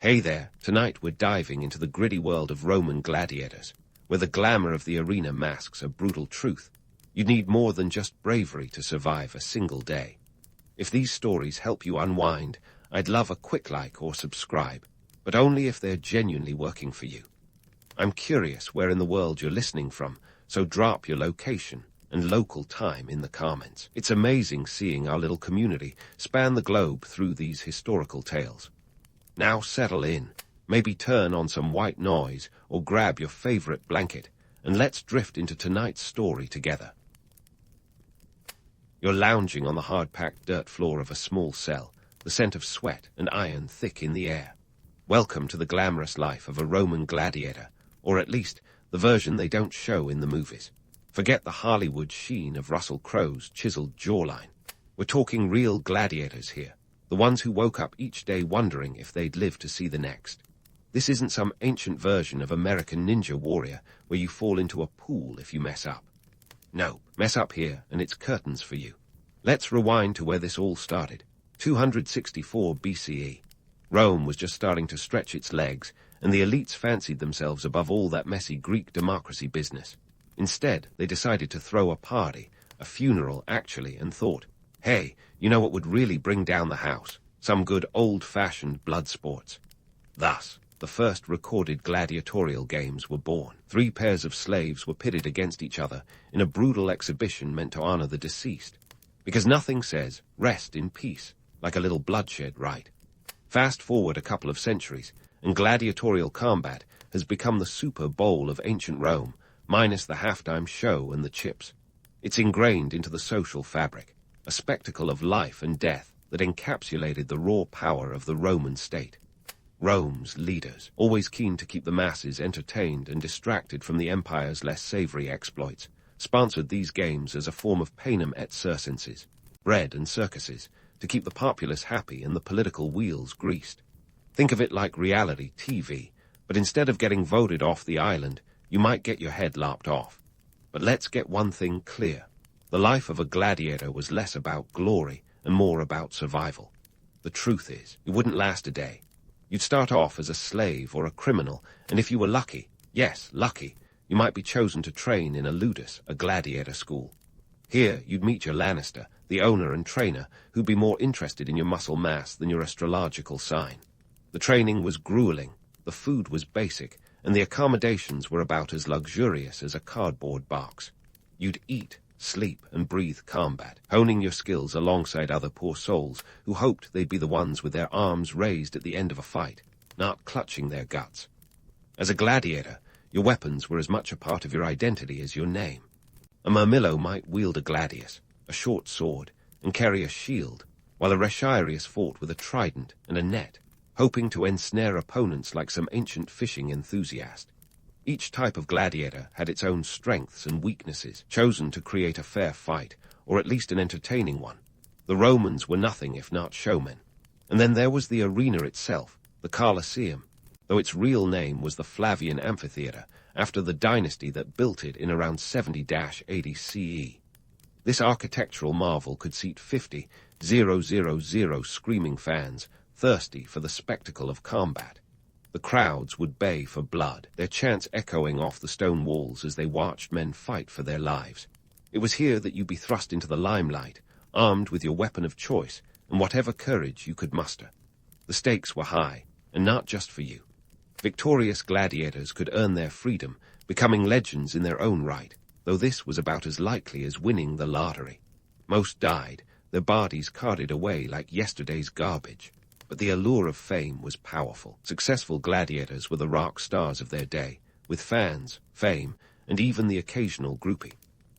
Hey there, tonight we're diving into the gritty world of Roman gladiators, where the glamour of the arena masks a brutal truth. You need more than just bravery to survive a single day. If these stories help you unwind, I'd love a quick like or subscribe, but only if they're genuinely working for you. I'm curious where in the world you're listening from, so drop your location and local time in the comments. It's amazing seeing our little community span the globe through these historical tales. Now settle in, maybe turn on some white noise or grab your favorite blanket, and let's drift into tonight's story together. You're lounging on the hard-packed dirt floor of a small cell, the scent of sweat and iron thick in the air. Welcome to the glamorous life of a Roman gladiator, or at least the version they don't show in the movies. Forget the Hollywood sheen of Russell Crowe's chiseled jawline. We're talking real gladiators here, the ones who woke up each day wondering if they'd live to see the next. This isn't some ancient version of American Ninja Warrior where you fall into a pool if you mess up. No, mess up here and it's curtains for you. Let's rewind to where this all started. 264 BCE. Rome was just starting to stretch its legs, and the elites fancied themselves above all that messy Greek democracy business. Instead, they decided to throw a party, a funeral actually, and thought, hey, you know what would really bring down the house? Some good old-fashioned blood sports. Thus, the first recorded gladiatorial games were born. 3 pairs of slaves were pitted against each other in a brutal exhibition meant to honor the deceased. Because nothing says, rest in peace, like a little bloodshed rite. Fast forward a couple of centuries, and gladiatorial combat has become the Super Bowl of ancient Rome, minus the halftime show and the chips. It's ingrained into the social fabric, a spectacle of life and death that encapsulated the raw power of the Roman state. Rome's leaders, always keen to keep the masses entertained and distracted from the empire's less savory exploits, sponsored these games as a form of panem et circenses, bread and circuses, to keep the populace happy and the political wheels greased. Think of it like reality TV, but instead of getting voted off the island, you might get your head lopped off. But let's get one thing clear. The life of a gladiator was less about glory and more about survival. The truth is, it wouldn't last a day. You'd start off as a slave or a criminal, and if you were lucky, yes, lucky, you might be chosen to train in a ludus, a gladiator school. Here, you'd meet your Lannister, the owner and trainer, who'd be more interested in your muscle mass than your astrological sign. The training was grueling, the food was basic, and the accommodations were about as luxurious as a cardboard box. You'd eat, sleep, and breathe combat, honing your skills alongside other poor souls who hoped they'd be the ones with their arms raised at the end of a fight, not clutching their guts. As a gladiator, your weapons were as much a part of your identity as your name. A Murmillo might wield a gladius, a short sword, and carry a shield, while a Retiarius fought with a trident and a net, hoping to ensnare opponents like some ancient fishing enthusiast. Each type of gladiator had its own strengths and weaknesses, chosen to create a fair fight, or at least an entertaining one. The Romans were nothing if not showmen. And then there was the arena itself, the Colosseum, though its real name was the Flavian Amphitheater, after the dynasty that built it in around 70-80 CE. This architectural marvel could seat 50,000 screaming fans, thirsty for the spectacle of combat. The crowds would bay for blood, their chants echoing off the stone walls as they watched men fight for their lives. It was here that you'd be thrust into the limelight, armed with your weapon of choice and whatever courage you could muster. The stakes were high, and not just for you. Victorious gladiators could earn their freedom, becoming legends in their own right, though this was about as likely as winning the lottery. Most died, their bodies carted away like yesterday's garbage. But the allure of fame was powerful. Successful gladiators were the rock stars of their day, with fans, fame, and even the occasional groupie.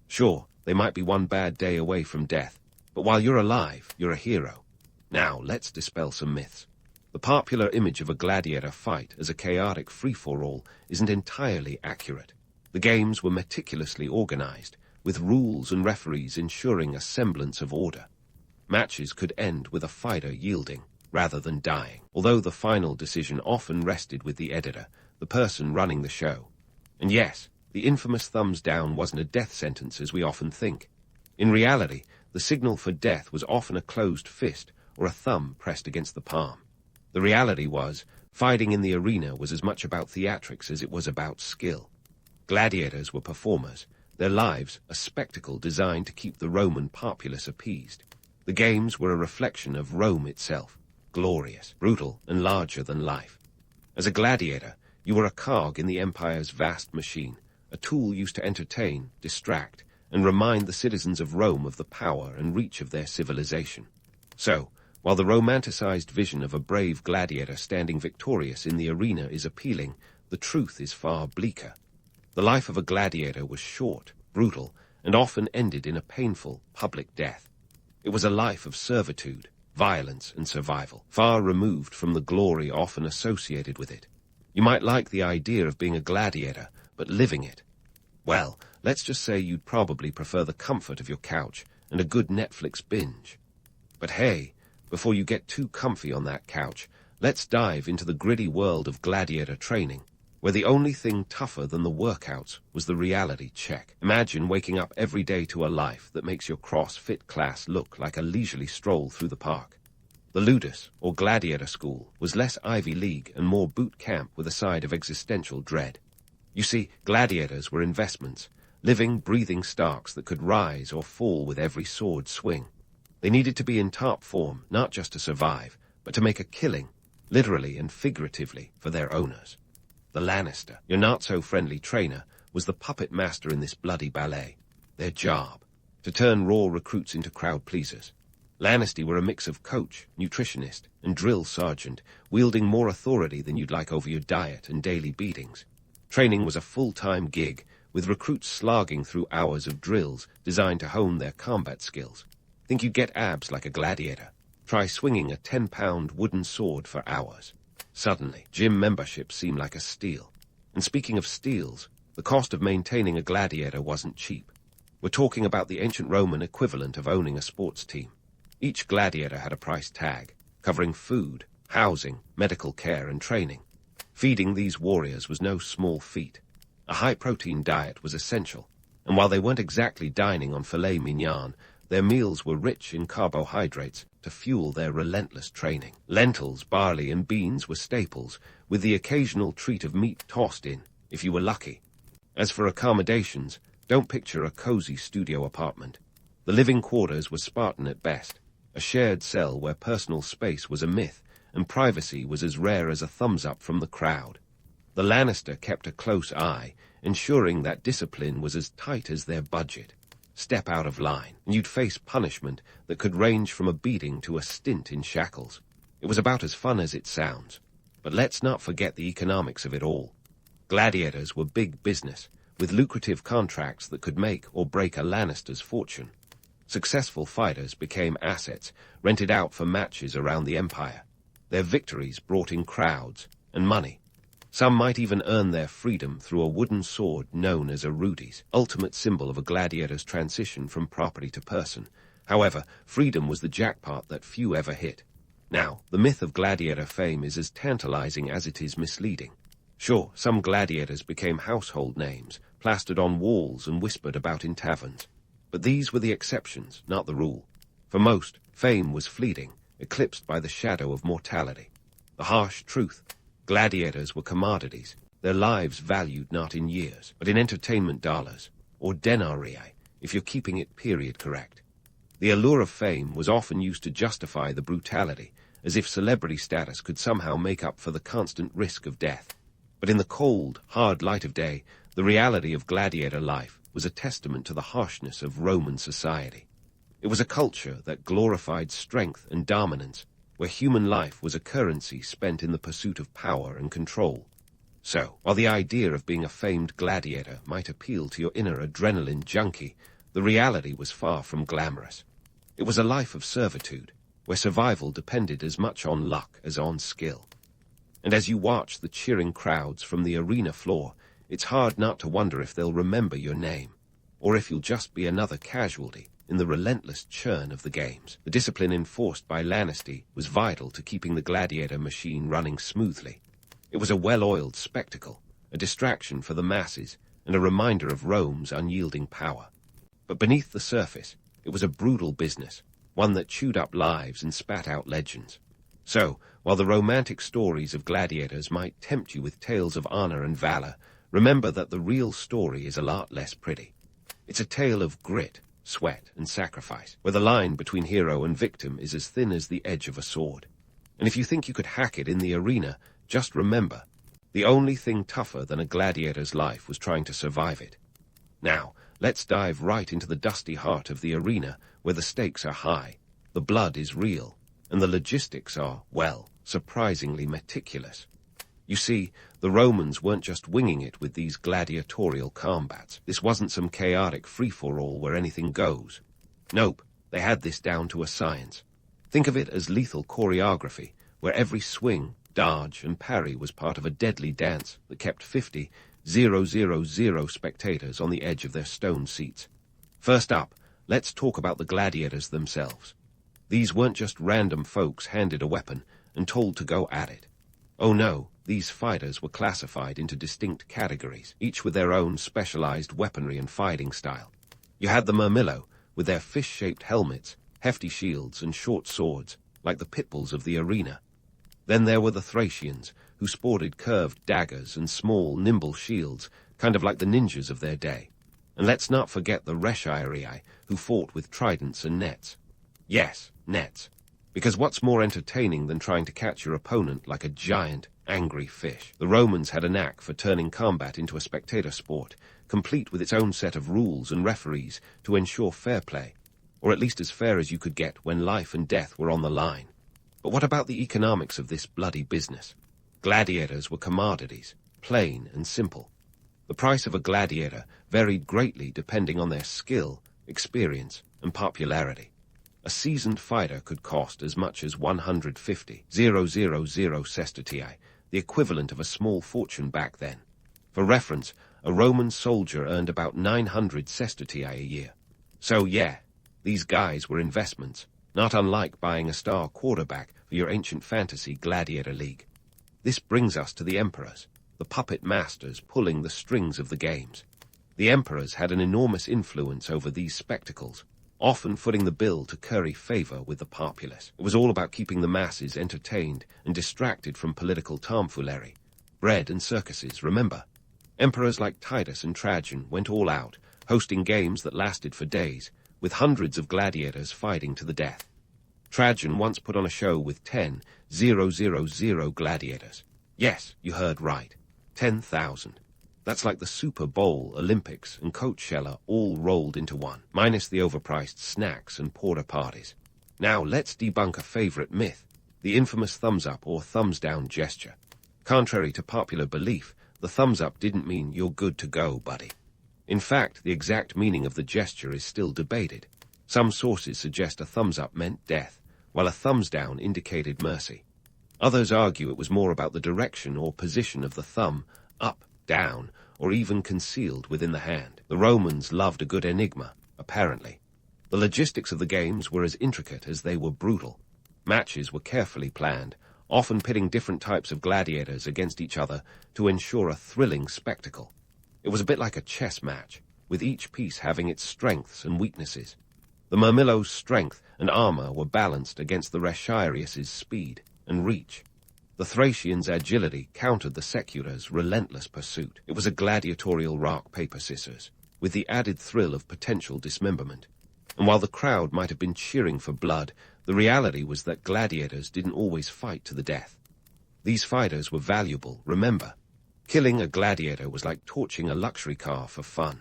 Sure, they might be one bad day away from death, but while you're alive, you're a hero. Now, let's dispel some myths. The popular image of a gladiator fight as a chaotic free-for-all isn't entirely accurate. The games were meticulously organized, with rules and referees ensuring a semblance of order. Matches could end with a fighter yielding, rather than dying, although the final decision often rested with the editor, the person running the show. And yes, the infamous thumbs down wasn't a death sentence as we often think. In reality, the signal for death was often a closed fist or a thumb pressed against the palm. The reality was, Fighting in the arena was as much about theatrics as it was about skill. Gladiators were performers, their lives a spectacle designed to keep the Roman populace appeased. The games were a reflection of Rome itself, glorious, brutal, and larger than life. As a gladiator, you were a cog in the empire's vast machine, a tool used to entertain, distract, and remind the citizens of Rome of the power and reach of their civilization. So, while the romanticized vision of a brave gladiator standing victorious in the arena is appealing, the truth is far bleaker. The life of a gladiator was short, brutal, and often ended in a painful, public death. It was a life of servitude, violence, and survival, far removed from the glory often associated with it. You might like the idea of being a gladiator, but living it, well, let's just say you'd probably prefer the comfort of your couch and a good Netflix binge. But hey, before you get too comfy on that couch, let's dive into the gritty world of gladiator training, where the only thing tougher than the workouts was the reality check. Imagine waking up every day to a life that makes your CrossFit class look like a leisurely stroll through the park. The Ludus, or gladiator school, was less Ivy League and more boot camp with a side of existential dread. You see, gladiators were investments, living, breathing starks that could rise or fall with every sword swing. They needed to be in top form, not just to survive, but to make a killing, literally and figuratively, for their owners. The Lannister, your not-so-friendly trainer, was the puppet master in this bloody ballet. Their job, to turn raw recruits into crowd-pleasers. Lannister were a mix of coach, nutritionist, and drill sergeant, wielding more authority than you'd like over your diet and daily beatings. Training was a full-time gig, with recruits slogging through hours of drills designed to hone their combat skills. Think you'd get abs like a gladiator? Try swinging a 10-pound wooden sword for hours. Suddenly, gym memberships seemed like a steal. And speaking of steals, the cost of maintaining a gladiator wasn't cheap. We're talking about the ancient Roman equivalent of owning a sports team. Each gladiator had a price tag, covering food, housing, medical care, and training. Feeding these warriors was no small feat. A high-protein diet was essential, and while they weren't exactly dining on filet mignon, their meals were rich in carbohydrates to fuel their relentless training. Lentils, barley, and beans were staples, with the occasional treat of meat tossed in, if you were lucky. As for accommodations, don't picture a cozy studio apartment. The living quarters were Spartan at best, a shared cell where personal space was a myth, and privacy was as rare as a thumbs-up from the crowd. The Lannister kept a close eye, ensuring that discipline was as tight as their budget. Step out of line, and you'd face punishment that could range from a beating to a stint in shackles. It was about as fun as it sounds. But let's not forget the economics of it all. Gladiators were big business, with lucrative contracts that could make or break a Lannister's fortune. Successful fighters became assets, rented out for matches around the empire. Their victories brought in crowds and money. Some might even earn their freedom through a wooden sword known as a rudis, ultimate symbol of a gladiator's transition from property to person. However, freedom was the jackpot that few ever hit. Now, the myth of gladiator fame is as tantalizing as it is misleading. Sure, some gladiators became household names, plastered on walls and whispered about in taverns. But these were the exceptions, not the rule. For most, fame was fleeting, eclipsed by the shadow of mortality. The harsh truth: gladiators were commodities, their lives valued not in years, but in entertainment dollars, or denarii, if you're keeping it period correct. The allure of fame was often used to justify the brutality, as if celebrity status could somehow make up for the constant risk of death. But in the cold, hard light of day, the reality of gladiator life was a testament to the harshness of Roman society. It was a culture that glorified strength and dominance, where human life was a currency spent in the pursuit of power and control. So, while the idea of being a famed gladiator might appeal to your inner adrenaline junkie, the reality was far from glamorous. It was a life of servitude, where survival depended as much on luck as on skill. And as you watch the cheering crowds from the arena floor, it's hard not to wonder if they'll remember your name, or if you'll just be another casualty in the relentless churn of the games. The discipline enforced by Lannister was vital to keeping the gladiator machine running smoothly. It was a well-oiled spectacle, a distraction for the masses, and a reminder of Rome's unyielding power. But beneath the surface, it was a brutal business, one that chewed up lives and spat out legends. So, while the romantic stories of gladiators might tempt you with tales of honor and valor, remember that the real story is a lot less pretty. It's a tale of grit, sweat, and sacrifice, where the line between hero and victim is as thin as the edge of a sword. And if you think you could hack it in the arena, just remember, the only thing tougher than a gladiator's life was trying to survive it. Now, let's dive right into the dusty heart of the arena, where the stakes are high, the blood is real, and the logistics are, well, surprisingly meticulous. You see, the Romans weren't just winging it with these gladiatorial combats. This wasn't some chaotic free-for-all where anything goes. Nope, they had this down to a science. Think of it as lethal choreography, where every swing, dodge, and parry was part of a deadly dance that kept 50,000 spectators on the edge of their stone seats. First up, let's talk about the gladiators themselves. These weren't just random folks handed a weapon and told to go at it. Oh no, these fighters were classified into distinct categories, each with their own specialized weaponry and fighting style. You had the Murmillo, with their fish-shaped helmets, hefty shields, and short swords, like the pit bulls of the arena. Then there were the Thracians, who sported curved daggers and small, nimble shields, kind of like the ninjas of their day. And let's not forget the Rechiarii, who fought with tridents and nets. Yes, nets. Because what's more entertaining than trying to catch your opponent like a giant, angry fish? The Romans had a knack for turning combat into a spectator sport, complete with its own set of rules and referees to ensure fair play, or at least as fair as you could get when life and death were on the line. But what about the economics of this bloody business? Gladiators were commodities, plain and simple. The price of a gladiator varied greatly depending on their skill, experience, and popularity. A seasoned fighter could cost as much as 150,000 sestertii, the equivalent of a small fortune back then. For reference, a Roman soldier earned about 900 sestertii a year. So yeah, these guys were investments, not unlike buying a star quarterback for your ancient fantasy gladiator league. This brings us to the emperors, the puppet masters pulling the strings of the games. The emperors had an enormous influence over these spectacles, often footing the bill to curry favor with the populace. It was all about keeping the masses entertained and distracted from political tomfoolery. Bread and circuses, remember? Emperors like Titus and Trajan went all out, hosting games that lasted for days, with hundreds of gladiators fighting to the death. Trajan once put on a show with 10,000 gladiators. Yes, you heard right. 10,000. That's like the Super Bowl, Olympics, and Coachella all rolled into one, minus the overpriced snacks and porta parties. Now let's debunk a favorite myth, the infamous thumbs-up or thumbs-down gesture. Contrary to popular belief, the thumbs-up didn't mean you're good to go, buddy. In fact, the exact meaning of the gesture is still debated. Some sources suggest a thumbs-up meant death, while a thumbs-down indicated mercy. Others argue it was more about the direction or position of the thumb, up, down, or even concealed within the hand. The Romans loved a good enigma, apparently. The logistics of the games were as intricate as they were brutal. Matches were carefully planned, often pitting different types of gladiators against each other to ensure a thrilling spectacle. It was a bit like a chess match, with each piece having its strengths and weaknesses. The Murmillo's strength and armor were balanced against the Rechiarius' speed and reach. The Thracians' agility countered the Seculars' relentless pursuit. It was a gladiatorial rock-paper-scissors, with the added thrill of potential dismemberment. And while the crowd might have been cheering for blood, the reality was that gladiators didn't always fight to the death. These fighters were valuable, remember. Killing a gladiator was like torching a luxury car for fun.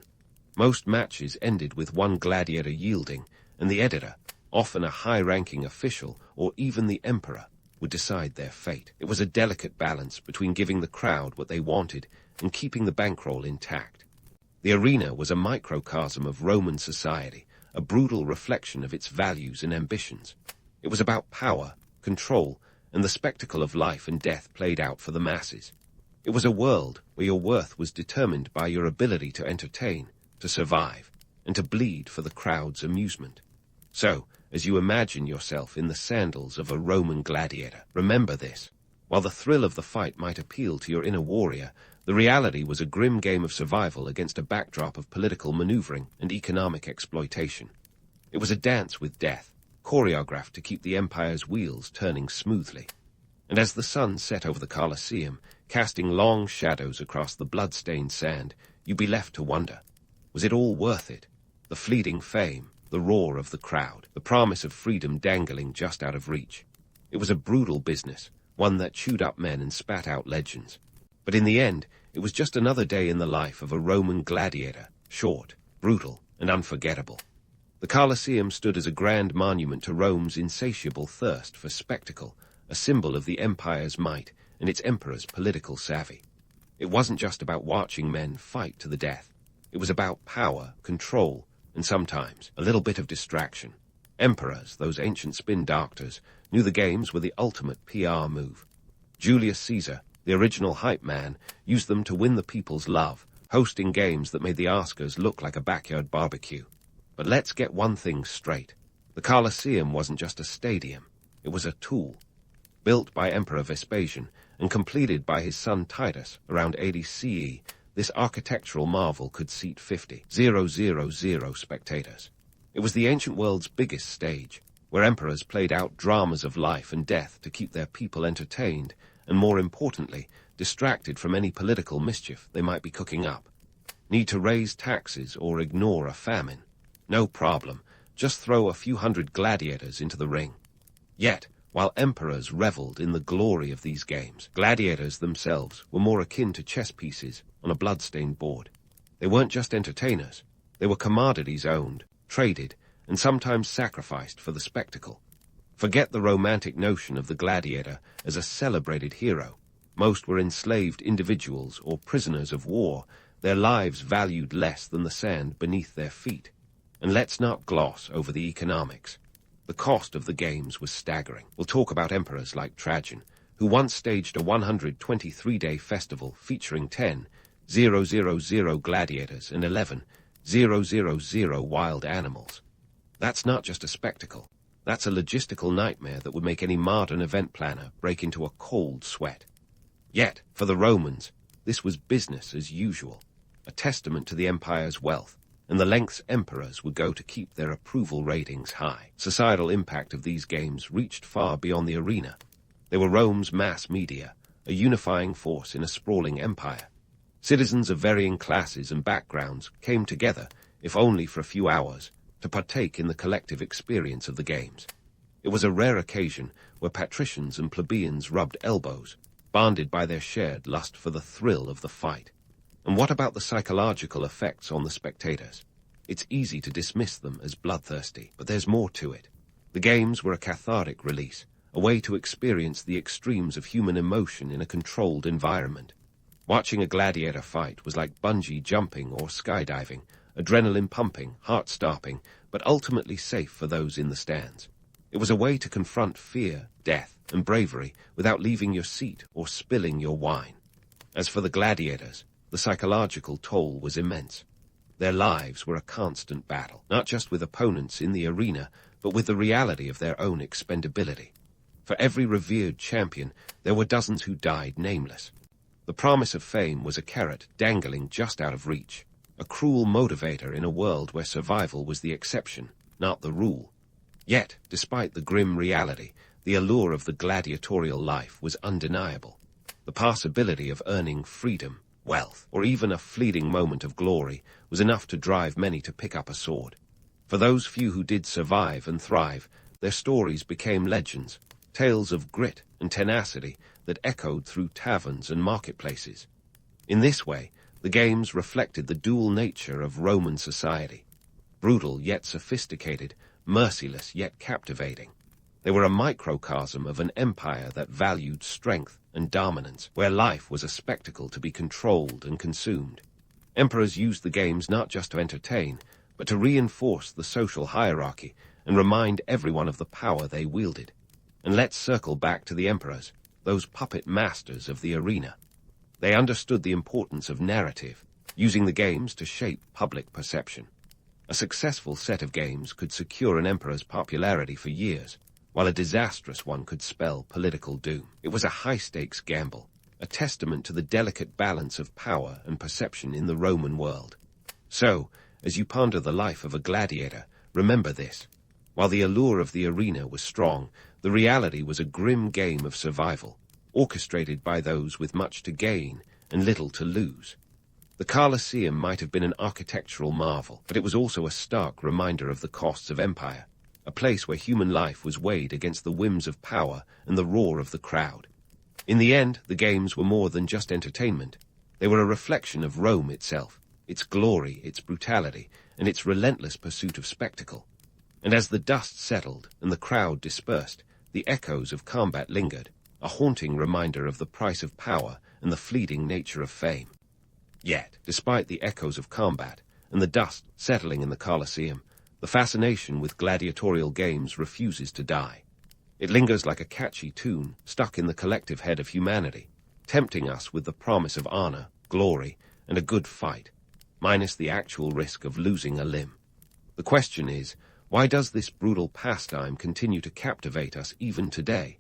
Most matches ended with one gladiator yielding, and the editor, often a high-ranking official or even the emperor, would decide their fate. It was a delicate balance between giving the crowd what they wanted and keeping the bankroll intact. The arena was a microcosm of Roman society, a brutal reflection of its values and ambitions. It was about power, control, and the spectacle of life and death played out for the masses. It was a world where your worth was determined by your ability to entertain, to survive, and to bleed for the crowd's amusement. So, as you imagine yourself in the sandals of a Roman gladiator, remember this. While the thrill of the fight might appeal to your inner warrior, the reality was a grim game of survival against a backdrop of political maneuvering and economic exploitation. It was a dance with death, choreographed to keep the empire's wheels turning smoothly. And as the sun set over the Colosseum, casting long shadows across the blood-stained sand, you'd be left to wonder, was it all worth it? The fleeting fame, the roar of the crowd, the promise of freedom dangling just out of reach. It was a brutal business, one that chewed up men and spat out legends. But in the end, it was just another day in the life of a Roman gladiator, short, brutal, and unforgettable. The Colosseum stood as a grand monument to Rome's insatiable thirst for spectacle, a symbol of the empire's might and its emperor's political savvy. It wasn't just about watching men fight to the death. It was about power, control, and sometimes a little bit of distraction. Emperors, those ancient spin doctors, knew the games were the ultimate PR move. Julius Caesar, the original hype man, used them to win the people's love, hosting games that made the Oscars look like a backyard barbecue. But let's get one thing straight. The Colosseum wasn't just a stadium. It was a tool. Built by Emperor Vespasian and completed by his son Titus around 80 CE, this architectural marvel could seat 50,000 spectators. It was the ancient world's biggest stage, where emperors played out dramas of life and death to keep their people entertained and, more importantly, distracted from any political mischief they might be cooking up. Need to raise taxes or ignore a famine? No problem. Just throw a few hundred gladiators into the ring. Yet, while emperors reveled in the glory of these games, gladiators themselves were more akin to chess pieces on a blood-stained board. They weren't just entertainers. They were commodities owned, traded, and sometimes sacrificed for the spectacle. Forget the romantic notion of the gladiator as a celebrated hero. Most were enslaved individuals or prisoners of war, their lives valued less than the sand beneath their feet. And let's not gloss over the economics. The cost of the games was staggering. We'll talk about emperors like Trajan, who once staged a 123-day festival featuring 10,000 gladiators and 11,000 wild animals. That's not just a spectacle. That's a logistical nightmare that would make any modern event planner break into a cold sweat. Yet, for the Romans, this was business as usual, a testament to the empire's wealth and the lengths emperors would go to keep their approval ratings high. Societal impact of these games reached far beyond the arena. They were Rome's mass media, a unifying force in a sprawling empire. Citizens of varying classes and backgrounds came together, if only for a few hours, to partake in the collective experience of the games. It was a rare occasion where patricians and plebeians rubbed elbows, bonded by their shared lust for the thrill of the fight. And what about the psychological effects on the spectators? It's easy to dismiss them as bloodthirsty, but there's more to it. The games were a cathartic release, a way to experience the extremes of human emotion in a controlled environment. Watching a gladiator fight was like bungee jumping or skydiving, adrenaline pumping, heart-stopping, but ultimately safe for those in the stands. It was a way to confront fear, death, and bravery without leaving your seat or spilling your wine. As for the gladiators, the psychological toll was immense. Their lives were a constant battle, not just with opponents in the arena, but with the reality of their own expendability. For every revered champion, there were dozens who died nameless. The promise of fame was a carrot dangling just out of reach, a cruel motivator in a world where survival was the exception, not the rule. Yet, despite the grim reality, the allure of the gladiatorial life was undeniable. The possibility of earning freedom, wealth, or even a fleeting moment of glory was enough to drive many to pick up a sword. For those few who did survive and thrive, their stories became legends, tales of grit and tenacity that echoed through taverns and marketplaces. In this way, the games reflected the dual nature of Roman society, brutal yet sophisticated, merciless yet captivating. They were a microcosm of an empire that valued strength and dominance, where life was a spectacle to be controlled and consumed. Emperors used the games not just to entertain, but to reinforce the social hierarchy and remind everyone of the power they wielded. And let's circle back to the emperors, those puppet masters of the arena. They understood the importance of narrative, using the games to shape public perception. A successful set of games could secure an emperor's popularity for years, while a disastrous one could spell political doom. It was a high-stakes gamble, a testament to the delicate balance of power and perception in the Roman world. So, as you ponder the life of a gladiator, remember this. While the allure of the arena was strong, the reality was a grim game of survival, orchestrated by those with much to gain and little to lose. The Colosseum might have been an architectural marvel, but it was also a stark reminder of the costs of empire, a place where human life was weighed against the whims of power and the roar of the crowd. In the end, the games were more than just entertainment. They were a reflection of Rome itself, its glory, its brutality, and its relentless pursuit of spectacle. And as the dust settled and the crowd dispersed, the echoes of combat lingered, a haunting reminder of the price of power and the fleeting nature of fame. Yet, despite the echoes of combat and the dust settling in the Colosseum, the fascination with gladiatorial games refuses to die. It lingers like a catchy tune stuck in the collective head of humanity, tempting us with the promise of honor, glory, and a good fight, minus the actual risk of losing a limb. The question is, why does this brutal pastime continue to captivate us even today?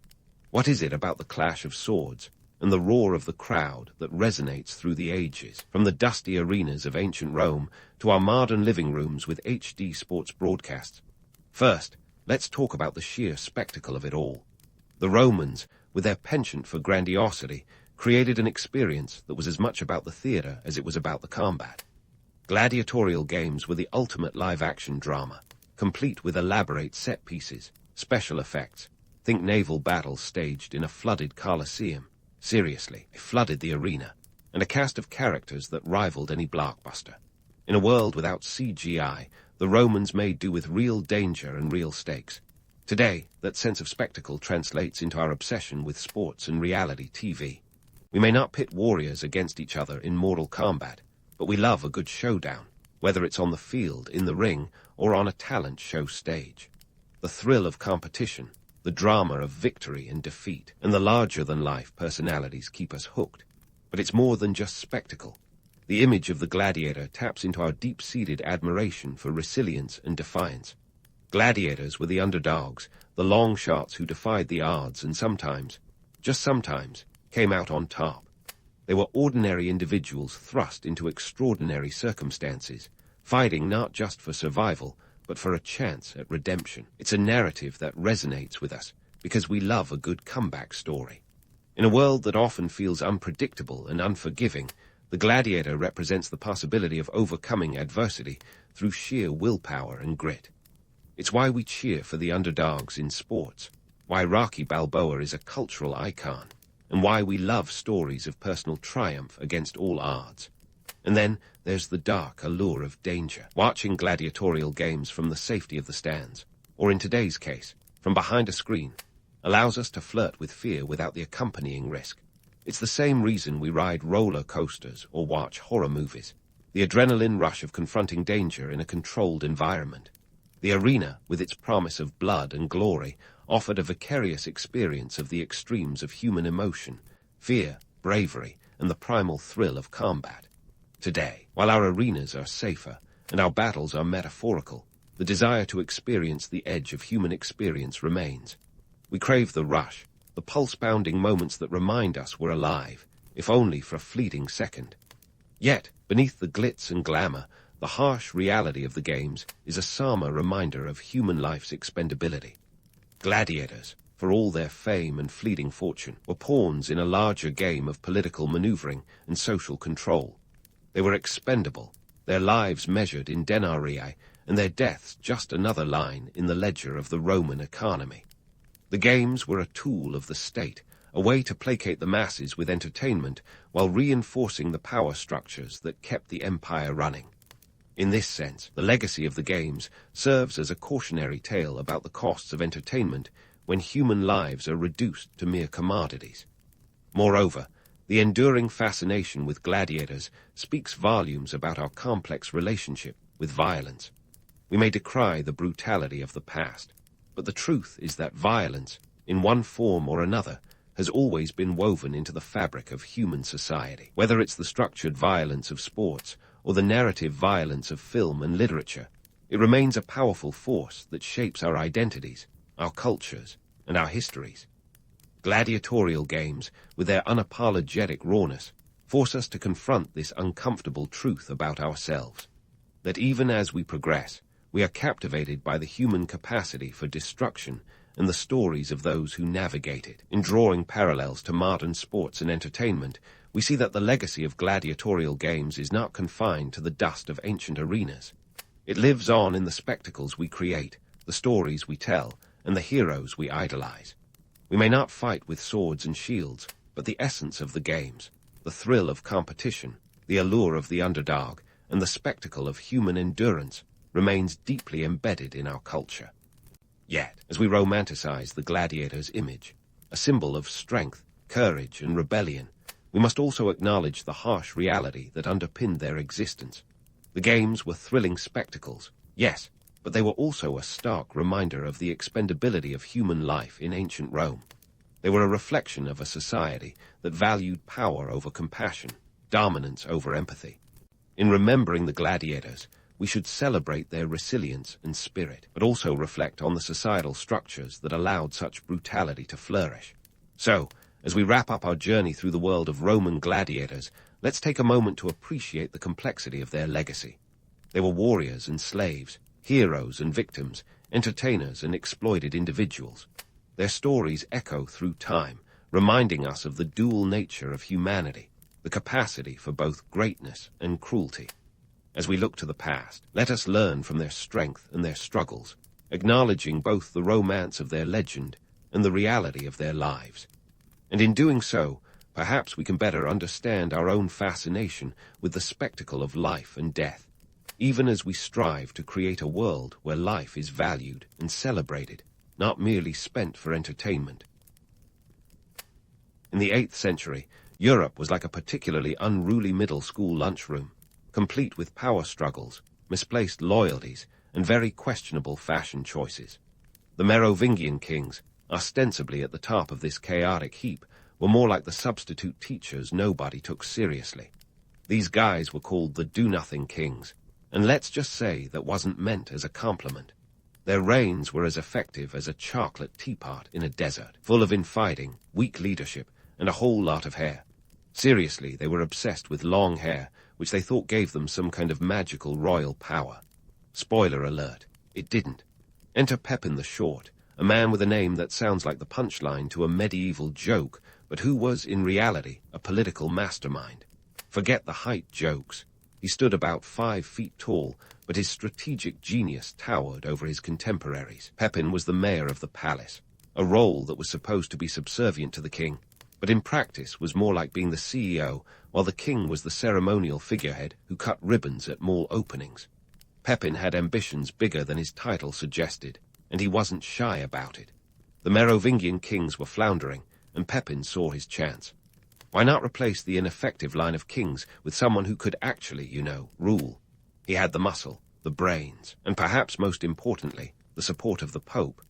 What is it about the clash of swords and the roar of the crowd that resonates through the ages, from the dusty arenas of ancient Rome to our modern living rooms with HD sports broadcasts? First, let's talk about the sheer spectacle of it all. The Romans, with their penchant for grandiosity, created an experience that was as much about the theater as it was about the combat. Gladiatorial games were the ultimate live-action drama, complete with elaborate set pieces, special effects. Think naval battles staged in a flooded Colosseum. Seriously, they flooded the arena, and a cast of characters that rivaled any blockbuster. In a world without CGI, the Romans made do with real danger and real stakes. Today, that sense of spectacle translates into our obsession with sports and reality TV. We may not pit warriors against each other in mortal combat, but we love a good showdown, whether it's on the field, in the ring, or on a talent show stage. The thrill of competition, the drama of victory and defeat, and the larger-than-life personalities keep us hooked. But it's more than just spectacle. The image of the gladiator taps into our deep-seated admiration for resilience and defiance. Gladiators were the underdogs, the long shots who defied the odds and sometimes, just sometimes, came out on top. They were ordinary individuals thrust into extraordinary circumstances, fighting not just for survival, but for a chance at redemption. It's a narrative that resonates with us because we love a good comeback story. In a world that often feels unpredictable and unforgiving, the gladiator represents the possibility of overcoming adversity through sheer willpower and grit. It's why we cheer for the underdogs in sports, why Rocky Balboa is a cultural icon, and why we love stories of personal triumph against all odds. And then there's the dark allure of danger, watching gladiatorial games from the safety of the stands, or in today's case, from behind a screen, allows us to flirt with fear without the accompanying risk. It's the same reason we ride roller coasters or watch horror movies, the adrenaline rush of confronting danger in a controlled environment. The arena, with its promise of blood and glory, offered a vicarious experience of the extremes of human emotion, fear, bravery, and the primal thrill of combat. Today, while our arenas are safer and our battles are metaphorical, the desire to experience the edge of human experience remains. We crave the rush, the pulse-pounding moments that remind us we're alive, if only for a fleeting second. Yet, beneath the glitz and glamour, the harsh reality of the games is a somber reminder of human life's expendability. Gladiators, for all their fame and fleeting fortune, were pawns in a larger game of political maneuvering and social control. They were expendable, their lives measured in denarii, and their deaths just another line in the ledger of the Roman economy. The games were a tool of the state, a way to placate the masses with entertainment while reinforcing the power structures that kept the empire running. In this sense, the legacy of the games serves as a cautionary tale about the costs of entertainment when human lives are reduced to mere commodities. Moreover, the enduring fascination with gladiators speaks volumes about our complex relationship with violence. We may decry the brutality of the past, but the truth is that violence, in one form or another, has always been woven into the fabric of human society. Whether it's the structured violence of sports or the narrative violence of film and literature, it remains a powerful force that shapes our identities, our cultures, and our histories. Gladiatorial games, with their unapologetic rawness, force us to confront this uncomfortable truth about ourselves, that even as we progress, We are captivated by the human capacity for destruction and the stories of those who navigate it. In drawing parallels to modern sports and entertainment, we see that the legacy of gladiatorial games is not confined to the dust of ancient arenas. It lives on in the spectacles we create, the stories we tell, and the heroes we idolize. We may not fight with swords and shields, but the essence of the games, the thrill of competition, the allure of the underdog, and the spectacle of human endurance remains deeply embedded in our culture. Yet, as we romanticize the gladiator's image, a symbol of strength, courage, and rebellion, we must also acknowledge the harsh reality that underpinned their existence. The games were thrilling spectacles, yes, but they were also a stark reminder of the expendability of human life in ancient Rome. They were a reflection of a society that valued power over compassion, dominance over empathy. In remembering the gladiators, we should celebrate their resilience and spirit, but also reflect on the societal structures that allowed such brutality to flourish. So, as we wrap up our journey through the world of Roman gladiators, let's take a moment to appreciate the complexity of their legacy. They were warriors and slaves, heroes and victims, entertainers and exploited individuals. Their stories echo through time, reminding us of the dual nature of humanity, the capacity for both greatness and cruelty. As we look to the past, let us learn from their strength and their struggles, acknowledging both the romance of their legend and the reality of their lives. And in doing so, perhaps we can better understand our own fascination with the spectacle of life and death, even as we strive to create a world where life is valued and celebrated, not merely spent for entertainment. In the 8th century, Europe was like a particularly unruly middle school lunchroom, complete with power struggles, misplaced loyalties, and very questionable fashion choices. The Merovingian kings, ostensibly at the top of this chaotic heap, were more like the substitute teachers nobody took seriously. These guys were called the do-nothing kings, and let's just say that wasn't meant as a compliment. Their reigns were as effective as a chocolate teapot in a desert, full of infighting, weak leadership, and a whole lot of hair. Seriously, they were obsessed with long hair, which they thought gave them some kind of magical royal power. Spoiler alert, it didn't. Enter Pepin the Short, a man with a name that sounds like the punchline to a medieval joke, but who was, in reality, a political mastermind. Forget the height jokes. He stood about 5 feet tall, but his strategic genius towered over his contemporaries. Pepin was the mayor of the palace, a role that was supposed to be subservient to the king, but in practice was more like being the CEO, while the king was the ceremonial figurehead who cut ribbons at mall openings. Pepin had ambitions bigger than his title suggested, and he wasn't shy about it. The Merovingian kings were floundering, and Pepin saw his chance. Why not replace the ineffective line of kings with someone who could actually, rule? He had the muscle, the brains, and perhaps most importantly, the support of the Pope.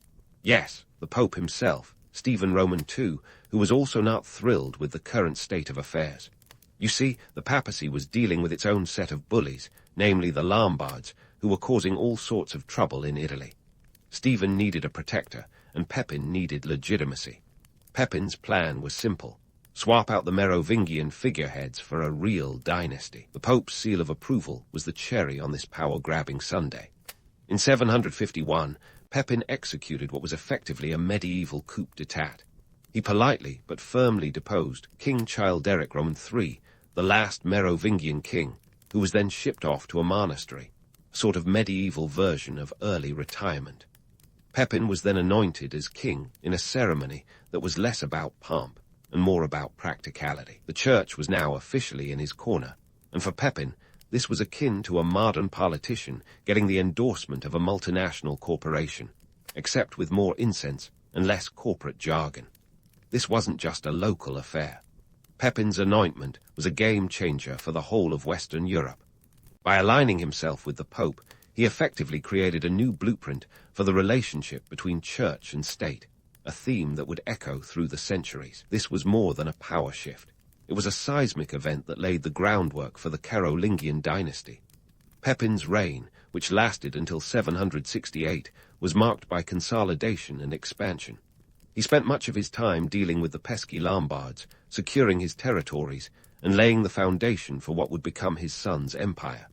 Yes, the Pope himself, Stephen Roman II, who was also not thrilled with the current state of affairs. You see, the papacy was dealing with its own set of bullies, namely the Lombards, who were causing all sorts of trouble in Italy. Stephen needed a protector, and Pepin needed legitimacy. Pepin's plan was simple. Swap out the Merovingian figureheads for a real dynasty. The Pope's seal of approval was the cherry on this power-grabbing sundae. In 751, Pepin executed what was effectively a medieval coup d'etat. He politely but firmly deposed King Childeric Roman III, the last Merovingian king, who was then shipped off to a monastery, a sort of medieval version of early retirement. Pepin was then anointed as king in a ceremony that was less about pomp and more about practicality. The church was now officially in his corner, and for Pepin, this was akin to a modern politician getting the endorsement of a multinational corporation, except with more incense and less corporate jargon. This wasn't just a local affair. Pepin's anointment was a game-changer for the whole of Western Europe. By aligning himself with the Pope, he effectively created a new blueprint for the relationship between church and state, a theme that would echo through the centuries. This was more than a power shift. It was a seismic event that laid the groundwork for the Carolingian dynasty. Pepin's reign, which lasted until 768, was marked by consolidation and expansion. He spent much of his time dealing with the pesky Lombards, securing his territories, and laying the foundation for what would become his son's empire.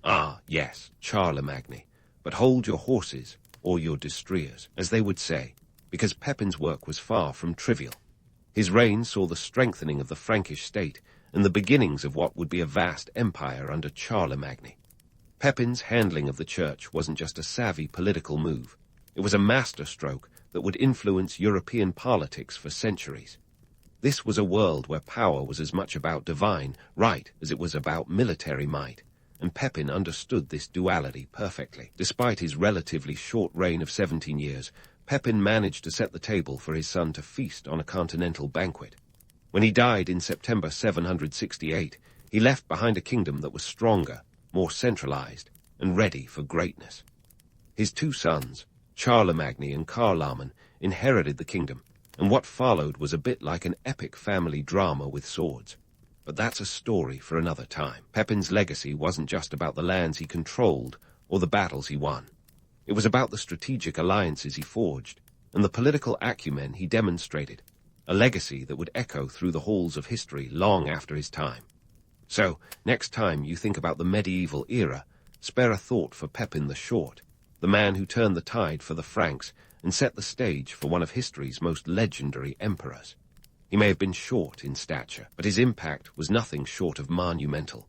Ah, yes, Charlemagne, But hold your horses, or your destriers, as they would say, because Pepin's work was far from trivial. His reign saw the strengthening of the Frankish state and the beginnings of what would be a vast empire under Charlemagne. Pepin's handling of the church wasn't just a savvy political move. It was a masterstroke that would influence European politics for centuries. This was a world where power was as much about divine right as it was about military might, and Pepin understood this duality perfectly. Despite his relatively short reign of 17 years, Pepin managed to set the table for his son to feast on a continental banquet. When he died in September 768, he left behind a kingdom that was stronger, more centralized, and ready for greatness. His two sons, Charlemagne and Carloman, inherited the kingdom, and what followed was a bit like an epic family drama with swords. But that's a story for another time. Pepin's legacy wasn't just about the lands he controlled or the battles he won. It was about the strategic alliances he forged and the political acumen he demonstrated, a legacy that would echo through the halls of history long after his time. So, next time you think about the medieval era, spare a thought for Pepin the Short, the man who turned the tide for the Franks and set the stage for one of history's most legendary emperors. He may have been short in stature, but his impact was nothing short of monumental.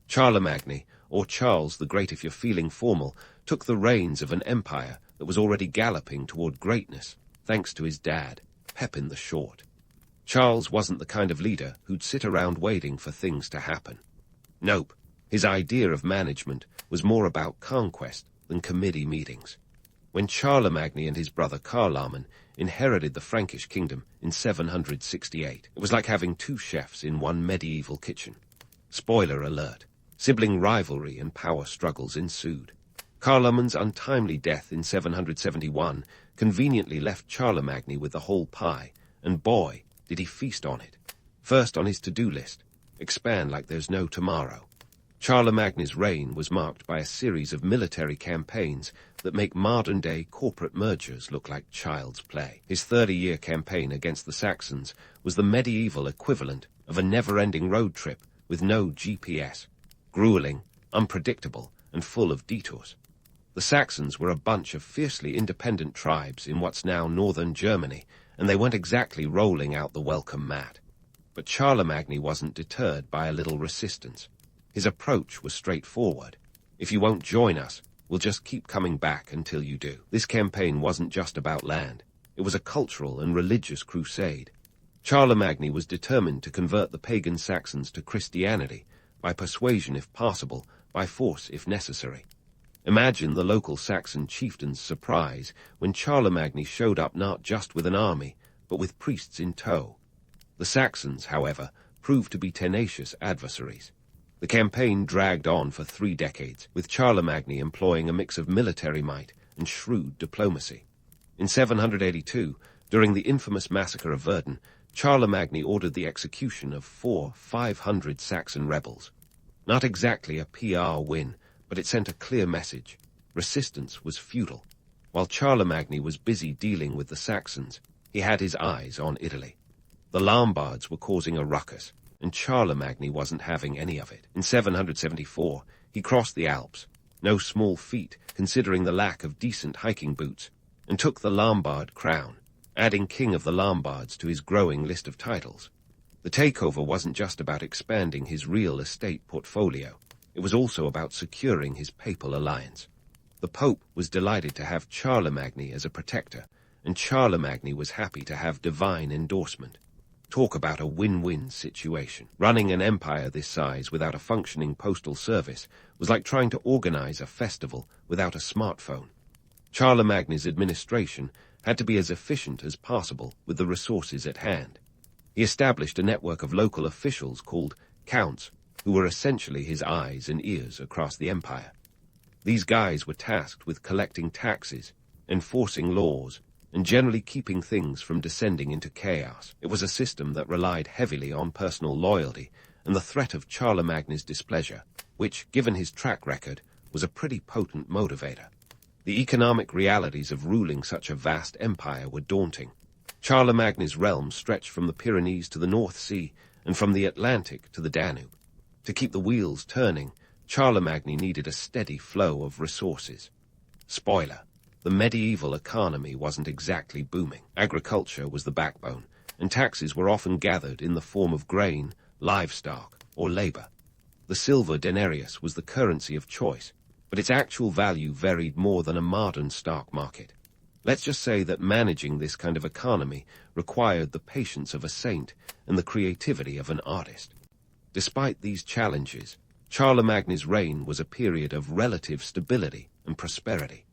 Charlemagne, or Charles the Great if you're feeling formal, took the reins of an empire that was already galloping toward greatness, thanks to his dad, Pepin the Short. Charles wasn't the kind of leader who'd sit around waiting for things to happen. Nope, his idea of management was more about conquest than committee meetings. When Charlemagne and his brother Carloman inherited the Frankish kingdom in 768, it was like having two chefs in one medieval kitchen. Spoiler alert, sibling rivalry and power struggles ensued. Carloman's untimely death in 771 conveniently left Charlemagne with the whole pie, and boy, did he feast on it. First on his to-do list, expand like there's no tomorrow. Charlemagne's reign was marked by a series of military campaigns that make modern-day corporate mergers look like child's play. His 30-year campaign against the Saxons was the medieval equivalent of a never-ending road trip with no GPS, grueling, unpredictable, and full of detours. The Saxons were a bunch of fiercely independent tribes in what's now northern Germany, and they weren't exactly rolling out the welcome mat. But Charlemagne wasn't deterred by a little resistance. His approach was straightforward. If you won't join us, we'll just keep coming back until you do. This campaign wasn't just about land. It was a cultural and religious crusade. Charlemagne was determined to convert the pagan Saxons to Christianity, by persuasion if possible, by force if necessary. Imagine the local Saxon chieftain's surprise when Charlemagne showed up not just with an army, but with priests in tow. The Saxons, however, proved to be tenacious adversaries. The campaign dragged on for 3 decades, with Charlemagne employing a mix of military might and shrewd diplomacy. In 782, during the infamous massacre of Verdun, Charlemagne ordered the execution of 500 Saxon rebels. Not exactly a PR win, but it sent a clear message. Resistance was futile. While Charlemagne was busy dealing with the Saxons, he had his eyes on Italy. The Lombards were causing a ruckus, and Charlemagne wasn't having any of it. In 774, he crossed the Alps, no small feat considering the lack of decent hiking boots, and took the Lombard crown, adding King of the Lombards to his growing list of titles. The takeover wasn't just about expanding his real estate portfolio. It was also about securing his papal alliance. The Pope was delighted to have Charlemagne as a protector, and Charlemagne was happy to have divine endorsement. Talk about a win-win situation. Running an empire this size without a functioning postal service was like trying to organize a festival without a smartphone. Charlemagne's administration had to be as efficient as possible with the resources at hand. He established a network of local officials called counts, who were essentially his eyes and ears across the empire. These guys were tasked with collecting taxes, enforcing laws, and generally keeping things from descending into chaos. It was a system that relied heavily on personal loyalty and the threat of Charlemagne's displeasure, which, given his track record, was a pretty potent motivator. The economic realities of ruling such a vast empire were daunting. Charlemagne's realm stretched from the Pyrenees to the North Sea and from the Atlantic to the Danube. To keep the wheels turning, Charlemagne needed a steady flow of resources. Spoiler: the medieval economy wasn't exactly booming. Agriculture was the backbone, and taxes were often gathered in the form of grain, livestock, or labor. The silver denarius was the currency of choice, but its actual value varied more than a modern stock market. Let's just say that managing this kind of economy required the patience of a saint and the creativity of an artist. Despite these challenges, Charlemagne's reign was a period of relative stability and prosperity.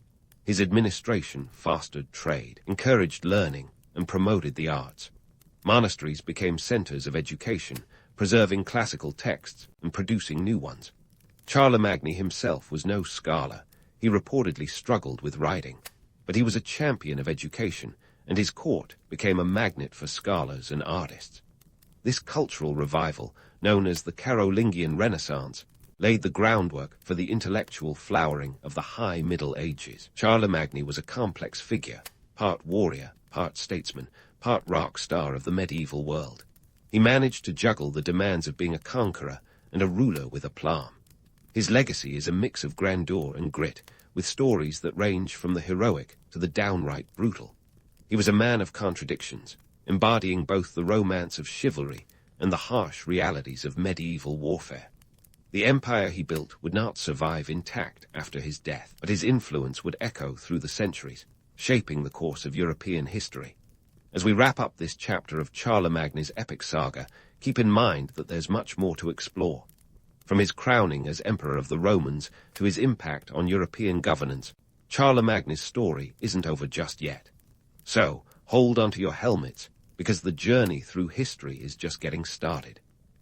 His administration fostered trade, encouraged learning, and promoted the arts. Monasteries became centers of education, preserving classical texts and producing new ones. Charlemagne himself was no scholar. He reportedly struggled with writing, but he was a champion of education, and his court became a magnet for scholars and artists. This cultural revival, known as the Carolingian Renaissance, laid the groundwork for the intellectual flowering of the High Middle Ages. Charlemagne was a complex figure, part warrior, part statesman, part rock star of the medieval world. He managed to juggle the demands of being a conqueror and a ruler with aplomb. His legacy is a mix of grandeur and grit, with stories that range from the heroic to the downright brutal. He was a man of contradictions, embodying both the romance of chivalry and the harsh realities of medieval warfare. The empire he built would not survive intact after his death, but his influence would echo through the centuries, shaping the course of European history. As we wrap up this chapter of Charlemagne's epic saga, keep in mind that there's much more to explore. From his crowning as Emperor of the Romans to his impact on European governance, Charlemagne's story isn't over just yet. So, hold onto your helmets, because the journey through history is just getting started.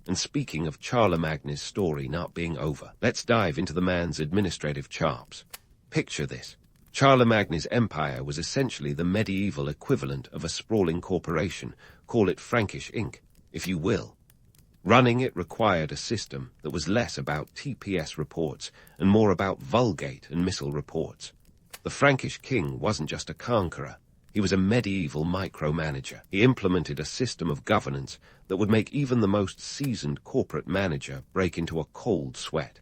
And speaking of Charlemagne's story not being over, let's dive into the man's administrative chops. Picture this. Charlemagne's empire was essentially the medieval equivalent of a sprawling corporation, call it Frankish Inc., if you will. Running it required a system that was less about TPS reports and more about Vulgate and missile reports. The Frankish king wasn't just a conqueror. He was a medieval micromanager. He implemented a system of governance that would make even the most seasoned corporate manager break into a cold sweat.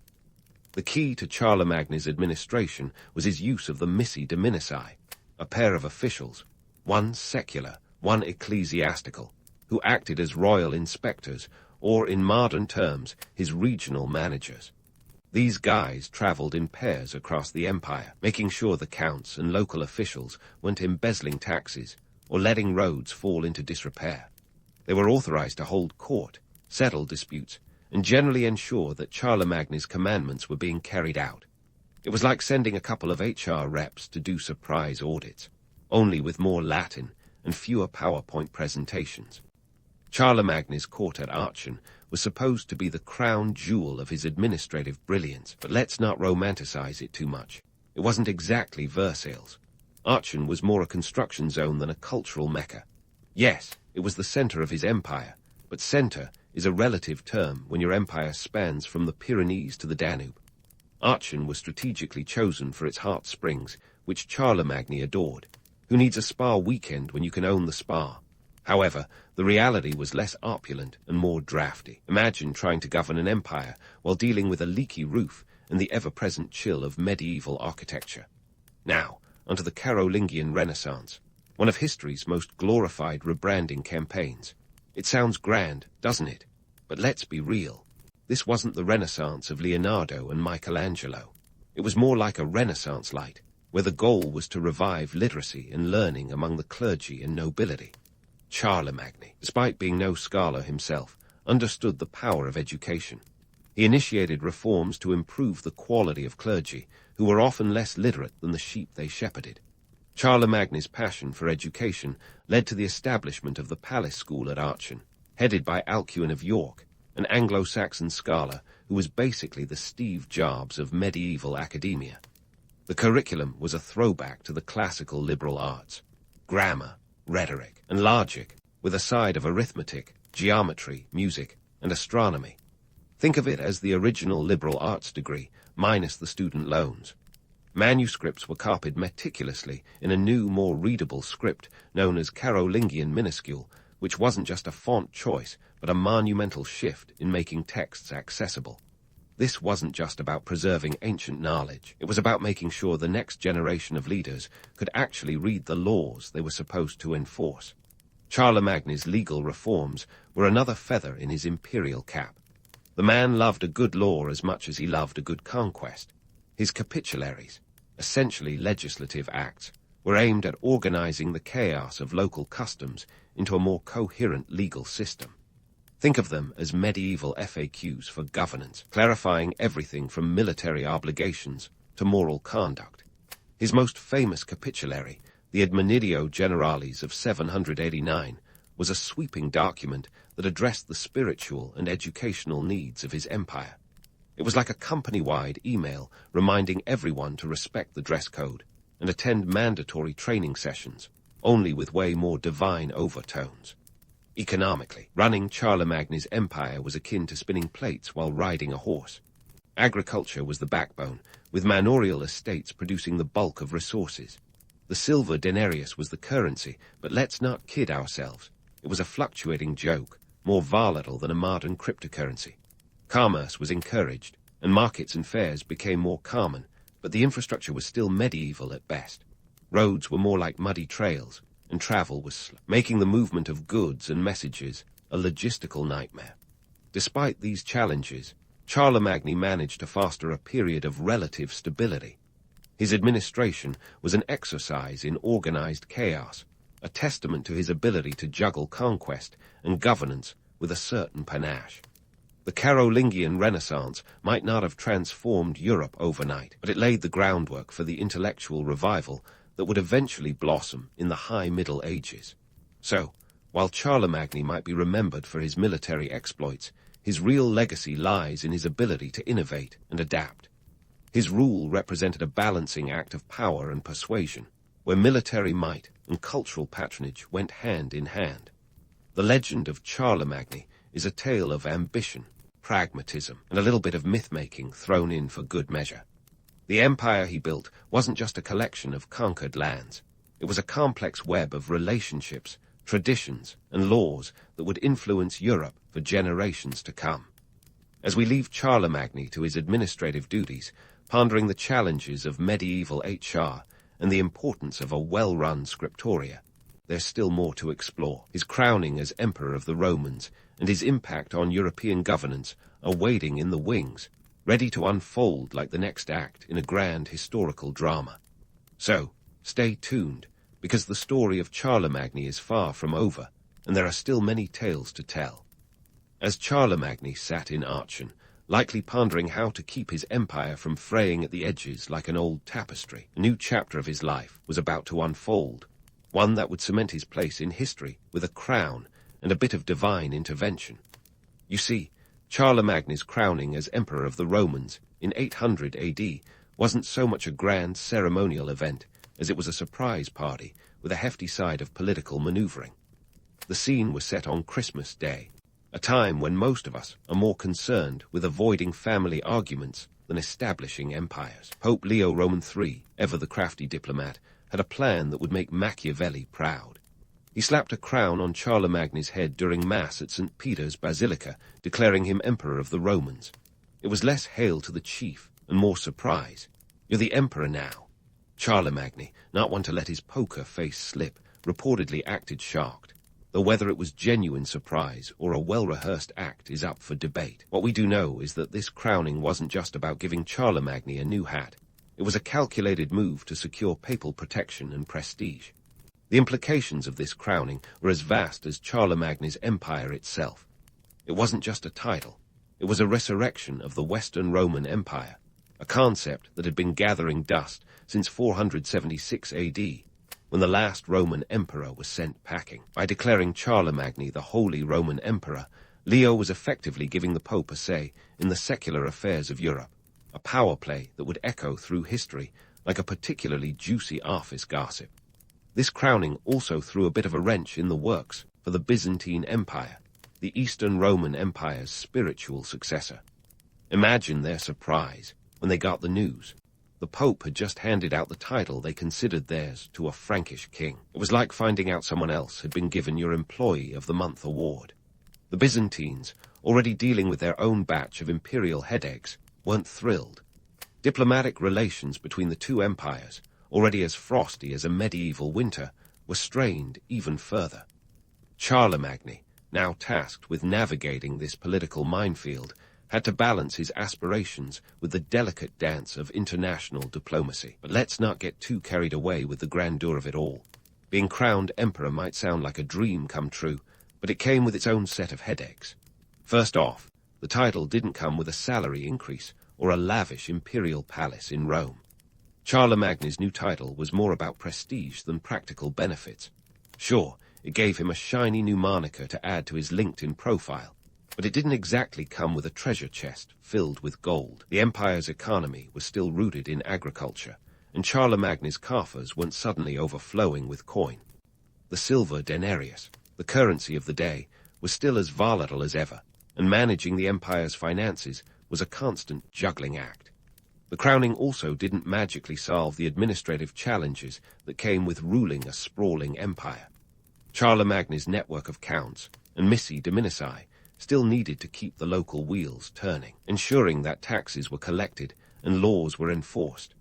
The key to Charlemagne's administration was his use of the missi dominii, a pair of officials, one secular, one ecclesiastical, who acted as royal inspectors, or in modern terms, his regional managers. These guys traveled in pairs across the empire, making sure the counts and local officials weren't embezzling taxes or letting roads fall into disrepair. They were authorized to hold court, settle disputes, and generally ensure that Charlemagne's commandments were being carried out. It was like sending a couple of HR reps to do surprise audits, only with more Latin and fewer PowerPoint presentations. Charlemagne's court at Aachen was supposed to be the crown jewel of his administrative brilliance, but let's not romanticize it too much. It wasn't exactly Versailles. Aachen was more a construction zone than a cultural mecca. Yes, it was the center of his empire, but center is a relative term when your empire spans from the Pyrenees to the Danube. Aachen was strategically chosen for its hot springs, which Charlemagne adored. Who needs a spa weekend when you can own the spa? However, the reality was less opulent and more drafty. Imagine trying to govern an empire while dealing with a leaky roof and the ever-present chill of medieval architecture. Now, onto the Carolingian Renaissance, one of history's most glorified rebranding campaigns. It sounds grand, doesn't it? But let's be real. This wasn't the Renaissance of Leonardo and Michelangelo. It was more like a Renaissance light, where the goal was to revive literacy and learning among the clergy and nobility. Charlemagne, despite being no scholar himself, understood the power of education. He initiated reforms to improve the quality of clergy, who were often less literate than the sheep they shepherded. Charlemagne's passion for education led to the establishment of the Palace School at Aachen, headed by Alcuin of York, an Anglo-Saxon scholar who was basically the Steve Jobs of medieval academia. The curriculum was a throwback to the classical liberal arts: grammar, rhetoric, and logic, with a side of arithmetic, geometry, music, and astronomy. Think of it as the original liberal arts degree, minus the student loans. Manuscripts were copied meticulously in a new, more readable script known as Carolingian minuscule, which wasn't just a font choice, but a monumental shift in making texts accessible. This wasn't just about preserving ancient knowledge. It was about making sure the next generation of leaders could actually read the laws they were supposed to enforce. Charlemagne's legal reforms were another feather in his imperial cap. The man loved a good law as much as he loved a good conquest. His capitularies, essentially legislative acts, were aimed at organizing the chaos of local customs into a more coherent legal system. Think of them as medieval FAQs for governance, clarifying everything from military obligations to moral conduct. His most famous capitulary, the Admonitio Generalis of 789, was a sweeping document that addressed the spiritual and educational needs of his empire. It was like a company-wide email reminding everyone to respect the dress code and attend mandatory training sessions, only with way more divine overtones. Economically, running Charlemagne's empire was akin to spinning plates while riding a horse. Agriculture was the backbone, with manorial estates producing the bulk of resources. The silver denarius was the currency, but let's not kid ourselves. It was a fluctuating joke, more volatile than a modern cryptocurrency. Commerce was encouraged, and markets and fairs became more common, but the infrastructure was still medieval at best. Roads were more like muddy trails, and travel was slow, making the movement of goods and messages a logistical nightmare. Despite these challenges, Charlemagne managed to foster a period of relative stability. His administration was an exercise in organized chaos, a testament to his ability to juggle conquest and governance with a certain panache. The Carolingian Renaissance might not have transformed Europe overnight, but it laid the groundwork for the intellectual revival that would eventually blossom in the High Middle Ages. So, while Charlemagne might be remembered for his military exploits, his real legacy lies in his ability to innovate and adapt. His rule represented a balancing act of power and persuasion, where military might and cultural patronage went hand in hand. The legend of Charlemagne is a tale of ambition, pragmatism, and a little bit of myth-making thrown in for good measure. The empire he built wasn't just a collection of conquered lands. It was a complex web of relationships, traditions, and laws that would influence Europe for generations to come. As we leave Charlemagne to his administrative duties, pondering the challenges of medieval HR and the importance of a well-run scriptoria, there's still more to explore. His crowning as Emperor of the Romans and his impact on European governance are waiting in the wings, ready to unfold like the next act in a grand historical drama. So, stay tuned, because the story of Charlemagne is far from over, and there are still many tales to tell. As Charlemagne sat in Aachen, likely pondering how to keep his empire from fraying at the edges like an old tapestry, a new chapter of his life was about to unfold, one that would cement his place in history with a crown and a bit of divine intervention. You see, Charlemagne's crowning as Emperor of the Romans in 800 AD wasn't so much a grand ceremonial event as it was a surprise party with a hefty side of political maneuvering. The scene was set on Christmas Day, a time when most of us are more concerned with avoiding family arguments than establishing empires. Pope Leo Roman III, ever the crafty diplomat, had a plan that would make Machiavelli proud. He slapped a crown on Charlemagne's head during Mass at St. Peter's Basilica, declaring him Emperor of the Romans. It was less hail to the chief and more surprise. You're the Emperor now. Charlemagne, not one to let his poker face slip, reportedly acted shocked, though whether it was genuine surprise or a well-rehearsed act is up for debate. What we do know is that this crowning wasn't just about giving Charlemagne a new hat. It was a calculated move to secure papal protection and prestige. The implications of this crowning were as vast as Charlemagne's empire itself. It wasn't just a title. It was a resurrection of the Western Roman Empire, a concept that had been gathering dust since 476 AD, when the last Roman emperor was sent packing. By declaring Charlemagne the Holy Roman Emperor, Leo was effectively giving the Pope a say in the secular affairs of Europe, a power play that would echo through history like a particularly juicy office gossip. This crowning also threw a bit of a wrench in the works for the Byzantine Empire, the Eastern Roman Empire's spiritual successor. Imagine their surprise when they got the news. The Pope had just handed out the title they considered theirs to a Frankish king. It was like finding out someone else had been given your Employee of the Month award. The Byzantines, already dealing with their own batch of imperial headaches, weren't thrilled. Diplomatic relations between the two empires, already as frosty as a medieval winter, were strained even further. Charlemagne, now tasked with navigating this political minefield, had to balance his aspirations with the delicate dance of international diplomacy. But let's not get too carried away with the grandeur of it all. Being crowned emperor might sound like a dream come true, but it came with its own set of headaches. First off, the title didn't come with a salary increase or a lavish imperial palace in Rome. Charlemagne's new title was more about prestige than practical benefits. Sure, it gave him a shiny new moniker to add to his LinkedIn profile, but it didn't exactly come with a treasure chest filled with gold. The empire's economy was still rooted in agriculture, and Charlemagne's coffers weren't suddenly overflowing with coin. The silver denarius, the currency of the day, was still as volatile as ever, and managing the empire's finances was a constant juggling act. The crowning also didn't magically solve the administrative challenges that came with ruling a sprawling empire. Charlemagne's network of counts and missi dominici still needed to keep the local wheels turning, ensuring that taxes were collected and laws were enforced.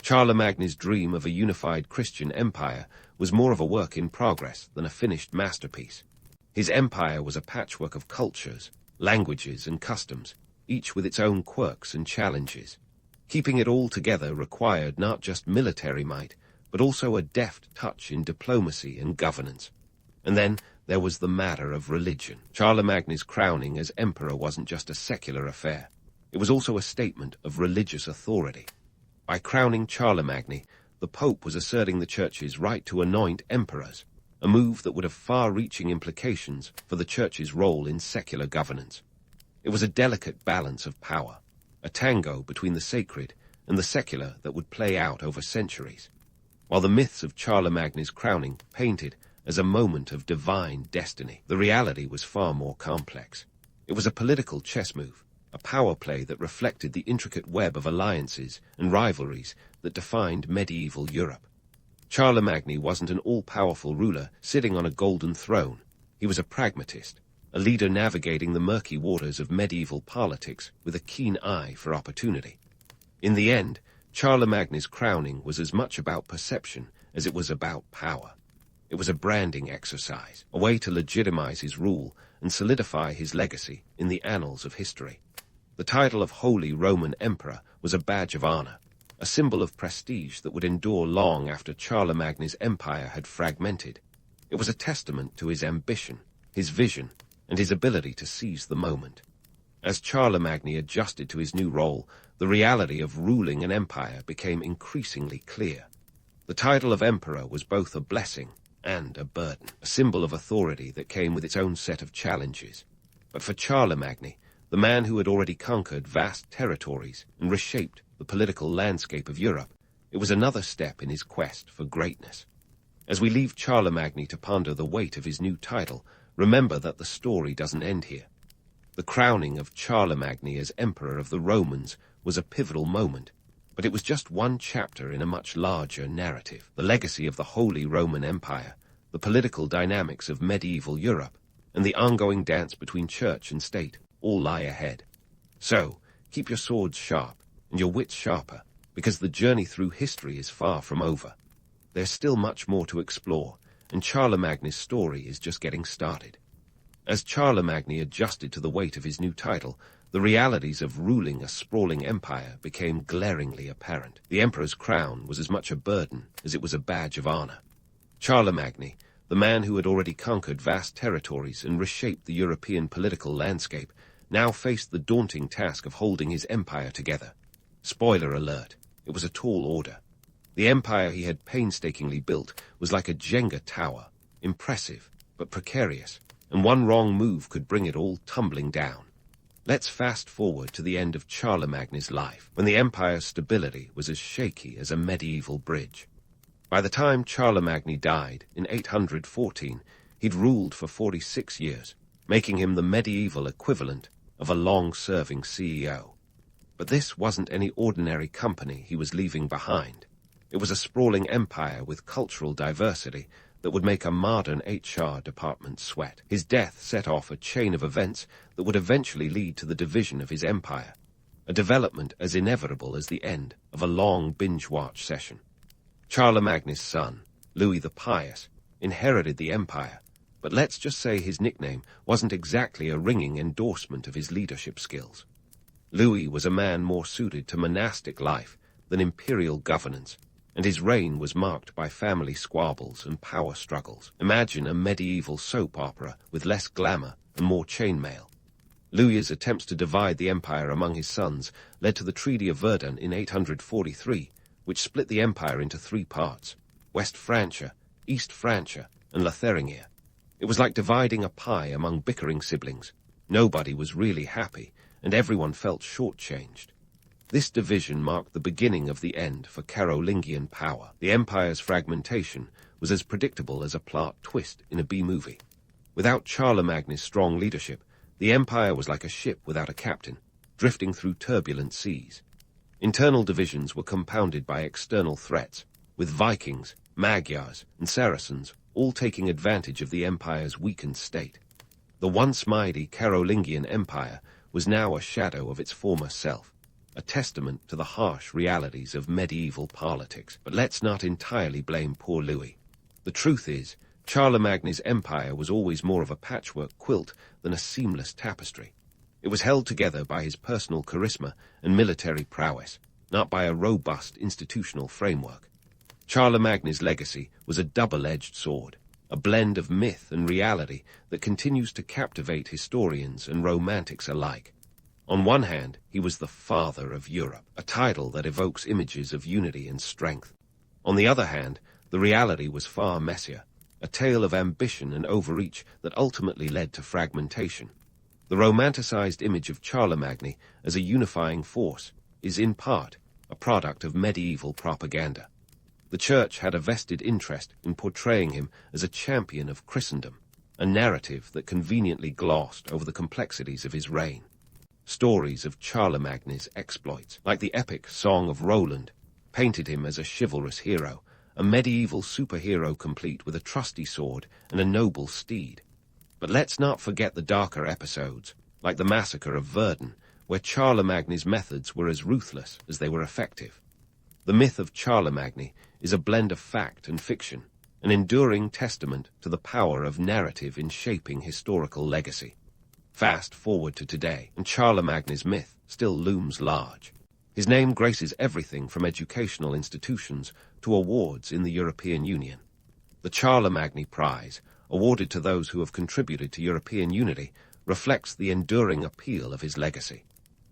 Charlemagne's dream of a unified Christian empire was more of a work in progress than a finished masterpiece. His empire was a patchwork of cultures, languages, and customs, each with its own quirks and challenges. Keeping it all together required not just military might, but also a deft touch in diplomacy and governance. And then there was the matter of religion. Charlemagne's crowning as emperor wasn't just a secular affair. It was also a statement of religious authority. By crowning Charlemagne, the Pope was asserting the Church's right to anoint emperors, a move that would have far-reaching implications for the Church's role in secular governance. It was a delicate balance of power, a tango between the sacred and the secular that would play out over centuries. While the myths of Charlemagne's crowning painted as a moment of divine destiny, the reality was far more complex. It was a political chess move, a power play that reflected the intricate web of alliances and rivalries that defined medieval Europe. Charlemagne wasn't an all-powerful ruler sitting on a golden throne. He was a pragmatist, a leader navigating the murky waters of medieval politics with a keen eye for opportunity. In the end, Charlemagne's crowning was as much about perception as it was about power. It was a branding exercise, a way to legitimize his rule and solidify his legacy in the annals of history. The title of Holy Roman Emperor was a badge of honor, a symbol of prestige that would endure long after Charlemagne's empire had fragmented. It was a testament to his ambition, his vision, and his ability to seize the moment. As Charlemagne adjusted to his new role, the reality of ruling an empire became increasingly clear. The title of emperor was both a blessing and a burden, a symbol of authority that came with its own set of challenges. But for Charlemagne, the man who had already conquered vast territories and reshaped the political landscape of Europe, it was another step in his quest for greatness. As we leave Charlemagne to ponder the weight of his new title, remember that the story doesn't end here. The crowning of Charlemagne as Emperor of the Romans was a pivotal moment, but it was just one chapter in a much larger narrative. The legacy of the Holy Roman Empire, the political dynamics of medieval Europe, and the ongoing dance between church and state all lie ahead. So, keep your swords sharp and your wits sharper, because the journey through history is far from over. There's still much more to explore, and Charlemagne's story is just getting started. As Charlemagne adjusted to the weight of his new title, the realities of ruling a sprawling empire became glaringly apparent. The emperor's crown was as much a burden as it was a badge of honor. Charlemagne, the man who had already conquered vast territories and reshaped the European political landscape, now faced the daunting task of holding his empire together. Spoiler alert, it was a tall order. The empire he had painstakingly built was like a Jenga tower, impressive but precarious, and one wrong move could bring it all tumbling down. Let's fast forward to the end of Charlemagne's life, when the empire's stability was as shaky as a medieval bridge. By the time Charlemagne died in 814, he'd ruled for 46 years, making him the medieval equivalent of a long-serving CEO. But this wasn't any ordinary company he was leaving behind. It was a sprawling empire with cultural diversity that would make a modern HR department sweat. His death set off a chain of events that would eventually lead to the division of his empire. a development as inevitable as the end of a long binge-watch session. Charlemagne's son, Louis the Pious, inherited the empire, but let's just say his nickname wasn't exactly a ringing endorsement of his leadership skills. Louis was a man more suited to monastic life than imperial governance, and his reign was marked by family squabbles and power struggles. Imagine a medieval soap opera with less glamour and more chainmail. Louis's attempts to divide the empire among his sons led to the Treaty of Verdun in 843, which split the empire into three parts: West Francia, East Francia, and Lotharingia. It was like dividing a pie among bickering siblings. Nobody was really happy, and everyone felt shortchanged. This division marked the beginning of the end for Carolingian power. The empire's fragmentation was as predictable as a plot twist in a B-movie. Without Charlemagne's strong leadership, the empire was like a ship without a captain, drifting through turbulent seas. Internal divisions were compounded by external threats, with Vikings, Magyars, and Saracens all taking advantage of the empire's weakened state. The once mighty Carolingian Empire was now a shadow of its former self, a testament to the harsh realities of medieval politics. But let's not entirely blame poor Louis. The truth is, Charlemagne's empire was always more of a patchwork quilt than a seamless tapestry. It was held together by his personal charisma and military prowess, not by a robust institutional framework. Charlemagne's legacy was a double-edged sword, a blend of myth and reality that continues to captivate historians and romantics alike. On one hand, he was the father of Europe, a title that evokes images of unity and strength. On the other hand, the reality was far messier, a tale of ambition and overreach that ultimately led to fragmentation. The romanticized image of Charlemagne as a unifying force is, in part, a product of medieval propaganda. The Church had a vested interest in portraying him as a champion of Christendom, a narrative that conveniently glossed over the complexities of his reign. Stories of Charlemagne's exploits, like the epic Song of Roland, painted him as a chivalrous hero, a medieval superhero complete with a trusty sword and a noble steed. But let's not forget the darker episodes, like the massacre of Verdun, where Charlemagne's methods were as ruthless as they were effective. The myth of Charlemagne is a blend of fact and fiction, an enduring testament to the power of narrative in shaping historical legacy. Fast forward to today, and Charlemagne's myth still looms large. His name graces everything from educational institutions to awards in the European Union. The Charlemagne Prize, awarded to those who have contributed to European unity, reflects the enduring appeal of his legacy.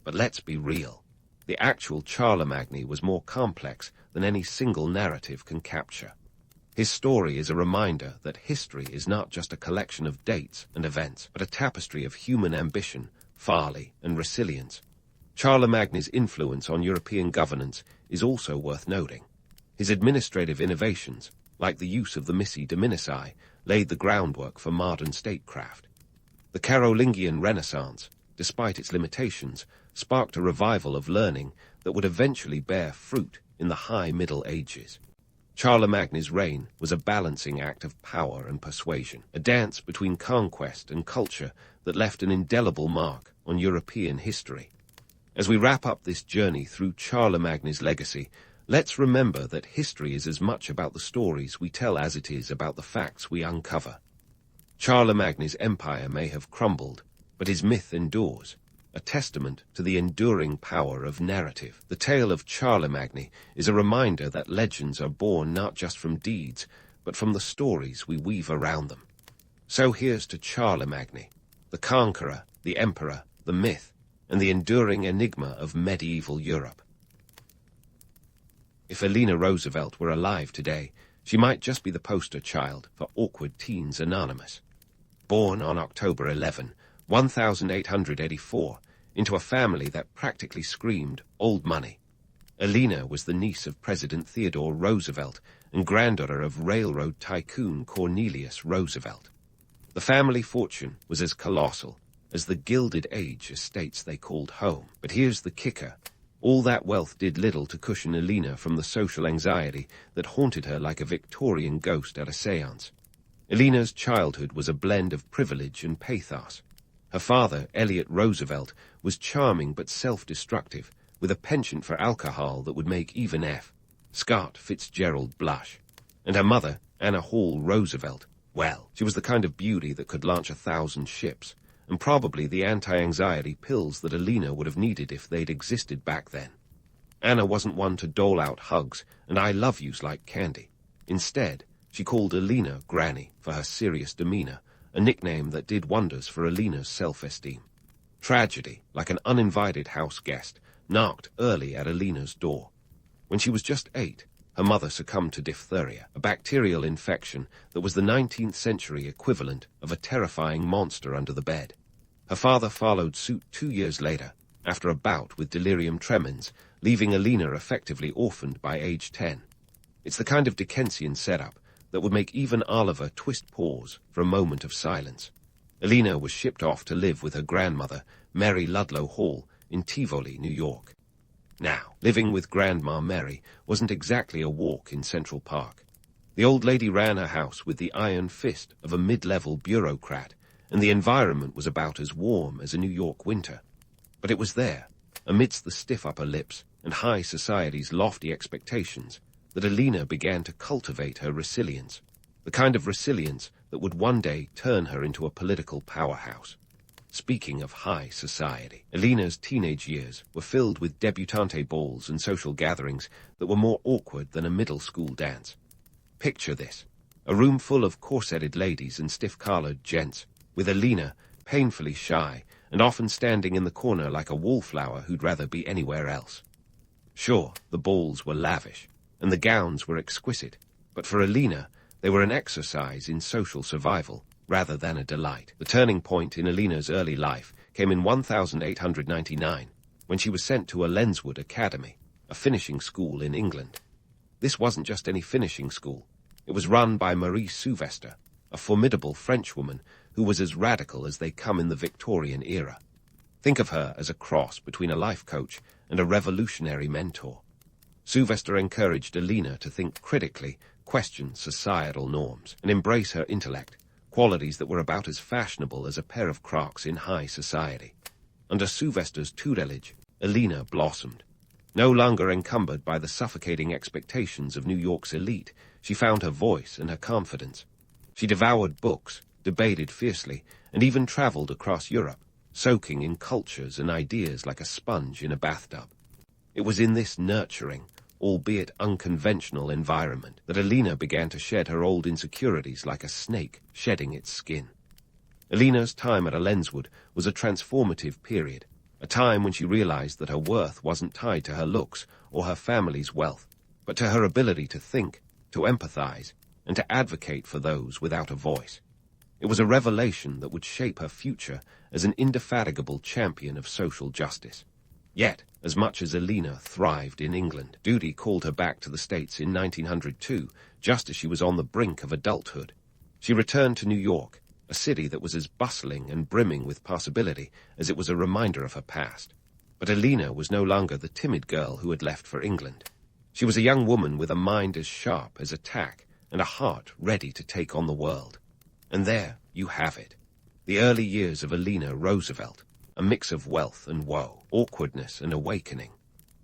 But let's be real. The actual Charlemagne was more complex than any single narrative can capture. His story is a reminder that history is not just a collection of dates and events, but a tapestry of human ambition, folly, and resilience. Charlemagne's influence on European governance is also worth noting. His administrative innovations, like the use of the missi dominicii, laid the groundwork for modern statecraft. The Carolingian Renaissance, despite its limitations, sparked a revival of learning that would eventually bear fruit in the High Middle Ages. Charlemagne's reign was a balancing act of power and persuasion, a dance between conquest and culture that left an indelible mark on European history. As we wrap up this journey through Charlemagne's legacy, let's remember that history is as much about the stories we tell as it is about the facts we uncover. Charlemagne's empire may have crumbled, but his myth endures, a testament to the enduring power of narrative. The tale of Charlemagne is a reminder that legends are born not just from deeds, but from the stories we weave around them. So here's to Charlemagne, the conqueror, the emperor, the myth, and the enduring enigma of medieval Europe. If Eleanor Roosevelt were alive today, she might just be the poster child for Awkward Teens Anonymous. Born on October 11, 1884, into a family that practically screamed old money. Eleanor was the niece of President Theodore Roosevelt and granddaughter of railroad tycoon Cornelius Roosevelt. The family fortune was as colossal as the Gilded Age estates they called home. But here's the kicker. All that wealth did little to cushion Eleanor from the social anxiety that haunted her like a Victorian ghost at a séance. Eleanor's childhood was a blend of privilege and pathos. Her father, Elliot Roosevelt, was charming but self-destructive, with a penchant for alcohol that would make even Scott Fitzgerald blush. And her mother, Anna Hall Roosevelt, well, she was the kind of beauty that could launch 1,000 ships, and probably the anti-anxiety pills that Eleanor would have needed if they'd existed back then. Anna wasn't one to dole out hugs and I love yous like candy. Instead, she called Eleanor Granny for her serious demeanor, a nickname that did wonders for Eleanor's self-esteem. Tragedy, like an uninvited house guest, knocked early at Eleanor's door. When she was just 8, her mother succumbed to diphtheria, a bacterial infection that was the 19th century equivalent of a terrifying monster under the bed. Her father followed suit 2 years later, after a bout with delirium tremens, leaving Eleanor effectively orphaned by age 10. It's the kind of Dickensian setup that would make even Oliver twist paws for a moment of silence. Eleanor was shipped off to live with her grandmother, Mary Ludlow Hall, in Tivoli, New York. Now, living with Grandma Mary wasn't exactly a walk in Central Park. The old lady ran her house with the iron fist of a mid-level bureaucrat, and the environment was about as warm as a New York winter. But it was there, amidst the stiff upper lips and high society's lofty expectations, that Eleanor began to cultivate her resilience, the kind of resilience that would one day turn her into a political powerhouse. Speaking of high society, Eleanor's teenage years were filled with debutante balls and social gatherings that were more awkward than a middle school dance. Picture this: a room full of corseted ladies and stiff-collared gents, with Eleanor, painfully shy, and often standing in the corner like a wallflower who'd rather be anywhere else. Sure, the balls were lavish, and the gowns were exquisite, but for Eleanor, they were an exercise in social survival, rather than a delight. The turning point in Eleanor's early life came in 1899, when she was sent to a Lenswood Academy, a finishing school in England. This wasn't just any finishing school. It was run by Marie Souvestre, a formidable Frenchwoman who was as radical as they come in the Victorian era. Think of her as a cross between a life coach and a revolutionary mentor. Souvestre encouraged Eleanor to think critically, question societal norms, and embrace her intellect, qualities that were about as fashionable as a pair of Crocs in high society. Under Souvestre's tutelage, Eleanor blossomed. No longer encumbered by the suffocating expectations of New York's elite, she found her voice and her confidence. She devoured books, debated fiercely, and even traveled across Europe, soaking in cultures and ideas like a sponge in a bathtub. It was in this nurturing, albeit unconventional environment that Eleanor began to shed her old insecurities like a snake shedding its skin. Eleanor's time at a Lenswood was a transformative period, a time when she realized that her worth wasn't tied to her looks or her family's wealth, but to her ability to think, to empathize, and to advocate for those without a voice. It was a revelation that would shape her future as an indefatigable champion of social justice. Yet, as much as Eleanor thrived in England, duty called her back to the States in 1902, just as she was on the brink of adulthood. She returned to New York, a city that was as bustling and brimming with possibility as it was a reminder of her past. But Eleanor was no longer the timid girl who had left for England. She was a young woman with a mind as sharp as a tack and a heart ready to take on the world. And there you have it, the early years of Eleanor Roosevelt, a mix of wealth and woe, awkwardness and awakening.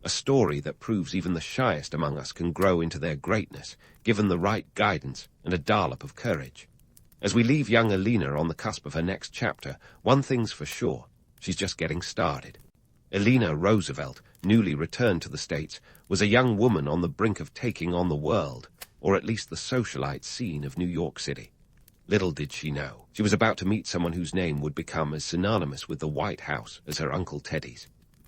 A story that proves even the shyest among us can grow into their greatness, given the right guidance and a dollop of courage. As we leave young Eleanor on the cusp of her next chapter, one thing's for sure, she's just getting started. Eleanor Roosevelt, newly returned to the States, was a young woman on the brink of taking on the world, or at least the socialite scene of New York City. Little did she know, she was about to meet someone whose name would become as synonymous with the White House as her Uncle Teddy's.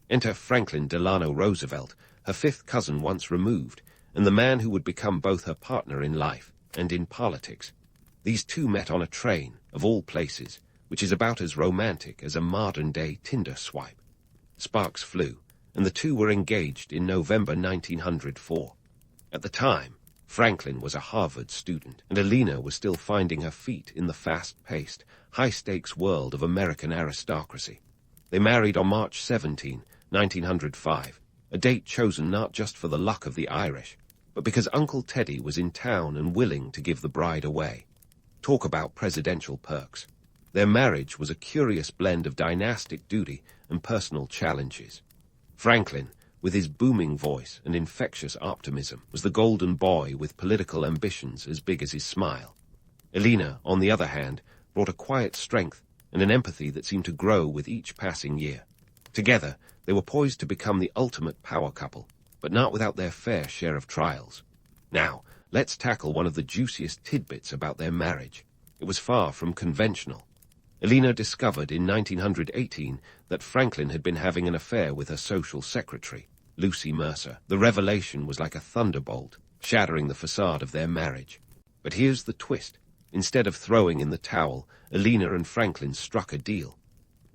Enter Franklin Delano Roosevelt, her fifth cousin once removed, and the man who would become both her partner in life and in politics. These two met on a train, of all places, which is about as romantic as a modern-day Tinder swipe. Sparks flew, and the two were engaged in November 1904. At the time, Franklin was a Harvard student, and Eleanor was still finding her feet in the fast-paced, high-stakes world of American aristocracy. They married on March 17, 1905, a date chosen not just for the luck of the Irish, but because Uncle Teddy was in town and willing to give the bride away. Talk about presidential perks. Their marriage was a curious blend of dynastic duty and personal challenges. Franklin, with his booming voice and infectious optimism, was the golden boy with political ambitions as big as his smile. Eleanor, on the other hand, brought a quiet strength and an empathy that seemed to grow with each passing year. Together, they were poised to become the ultimate power couple, but not without their fair share of trials. Now, let's tackle one of the juiciest tidbits about their marriage. It was far from conventional. Eleanor discovered in 1918 that Franklin had been having an affair with her social secretary, Lucy Mercer. The revelation was like a thunderbolt, shattering the facade of their marriage. But here's the twist. Instead of throwing in the towel, Eleanor and Franklin struck a deal.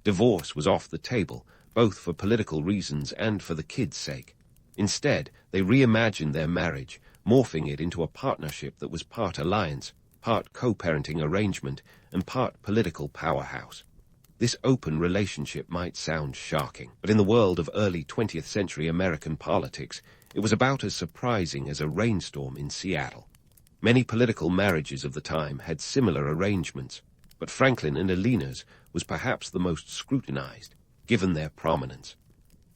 Divorce was off the table, both for political reasons and for the kids' sake. Instead, they reimagined their marriage, morphing it into a partnership that was part alliance, part co-parenting arrangement, and part political powerhouse. This open relationship might sound shocking, but in the world of early 20th century American politics, it was about as surprising as a rainstorm in Seattle. Many political marriages of the time had similar arrangements, but Franklin and Eleanor's was perhaps the most scrutinized, given their prominence.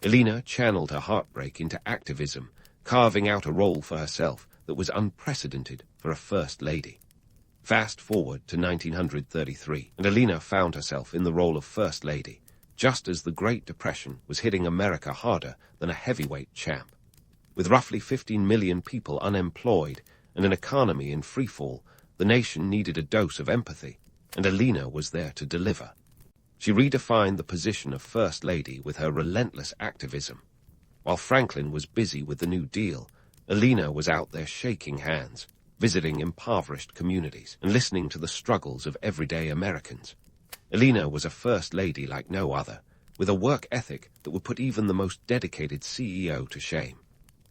Eleanor channeled her heartbreak into activism, carving out a role for herself that was unprecedented for a First Lady. Fast forward to 1933, and Eleanor found herself in the role of First Lady, just as the Great Depression was hitting America harder than a heavyweight champ. With roughly 15 million people unemployed and an economy in freefall, the nation needed a dose of empathy, and Eleanor was there to deliver. She redefined the position of First Lady with her relentless activism. While Franklin was busy with the New Deal, Eleanor was out there shaking hands, visiting impoverished communities and listening to the struggles of everyday Americans. Eleanor was a First Lady like no other, with a work ethic that would put even the most dedicated CEO to shame.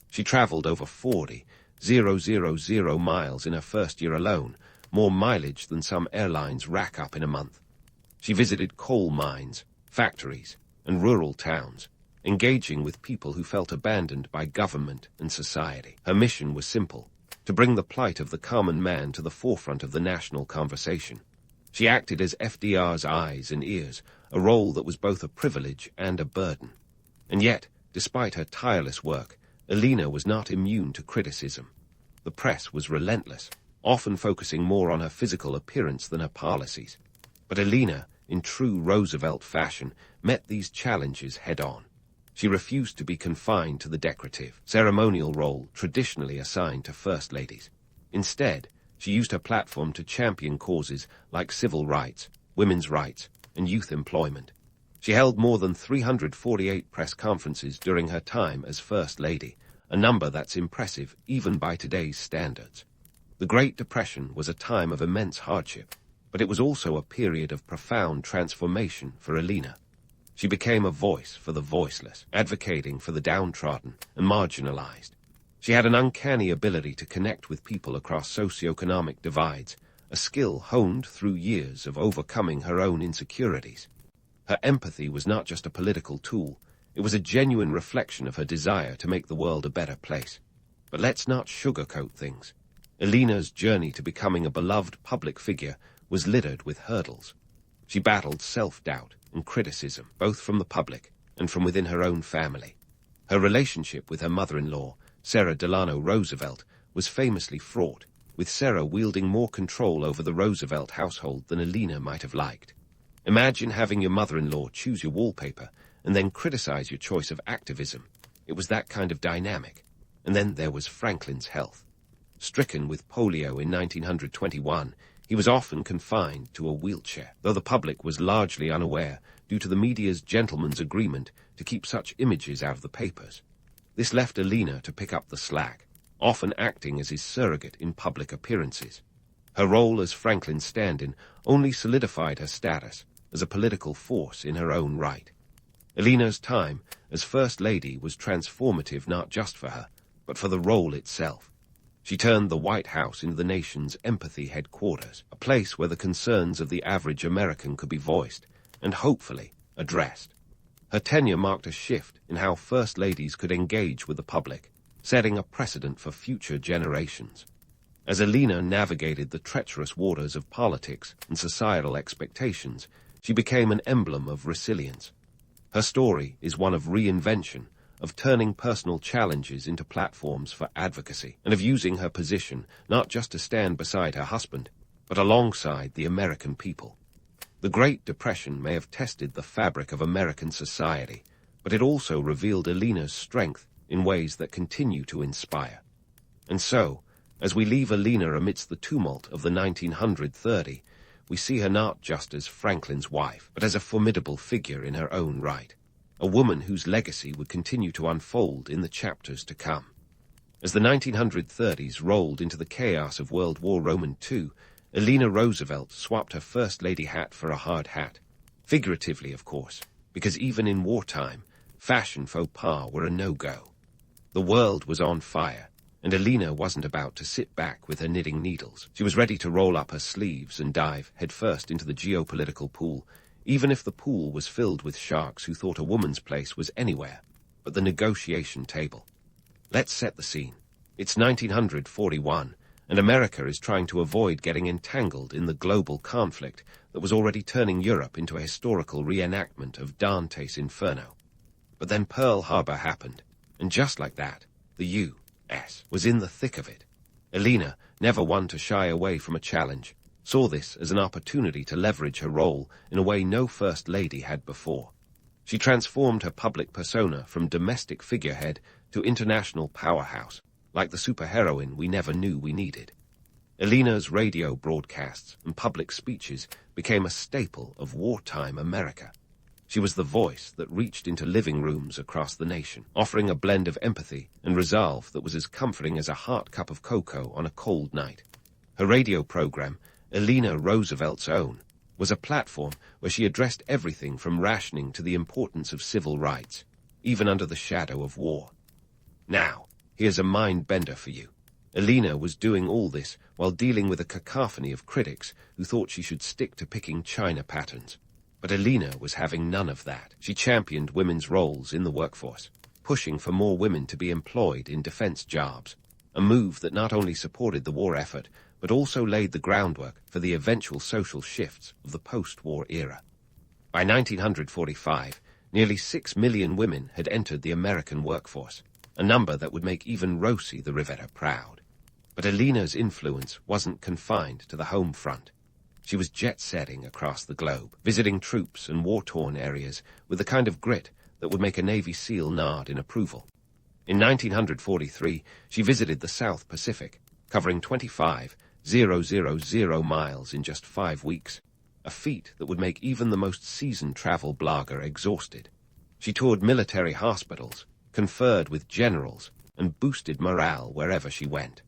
She traveled over 40,000 miles in her first year alone, more mileage than some airlines rack up in a month. She visited coal mines, factories, and rural towns, engaging with people who felt abandoned by government and society. Her mission was simple: to bring the plight of the common man to the forefront of the national conversation. She acted as FDR's eyes and ears, a role that was both a privilege and a burden. And yet, despite her tireless work, Eleanor was not immune to criticism. The press was relentless, often focusing more on her physical appearance than her policies. But Eleanor, in true Roosevelt fashion, met these challenges head-on. She refused to be confined to the decorative, ceremonial role traditionally assigned to First Ladies. Instead, she used her platform to champion causes like civil rights, women's rights, and youth employment. She held more than 348 press conferences during her time as First Lady, a number that's impressive even by today's standards. The Great Depression was a time of immense hardship, but it was also a period of profound transformation for Eleanor. She became a voice for the voiceless, advocating for the downtrodden and marginalized. She had an uncanny ability to connect with people across socioeconomic divides, a skill honed through years of overcoming her own insecurities. Her empathy was not just a political tool, it was a genuine reflection of her desire to make the world a better place. But let's not sugarcoat things. Eleanor's journey to becoming a beloved public figure was littered with hurdles. She battled self-doubt and criticism, both from the public and from within her own family. Her relationship with her mother-in-law, Sarah Delano Roosevelt, was famously fraught, with Sarah wielding more control over the Roosevelt household than Eleanor might have liked. Imagine having your mother-in-law choose your wallpaper and then criticize your choice of activism. It was that kind of dynamic. And then there was Franklin's health. Stricken with polio in 1921, he was often confined to a wheelchair, though the public was largely unaware due to the media's gentleman's agreement to keep such images out of the papers. This left Eleanor to pick up the slack, often acting as his surrogate in public appearances. Her role as Franklin's stand-in only solidified her status as a political force in her own right. Eleanor's time as First Lady was transformative not just for her, but for the role itself. She turned the White House into the nation's empathy headquarters, a place where the concerns of the average American could be voiced and, hopefully, addressed. Her tenure marked a shift in how First Ladies could engage with the public, setting a precedent for future generations. As Eleanor navigated the treacherous waters of politics and societal expectations, she became an emblem of resilience. Her story is one of reinvention, of turning personal challenges into platforms for advocacy, and of using her position not just to stand beside her husband, but alongside the American people. The Great Depression may have tested the fabric of American society, but it also revealed Eleanor's strength in ways that continue to inspire. And so, as we leave Eleanor amidst the tumult of the 1930s, we see her not just as Franklin's wife, but as a formidable figure in her own right, a woman whose legacy would continue to unfold in the chapters to come. As the 1930s rolled into the chaos of World War II, Eleanor Roosevelt swapped her First Lady hat for a hard hat. Figuratively, of course, because even in wartime, fashion faux pas were a no-go. The world was on fire, and Eleanor wasn't about to sit back with her knitting needles. She was ready to roll up her sleeves and dive headfirst into the geopolitical pool, even if the pool was filled with sharks who thought a woman's place was anywhere but the negotiation table. Let's set the scene. It's 1941, and America is trying to avoid getting entangled in the global conflict that was already turning Europe into a historical reenactment of Dante's Inferno. But then Pearl Harbor happened, and just like that, the U.S. was in the thick of it. Eleanor, never one to shy away from a challenge, saw this as an opportunity to leverage her role in a way no First Lady had before. She transformed her public persona from domestic figurehead to international powerhouse, like the superheroine we never knew we needed. Eleanor's radio broadcasts and public speeches became a staple of wartime America. She was the voice that reached into living rooms across the nation, offering a blend of empathy and resolve that was as comforting as a hot cup of cocoa on a cold night. Her radio program, Eleanor Roosevelt's Own, was a platform where she addressed everything from rationing to the importance of civil rights, even under the shadow of war. Now, here's a mind-bender for you. Eleanor was doing all this while dealing with a cacophony of critics who thought she should stick to picking China patterns. But Eleanor was having none of that. She championed women's roles in the workforce, pushing for more women to be employed in defense jobs, a move that not only supported the war effort, but also laid the groundwork for the eventual social shifts of the post-war era. By 1945, nearly 6 million women had entered the American workforce, a number that would make even Rosie the Riveter proud. But Eleanor's influence wasn't confined to the home front. She was jet-setting across the globe, visiting troops and war-torn areas with the kind of grit that would make a Navy SEAL nod in approval. In 1943, she visited the South Pacific, covering 25,000 miles in just 5 weeks, a feat that would make even the most seasoned travel blogger exhausted. She toured military hospitals, conferred with generals, and boosted morale wherever she went.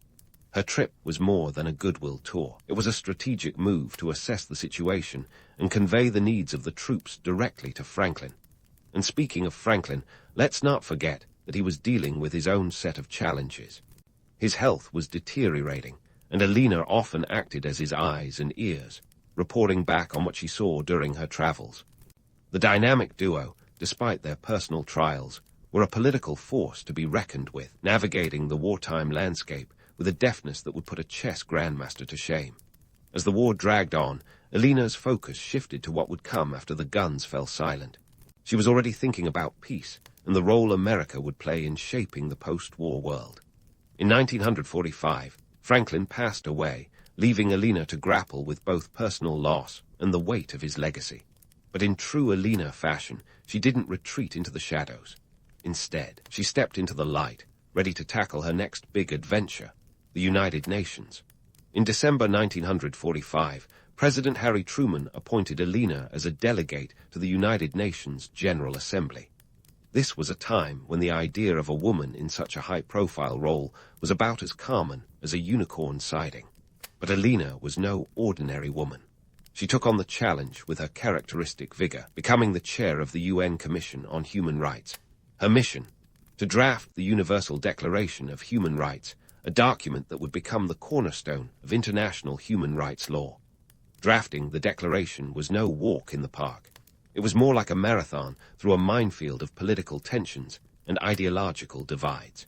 Her trip was more than a goodwill tour. It was a strategic move to assess the situation and convey the needs of the troops directly to Franklin. And speaking of Franklin, let's not forget that he was dealing with his own set of challenges. His health was deteriorating, and Eleanor often acted as his eyes and ears, reporting back on what she saw during her travels. The dynamic duo, despite their personal trials, were a political force to be reckoned with, navigating the wartime landscape with a deftness that would put a chess grandmaster to shame. As the war dragged on, Eleanor's focus shifted to what would come after the guns fell silent. She was already thinking about peace and the role America would play in shaping the post-war world. In 1945, Franklin passed away, leaving Eleanor to grapple with both personal loss and the weight of his legacy. But in true Eleanor fashion, she didn't retreat into the shadows. Instead, she stepped into the light, ready to tackle her next big adventure, the United Nations. In December 1945, President Harry Truman appointed Eleanor as a delegate to the United Nations General Assembly. This was a time when the idea of a woman in such a high-profile role was about as common as a unicorn sighting. But Eleanor was no ordinary woman. She took on the challenge with her characteristic vigor, becoming the chair of the UN Commission on Human Rights. Her mission: to draft the Universal Declaration of Human Rights, a document that would become the cornerstone of international human rights law. Drafting the declaration was no walk in the park. It was more like a marathon through a minefield of political tensions and ideological divides.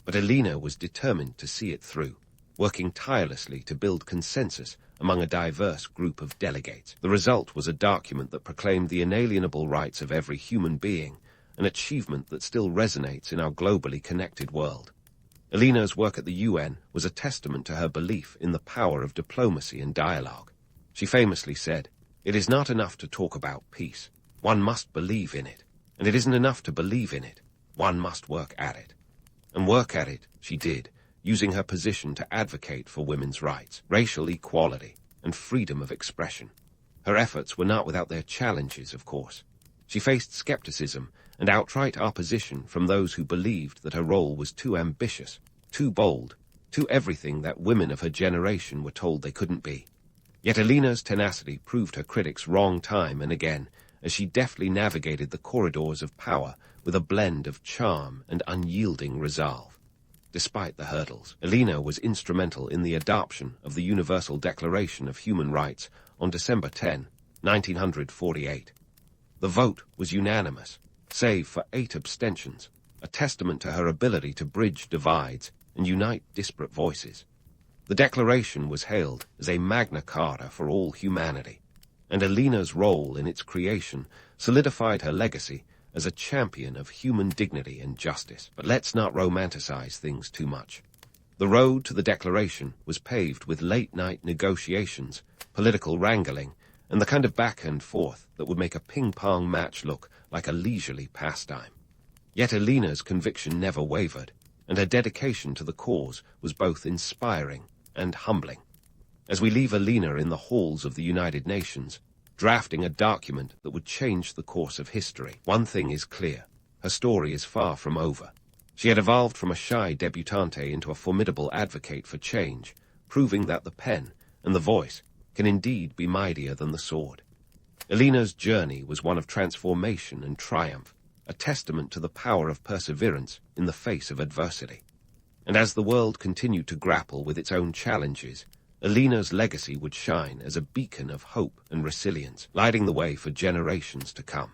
But Eleanor was determined to see it through. working tirelessly to build consensus among a diverse group of delegates. The result was a document that proclaimed the inalienable rights of every human being, an achievement that still resonates in our globally connected world. Eleanor's work at the UN was a testament to her belief in the power of diplomacy and dialogue. She famously said, "It is not enough to talk about peace. One must believe in it. And it isn't enough to believe in it. One must work at it." And work at it she did, using her position to advocate for women's rights, racial equality, and freedom of expression. Her efforts were not without their challenges, of course. She faced skepticism and outright opposition from those who believed that her role was too ambitious, too bold, too everything that women of her generation were told they couldn't be. Yet Eleanor's tenacity proved her critics wrong time and again, as she deftly navigated the corridors of power with a blend of charm and unyielding resolve. Despite the hurdles, Eleanor was instrumental in the adoption of the Universal Declaration of Human Rights on December 10, 1948. The vote was unanimous, save for 8 abstentions, a testament to her ability to bridge divides and unite disparate voices. The Declaration was hailed as a Magna Carta for all humanity, and Eleanor's role in its creation solidified her legacy as a champion of human dignity and justice. But let's not romanticize things too much. The road to the Declaration was paved with late-night negotiations, political wrangling, and the kind of back and forth that would make a ping-pong match look like a leisurely pastime. Yet Eleanor's conviction never wavered, and her dedication to the cause was both inspiring and humbling. As we leave Eleanor in the halls of the United Nations, drafting a document that would change the course of history, one thing is clear: her story is far from over. She had evolved from a shy debutante into a formidable advocate for change, proving that the pen and the voice can indeed be mightier than the sword. Eleanor's journey was one of transformation and triumph, a testament to the power of perseverance in the face of adversity. And as the world continued to grapple with its own challenges, Eleanor's legacy would shine as a beacon of hope and resilience, lighting the way for generations to come.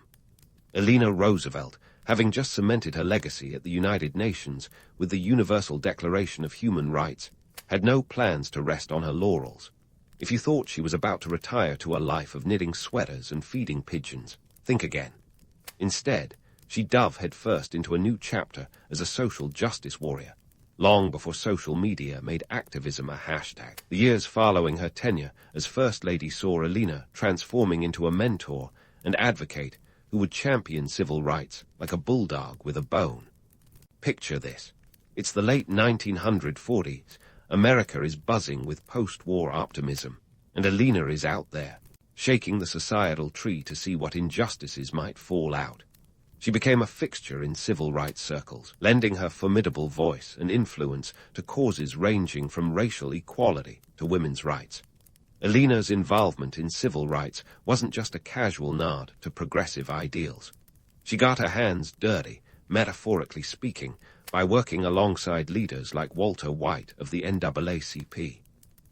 Eleanor Roosevelt, having just cemented her legacy at the United Nations with the Universal Declaration of Human Rights, had no plans to rest on her laurels. If you thought she was about to retire to a life of knitting sweaters and feeding pigeons, think again. Instead, she dove headfirst into a new chapter as a social justice warrior, long before social media made activism a hashtag. The years following her tenure as First Lady saw Eleanor transforming into a mentor and advocate who would champion civil rights like a bulldog with a bone. Picture this. It's the late 1940s. America is buzzing with post-war optimism, and Eleanor is out there, shaking the societal tree to see what injustices might fall out. She became a fixture in civil rights circles, lending her formidable voice and influence to causes ranging from racial equality to women's rights. Eleanor's involvement in civil rights wasn't just a casual nod to progressive ideals. She got her hands dirty, metaphorically speaking, by working alongside leaders like Walter White of the NAACP.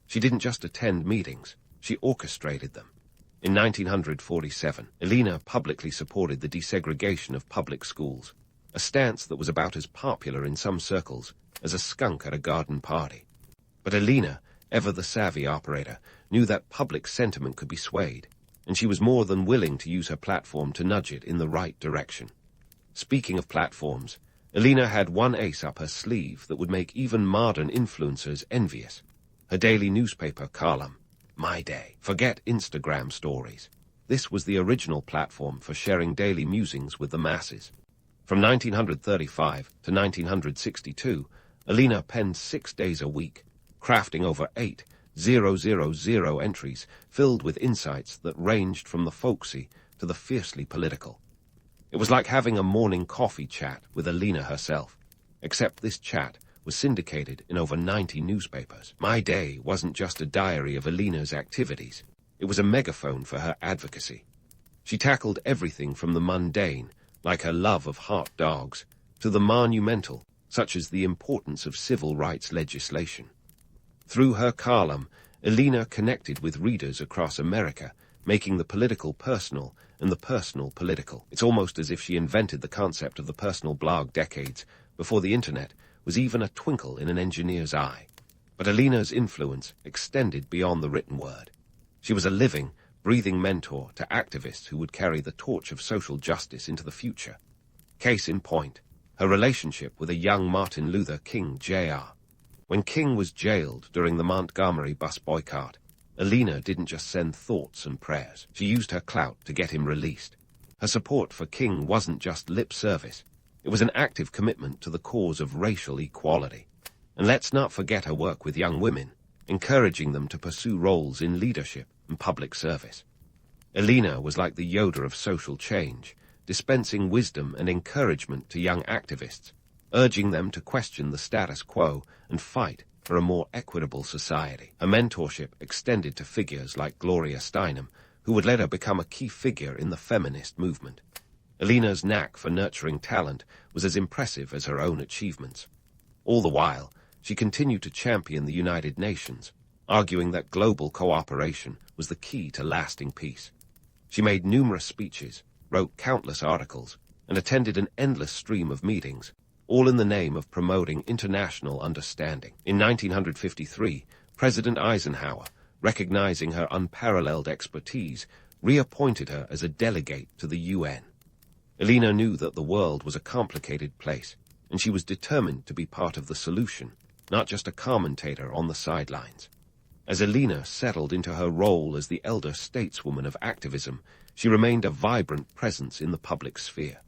She didn't just attend meetings, she orchestrated them. In 1947, Eleanor publicly supported the desegregation of public schools, a stance that was about as popular in some circles as a skunk at a garden party. But Eleanor, ever the savvy operator, knew that public sentiment could be swayed, and she was more than willing to use her platform to nudge it in the right direction. Speaking of platforms, Eleanor had one ace up her sleeve that would make even modern influencers envious. Her daily newspaper column, My Day. Forget Instagram stories. This was the original platform for sharing daily musings with the masses. From 1935 to 1962, Eleanor penned 6 days a week, crafting over 8,000 entries filled with insights that ranged from the folksy to the fiercely political. It was like having a morning coffee chat with Eleanor herself, except this chat was syndicated in over 90 newspapers. My Day wasn't just a diary of Eleanor's activities. It was a megaphone for her advocacy. She tackled everything from the mundane, like her love of hot dogs, to the monumental, such as the importance of civil rights legislation. Through her column, Eleanor connected with readers across America, making the political personal and the personal political. It's almost as if she invented the concept of the personal blog decades before the internet was even a twinkle in an engineer's eye. But Eleanor's influence extended beyond the written word. She was a living, breathing mentor to activists who would carry the torch of social justice into the future. Case in point, her relationship with a young Martin Luther King Jr. When King was jailed during the Montgomery bus boycott, Eleanor didn't just send thoughts and prayers. She used her clout to get him released. Her support for King wasn't just lip service. It was an active commitment to the cause of racial equality. And let's not forget her work with young women, encouraging them to pursue roles in leadership and public service. Eleanor was like the Yoda of social change, dispensing wisdom and encouragement to young activists, urging them to question the status quo and fight for a more equitable society. Her mentorship extended to figures like Gloria Steinem, who would later become a key figure in the feminist movement. Eleanor's knack for nurturing talent was as impressive as her own achievements. All the while, she continued to champion the United Nations, arguing that global cooperation was the key to lasting peace. She made numerous speeches, wrote countless articles, and attended an endless stream of meetings, all in the name of promoting international understanding. In 1953, President Eisenhower, recognizing her unparalleled expertise, reappointed her as a delegate to the UN. Eleanor knew that the world was a complicated place, and she was determined to be part of the solution, not just a commentator on the sidelines. As Eleanor settled into her role as the elder stateswoman of activism, she remained a vibrant presence in the public sphere.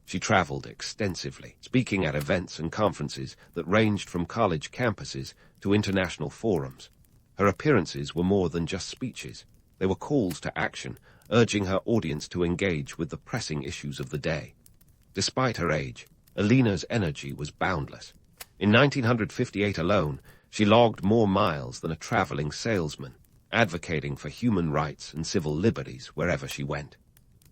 She traveled extensively, speaking at events and conferences that ranged from college campuses to international forums. Her appearances were more than just speeches. They were calls to action, urging her audience to engage with the pressing issues of the day. Despite her age, Eleanor's energy was boundless. In 1958 alone, she logged more miles than a traveling salesman, advocating for human rights and civil liberties wherever she went.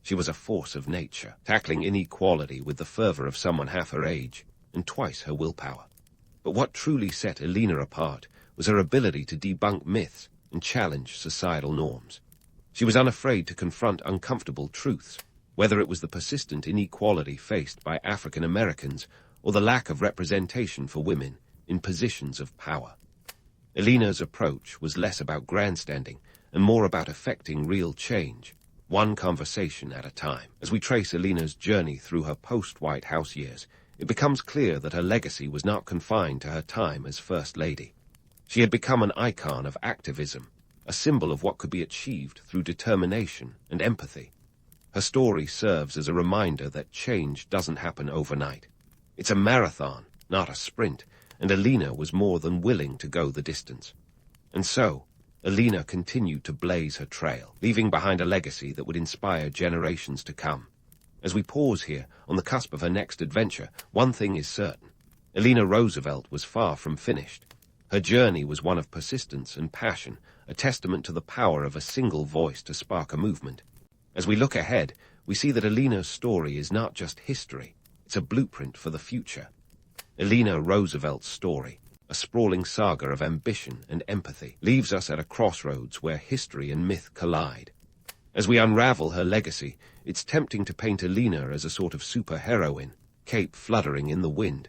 She was a force of nature, tackling inequality with the fervor of someone half her age and twice her willpower. But what truly set Eleanor apart was her ability to debunk myths and challenge societal norms. She was unafraid to confront uncomfortable truths, whether it was the persistent inequality faced by African Americans or the lack of representation for women in positions of power. Eleanor's approach was less about grandstanding and more about effecting real change, one conversation at a time. As we trace Eleanor's journey through her post-White House years, it becomes clear that her legacy was not confined to her time as First Lady. She had become an icon of activism, a symbol of what could be achieved through determination and empathy. Her story serves as a reminder that change doesn't happen overnight. It's a marathon, not a sprint, and Eleanor was more than willing to go the distance. And so, Eleanor continued to blaze her trail, leaving behind a legacy that would inspire generations to come. As we pause here, on the cusp of her next adventure, one thing is certain. Eleanor Roosevelt was far from finished. Her journey was one of persistence and passion, a testament to the power of a single voice to spark a movement. As we look ahead, we see that Eleanor's story is not just history, it's a blueprint for the future. Eleanor Roosevelt's story, a sprawling saga of ambition and empathy, leaves us at a crossroads where history and myth collide. As we unravel her legacy, it's tempting to paint Eleanor as a sort of superheroine, cape fluttering in the wind.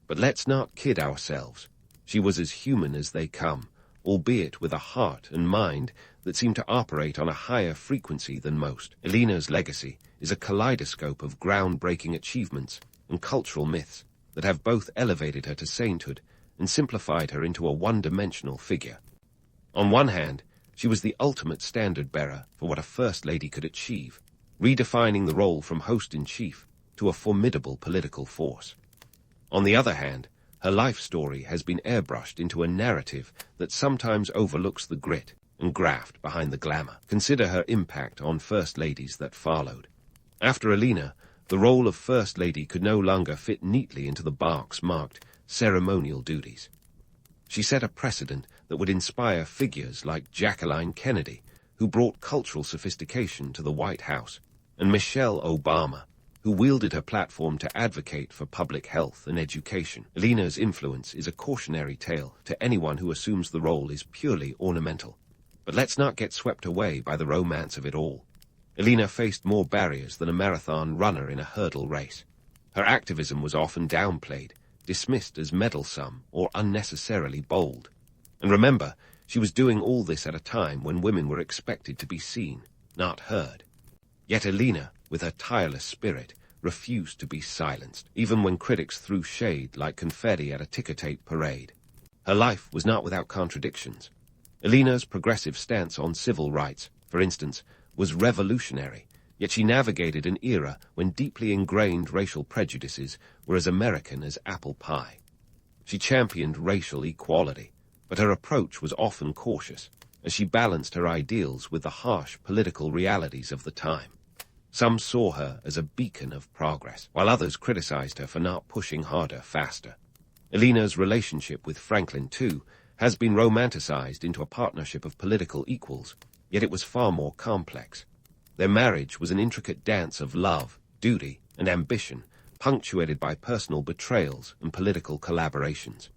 But let's not kid ourselves. She was as human as they come, albeit with a heart and mind that seem to operate on a higher frequency than most. Eleanor's legacy is a kaleidoscope of groundbreaking achievements and cultural myths that have both elevated her to sainthood and simplified her into a one-dimensional figure. On one hand, she was the ultimate standard-bearer for what a First Lady could achieve, redefining the role from host-in-chief to a formidable political force. On the other hand, her life story has been airbrushed into a narrative that sometimes overlooks the grit and graft behind the glamour. Consider her impact on First Ladies that followed. After Eleanor, the role of First Lady could no longer fit neatly into the box marked ceremonial duties. She set a precedent that would inspire figures like Jacqueline Kennedy, who brought cultural sophistication to the White House, and Michelle Obama, who wielded her platform to advocate for public health and education. Eleanor's influence is a cautionary tale to anyone who assumes the role is purely ornamental. But let's not get swept away by the romance of it all. Eleanor faced more barriers than a marathon runner in a hurdle race. Her activism was often downplayed, dismissed as meddlesome or unnecessarily bold. And remember, she was doing all this at a time when women were expected to be seen, not heard. Yet Eleanor, with her tireless spirit, refused to be silenced, even when critics threw shade like confetti at a ticker-tape parade. Her life was not without contradictions. Eleanor's progressive stance on civil rights, for instance, was revolutionary, yet she navigated an era when deeply ingrained racial prejudices were as American as apple pie. She championed racial equality, but her approach was often cautious, as she balanced her ideals with the harsh political realities of the time. Some saw her as a beacon of progress, while others criticized her for not pushing harder, faster. Eleanor's relationship with Franklin, too, has been romanticized into a partnership of political equals, yet it was far more complex. Their marriage was an intricate dance of love, duty, and ambition, punctuated by personal betrayals and political collaborations.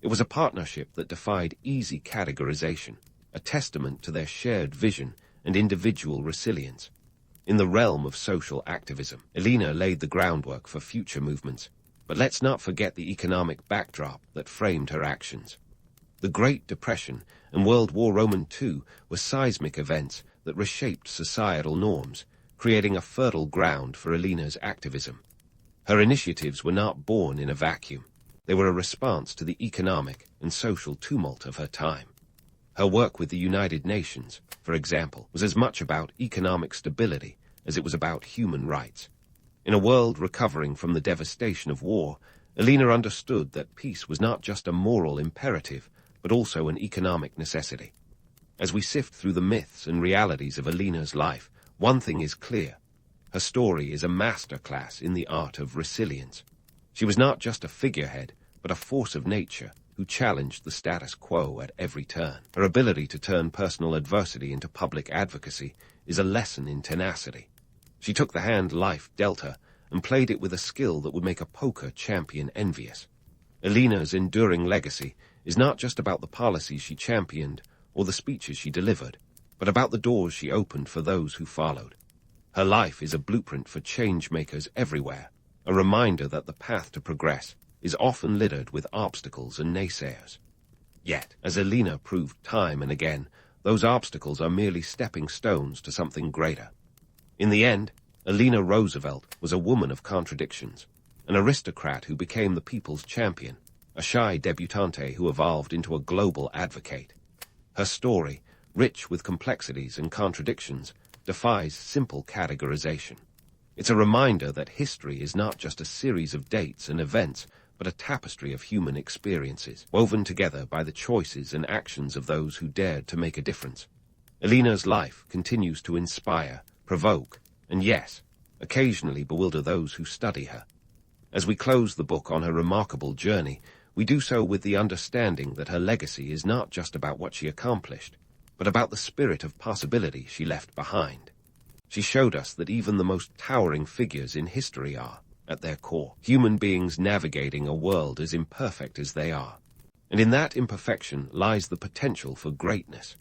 It was a partnership that defied easy categorization, a testament to their shared vision and individual resilience. In the realm of social activism, Eleanor laid the groundwork for future movements, but let's not forget the economic backdrop that framed her actions. The Great Depression and World War II were seismic events that reshaped societal norms, creating a fertile ground for Eleanor's activism. Her initiatives were not born in a vacuum. They were a response to the economic and social tumult of her time. Her work with the United Nations, for example, was as much about economic stability as it was about human rights. In a world recovering from the devastation of war, Eleanor understood that peace was not just a moral imperative, but also an economic necessity. As we sift through the myths and realities of Eleanor's life, one thing is clear. Her story is a masterclass in the art of resilience. She was not just a figurehead, but a force of nature who challenged the status quo at every turn. Her ability to turn personal adversity into public advocacy is a lesson in tenacity. She took the hand life dealt her and played it with a skill that would make a poker champion envious. Eleanor's enduring legacy is not just about the policies she championed or the speeches she delivered, but about the doors she opened for those who followed. Her life is a blueprint for change-makers everywhere, a reminder that the path to progress is often littered with obstacles and naysayers. Yet, as Eleanor proved time and again, those obstacles are merely stepping stones to something greater. In the end, Eleanor Roosevelt was a woman of contradictions, an aristocrat who became the people's champion, a shy debutante who evolved into a global advocate. Her story, rich with complexities and contradictions, defies simple categorization. It's a reminder that history is not just a series of dates and events, but a tapestry of human experiences, woven together by the choices and actions of those who dared to make a difference. Eleanor's life continues to inspire, provoke, and yes, occasionally bewilder those who study her. As we close the book on her remarkable journey, we do so with the understanding that her legacy is not just about what she accomplished, but about the spirit of possibility she left behind. She showed us that even the most towering figures in history are, at their core, human beings navigating a world as imperfect as they are. And in that imperfection lies the potential for greatness.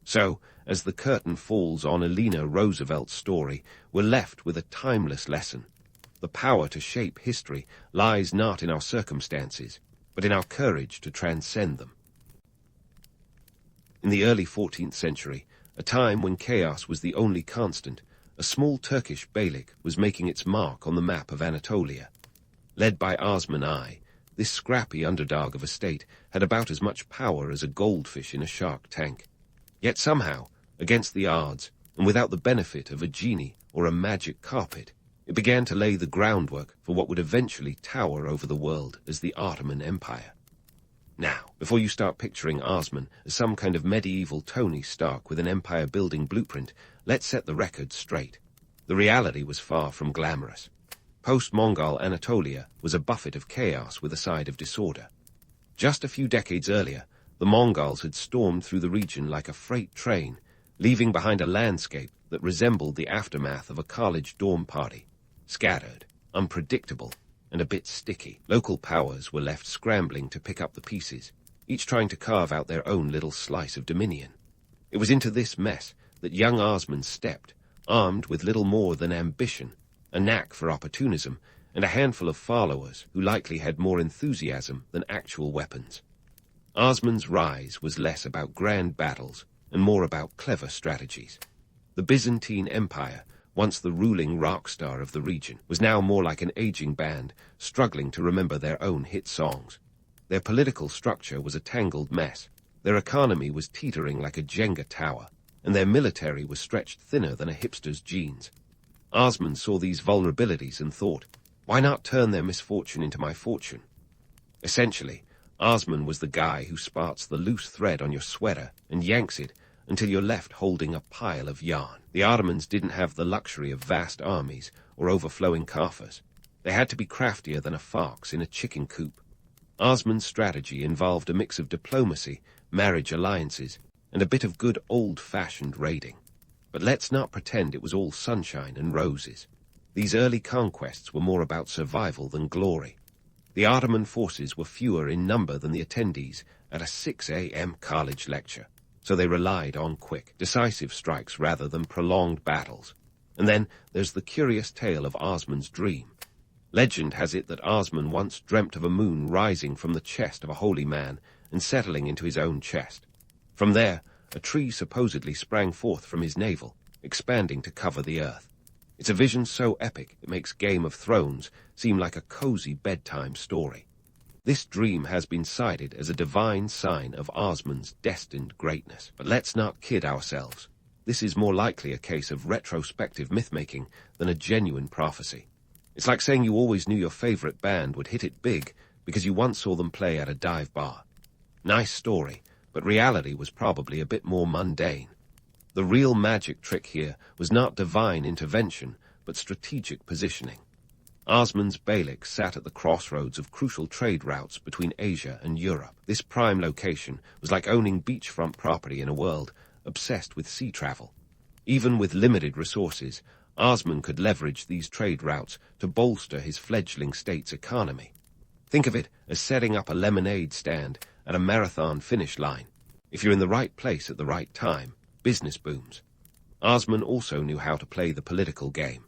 So, as the curtain falls on Eleanor Roosevelt's story, we're left with a timeless lesson. The power to shape history lies not in our circumstances, but in our courage to transcend them. In the early 14th century, a time when chaos was the only constant, a small Turkish beylik was making its mark on the map of Anatolia. Led by Osman I, this scrappy underdog of a state had about as much power as a goldfish in a shark tank. Yet somehow, against the odds, and without the benefit of a genie or a magic carpet, it began to lay the groundwork for what would eventually tower over the world as the Ottoman Empire. Now, before you start picturing Osman as some kind of medieval Tony Stark with an empire-building blueprint, let's set the record straight. The reality was far from glamorous. Post-Mongol Anatolia was a buffet of chaos with a side of disorder. Just a few decades earlier, the Mongols had stormed through the region like a freight train, leaving behind a landscape that resembled the aftermath of a college dorm party. Scattered, unpredictable, and a bit sticky. Local powers were left scrambling to pick up the pieces, each trying to carve out their own little slice of dominion. It was into this mess that young Osman stepped, armed with little more than ambition, a knack for opportunism, and a handful of followers who likely had more enthusiasm than actual weapons. Osman's rise was less about grand battles and more about clever strategies. The Byzantine Empire, once the ruling rock star of the region, was now more like an aging band struggling to remember their own hit songs. Their political structure was a tangled mess, their economy was teetering like a Jenga tower, and their military was stretched thinner than a hipster's jeans. Osman saw these vulnerabilities and thought, why not turn their misfortune into my fortune? Essentially, Osman was the guy who sparks the loose thread on your sweater and yanks it until you're left holding a pile of yarn. The Ottomans didn't have the luxury of vast armies or overflowing coffers. They had to be craftier than a fox in a chicken coop. Osman's strategy involved a mix of diplomacy, marriage alliances, and a bit of good old-fashioned raiding. But let's not pretend it was all sunshine and roses. These early conquests were more about survival than glory. The Ottoman forces were fewer in number than the attendees at a 6 a.m. college lecture, so they relied on quick, decisive strikes rather than prolonged battles. And then there's the curious tale of Osman's dream. Legend has it that Osman once dreamt of a moon rising from the chest of a holy man and settling into his own chest. From there, a tree supposedly sprang forth from his navel, expanding to cover the earth. It's a vision so epic it makes Game of Thrones seem like a cozy bedtime story. This dream has been cited as a divine sign of Osman's destined greatness. But let's not kid ourselves. This is more likely a case of retrospective myth-making than a genuine prophecy. It's like saying you always knew your favorite band would hit it big because you once saw them play at a dive bar. Nice story, but reality was probably a bit more mundane. The real magic trick here was not divine intervention, but strategic positioning. Osman's Beylik sat at the crossroads of crucial trade routes between Asia and Europe. This prime location was like owning beachfront property in a world obsessed with sea travel. Even with limited resources, Osman could leverage these trade routes to bolster his fledgling state's economy. Think of it as setting up a lemonade stand at a marathon finish line. If you're in the right place at the right time, business booms. Osman also knew how to play the political game.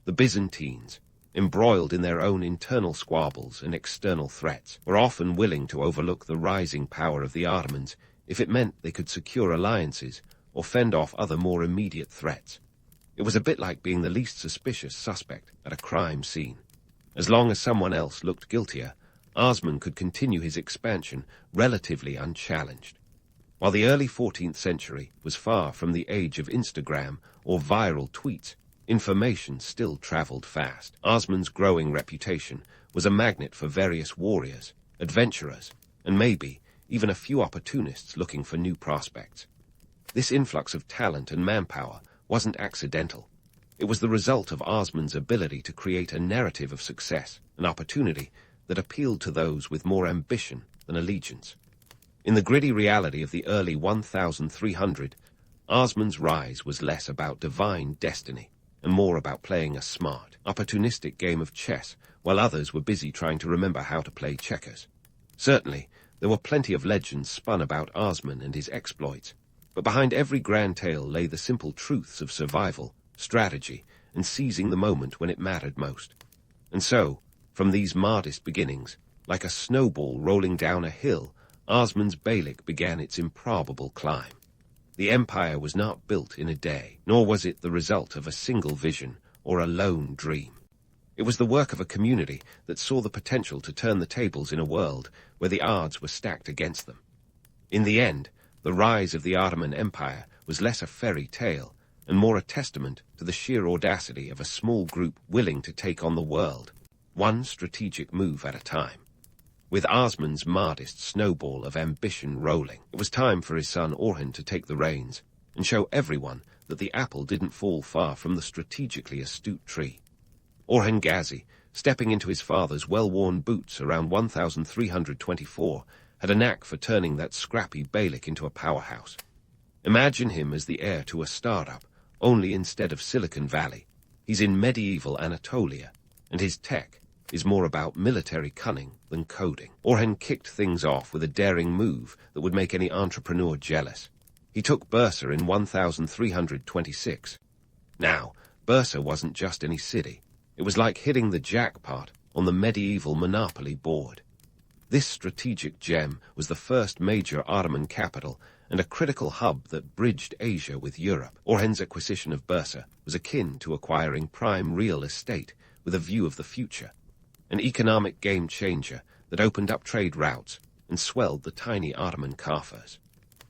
The Byzantines, embroiled in their own internal squabbles and external threats, were often willing to overlook the rising power of the Ottomans if it meant they could secure alliances or fend off other more immediate threats. It was a bit like being the least suspicious suspect at a crime scene. As long as someone else looked guiltier, Osman could continue his expansion relatively unchallenged. While the early 14th century was far from the age of Instagram or viral tweets, information still traveled fast. Osman's growing reputation was a magnet for various warriors, adventurers, and maybe even a few opportunists looking for new prospects. This influx of talent and manpower wasn't accidental. It was the result of Osman's ability to create a narrative of success and opportunity that appealed to those with more ambition than allegiance. In the gritty reality of the early 1300, Osman's rise was less about divine destiny and more about playing a smart, opportunistic game of chess while others were busy trying to remember how to play checkers. Certainly, there were plenty of legends spun about Osman and his exploits, but behind every grand tale lay the simple truths of survival, strategy, and seizing the moment when it mattered most. And so, from these modest beginnings, like a snowball rolling down a hill, Osman's Beylik began its improbable climb. The empire was not built in a day, nor was it the result of a single vision or a lone dream. It was the work of a community that saw the potential to turn the tables in a world where the odds were stacked against them. In the end, the rise of the Ottoman Empire was less a fairy tale and more a testament to the sheer audacity of a small group willing to take on the world, one strategic move at a time. With Osman's modest snowball of ambition rolling, it was time for his son Orhan to take the reins and show everyone that the apple didn't fall far from the strategically astute tree. Orhan Gazi, stepping into his father's well-worn boots around 1324, had a knack for turning that scrappy Beylik into a powerhouse. Imagine him as the heir to a startup, only instead of Silicon Valley, he's in medieval Anatolia, and his tech is more about military cunning than coding. Orhan kicked things off with a daring move that would make any entrepreneur jealous. He took Bursa in 1326. Now, Bursa wasn't just any city. It was like hitting the jackpot on the medieval Monopoly board. This strategic gem was the first major Ottoman capital and a critical hub that bridged Asia with Europe. Orhan's acquisition of Bursa was akin to acquiring prime real estate with a view of the future, an economic game-changer that opened up trade routes and swelled the tiny Ottoman coffers.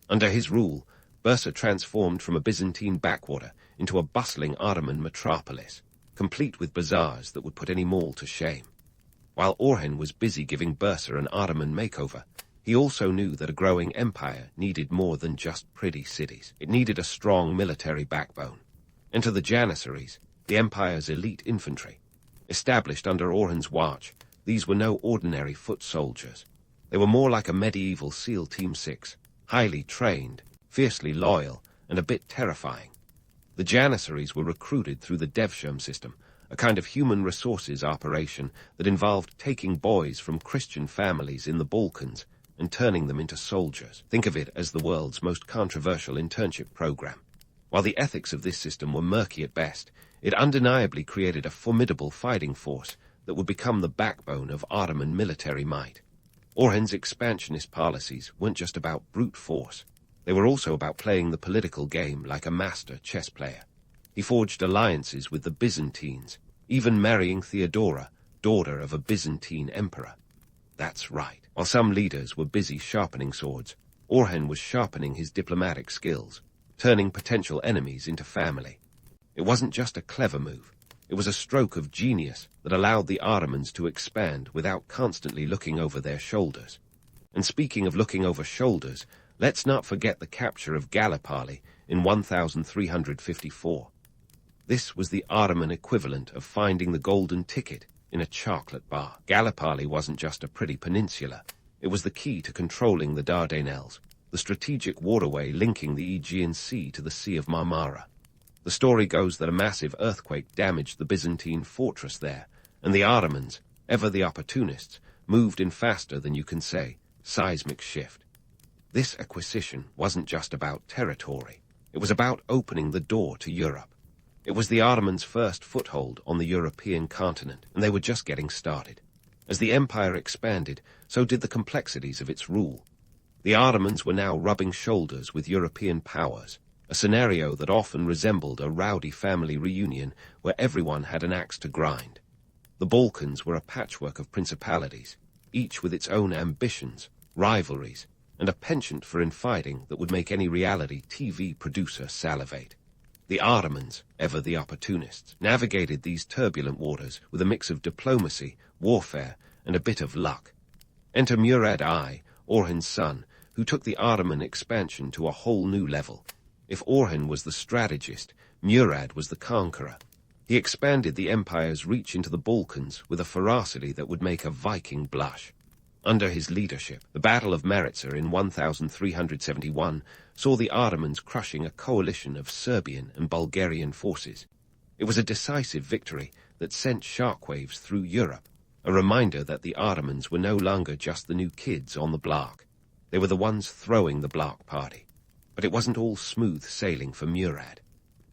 Under his rule, Bursa transformed from a Byzantine backwater into a bustling Ottoman metropolis, complete with bazaars that would put any mall to shame. While Orhan was busy giving Bursa an Ottoman makeover, he also knew that a growing empire needed more than just pretty cities. It needed a strong military backbone. Enter the Janissaries, the empire's elite infantry. Established under Orhan's watch, these were no ordinary foot soldiers. They were more like a medieval SEAL Team 6, highly trained, fiercely loyal, and a bit terrifying. The Janissaries were recruited through the Devshirme system, a kind of human resources operation that involved taking boys from Christian families in the Balkans and turning them into soldiers. Think of it as the world's most controversial internship program. While the ethics of this system were murky at best, it undeniably created a formidable fighting force that would become the backbone of Ottoman military might. Orhan's expansionist policies weren't just about brute force. They were also about playing the political game like a master chess player. He forged alliances with the Byzantines, even marrying Theodora, daughter of a Byzantine emperor. That's right. While some leaders were busy sharpening swords, Orhan was sharpening his diplomatic skills, turning potential enemies into family. It wasn't just a clever move. It was a stroke of genius that allowed the Ottomans to expand without constantly looking over their shoulders. And speaking of looking over shoulders, let's not forget the capture of Gallipoli in 1354. This was the Ottoman equivalent of finding the golden ticket in a chocolate bar. Gallipoli wasn't just a pretty peninsula. It was the key to controlling the Dardanelles, the strategic waterway linking the Aegean Sea to the Sea of Marmara. The story goes that a massive earthquake damaged the Byzantine fortress there, and the Ottomans, ever the opportunists, moved in faster than you can say, seismic shift. This acquisition wasn't just about territory. It was about opening the door to Europe. It was the Ottomans' first foothold on the European continent, and they were just getting started. As the empire expanded, so did the complexities of its rule. The Ottomans were now rubbing shoulders with European powers, a scenario that often resembled a rowdy family reunion where everyone had an axe to grind. The Balkans were a patchwork of principalities, each with its own ambitions, rivalries, and a penchant for infighting that would make any reality TV producer salivate. The Ottomans, ever the opportunists, navigated these turbulent waters with a mix of diplomacy, warfare, and a bit of luck. Enter Murad I, Orhan's son, who took the Ottoman expansion to a whole new level. If Orhan was the strategist, Murad was the conqueror. He expanded the empire's reach into the Balkans with a ferocity that would make a Viking blush. Under his leadership, the Battle of Maritsa in 1371 saw the Ottomans crushing a coalition of Serbian and Bulgarian forces. It was a decisive victory that sent shockwaves through Europe, a reminder that the Ottomans were no longer just the new kids on the block. They were the ones throwing the block party. But it wasn't all smooth sailing for Murad.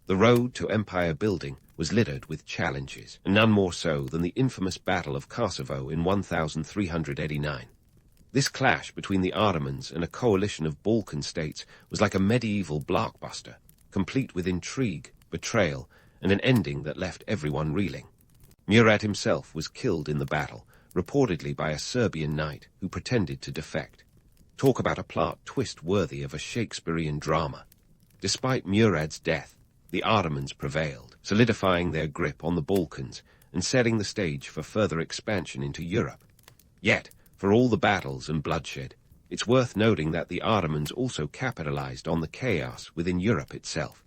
The road to empire building was littered with challenges, and none more so than the infamous Battle of Kosovo in 1389. This clash between the Ottomans and a coalition of Balkan states was like a medieval blockbuster, complete with intrigue, betrayal, and an ending that left everyone reeling. Murad himself was killed in the battle, reportedly by a Serbian knight who pretended to defect. Talk about a plot twist worthy of a Shakespearean drama. Despite Murad's death, the Ottomans prevailed, solidifying their grip on the Balkans and setting the stage for further expansion into Europe. Yet, for all the battles and bloodshed, it's worth noting that the Ottomans also capitalized on the chaos within Europe itself.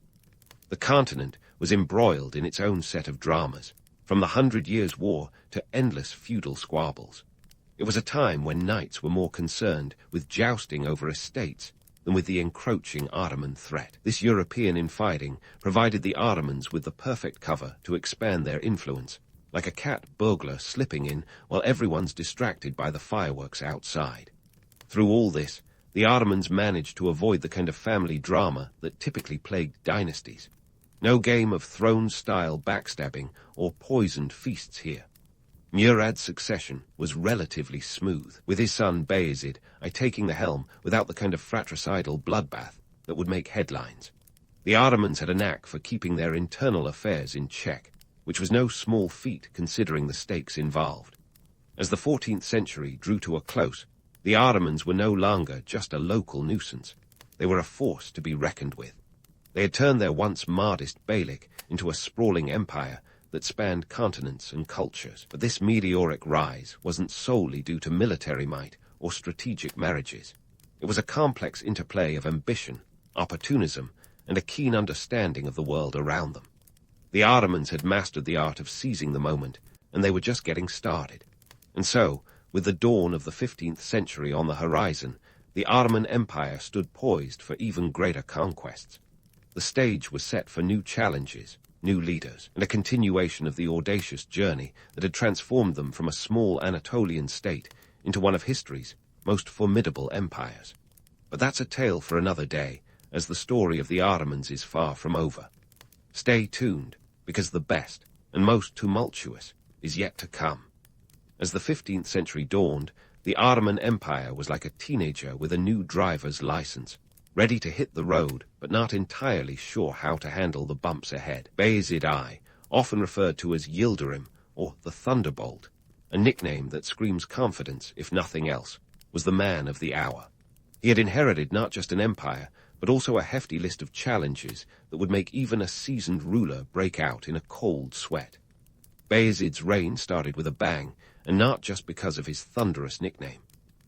The continent was embroiled in its own set of dramas, from the 100 Years' War to endless feudal squabbles. It was a time when knights were more concerned with jousting over estates than with the encroaching Ottoman threat. This European infighting provided the Ottomans with the perfect cover to expand their influence, like a cat burglar slipping in while everyone's distracted by the fireworks outside. Through all this, the Ottomans managed to avoid the kind of family drama that typically plagued dynasties. No Game of Thrones-style backstabbing or poisoned feasts here. Murad's succession was relatively smooth, with his son Bayezid taking the helm without the kind of fratricidal bloodbath that would make headlines. The Ottomans had a knack for keeping their internal affairs in check, which was no small feat considering the stakes involved. As the 14th century drew to a close, the Ottomans were no longer just a local nuisance. They were a force to be reckoned with. They had turned their once modest Beylik into a sprawling empire that spanned continents and cultures. But this meteoric rise wasn't solely due to military might or strategic marriages. It was a complex interplay of ambition, opportunism, and a keen understanding of the world around them. The Ottomans had mastered the art of seizing the moment, and they were just getting started. And so, with the dawn of the 15th century on the horizon, the Ottoman Empire stood poised for even greater conquests. The stage was set for new challenges, new leaders, and a continuation of the audacious journey that had transformed them from a small Anatolian state into one of history's most formidable empires. But that's a tale for another day, as the story of the Ottomans is far from over. Stay tuned, because the best and most tumultuous is yet to come. As the 15th century dawned, the Ottoman Empire was like a teenager with a new driver's license, ready to hit the road, but not entirely sure how to handle the bumps ahead. Bayezid I, often referred to as Yildirim, or the Thunderbolt, a nickname that screams confidence, if nothing else, was the man of the hour. He had inherited not just an empire, but also a hefty list of challenges that would make even a seasoned ruler break out in a cold sweat. Bayezid's reign started with a bang, and not just because of his thunderous nickname.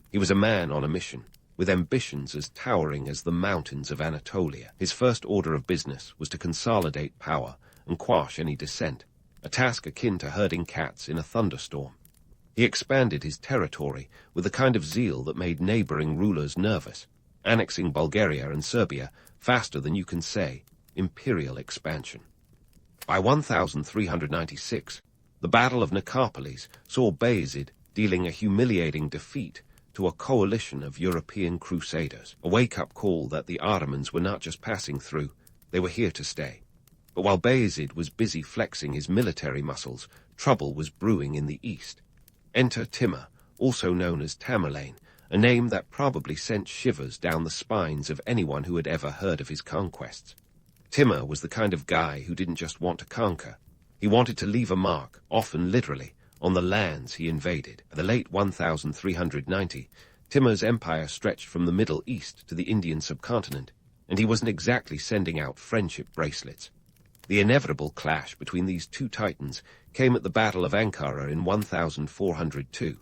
He was a man on a mission, with ambitions as towering as the mountains of Anatolia. His first order of business was to consolidate power and quash any dissent, a task akin to herding cats in a thunderstorm. He expanded his territory with the kind of zeal that made neighboring rulers nervous, annexing Bulgaria and Serbia faster than you can say imperial expansion. By 1396, the Battle of Nicopolis saw Bayezid dealing a humiliating defeat to a coalition of European crusaders, a wake-up call that the Ottomans were not just passing through, they were here to stay. But while Bayezid was busy flexing his military muscles, trouble was brewing in the east. Enter Timur, also known as Tamerlane, a name that probably sent shivers down the spines of anyone who had ever heard of his conquests. Timur was the kind of guy who didn't just want to conquer. He wanted to leave a mark, often literally, on the lands he invaded. By the late 1390, Timur's empire stretched from the Middle East to the Indian subcontinent, and he wasn't exactly sending out friendship bracelets. The inevitable clash between these two titans came at the Battle of Ankara in 1402.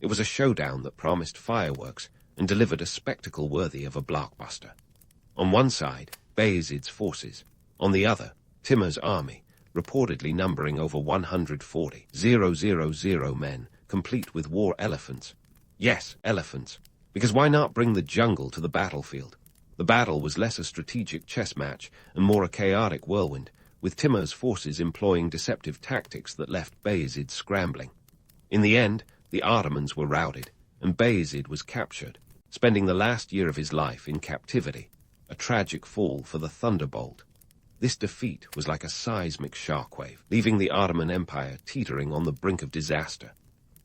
It was a showdown that promised fireworks and delivered a spectacle worthy of a blockbuster. On one side, Bayezid's forces. On the other, Timur's army, reportedly numbering over 140,000 men, complete with war elephants. Yes, elephants, because why not bring the jungle to the battlefield? The battle was less a strategic chess match and more a chaotic whirlwind, with Timur's forces employing deceptive tactics that left Bayezid scrambling. In the end, the Ottomans were routed, and Bayezid was captured, spending the last year of his life in captivity, a tragic fall for the Thunderbolt. This defeat was like a seismic shockwave, leaving the Ottoman Empire teetering on the brink of disaster.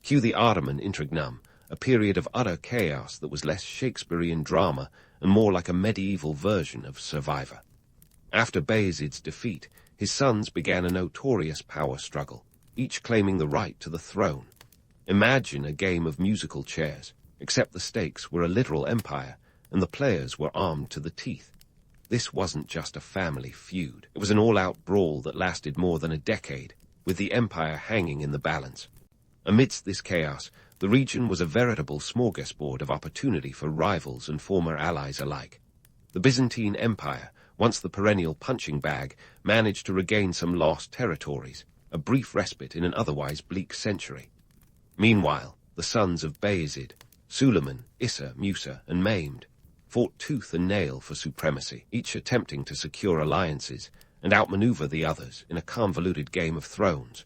Cue the Ottoman Interregnum, a period of utter chaos that was less Shakespearean drama and more like a medieval version of Survivor. After Bayezid's defeat, his sons began a notorious power struggle, each claiming the right to the throne. Imagine a game of musical chairs, except the stakes were a literal empire, and the players were armed to the teeth. This wasn't just a family feud. It was an all-out brawl that lasted more than a decade, with the empire hanging in the balance. Amidst this chaos, the region was a veritable smorgasbord of opportunity for rivals and former allies alike. The Byzantine Empire, once the perennial punching bag, managed to regain some lost territories, a brief respite in an otherwise bleak century. Meanwhile, the sons of Bayezid, Suleiman, Issa, Musa, and Maimed, fought tooth and nail for supremacy, each attempting to secure alliances and outmaneuver the others in a convoluted game of thrones.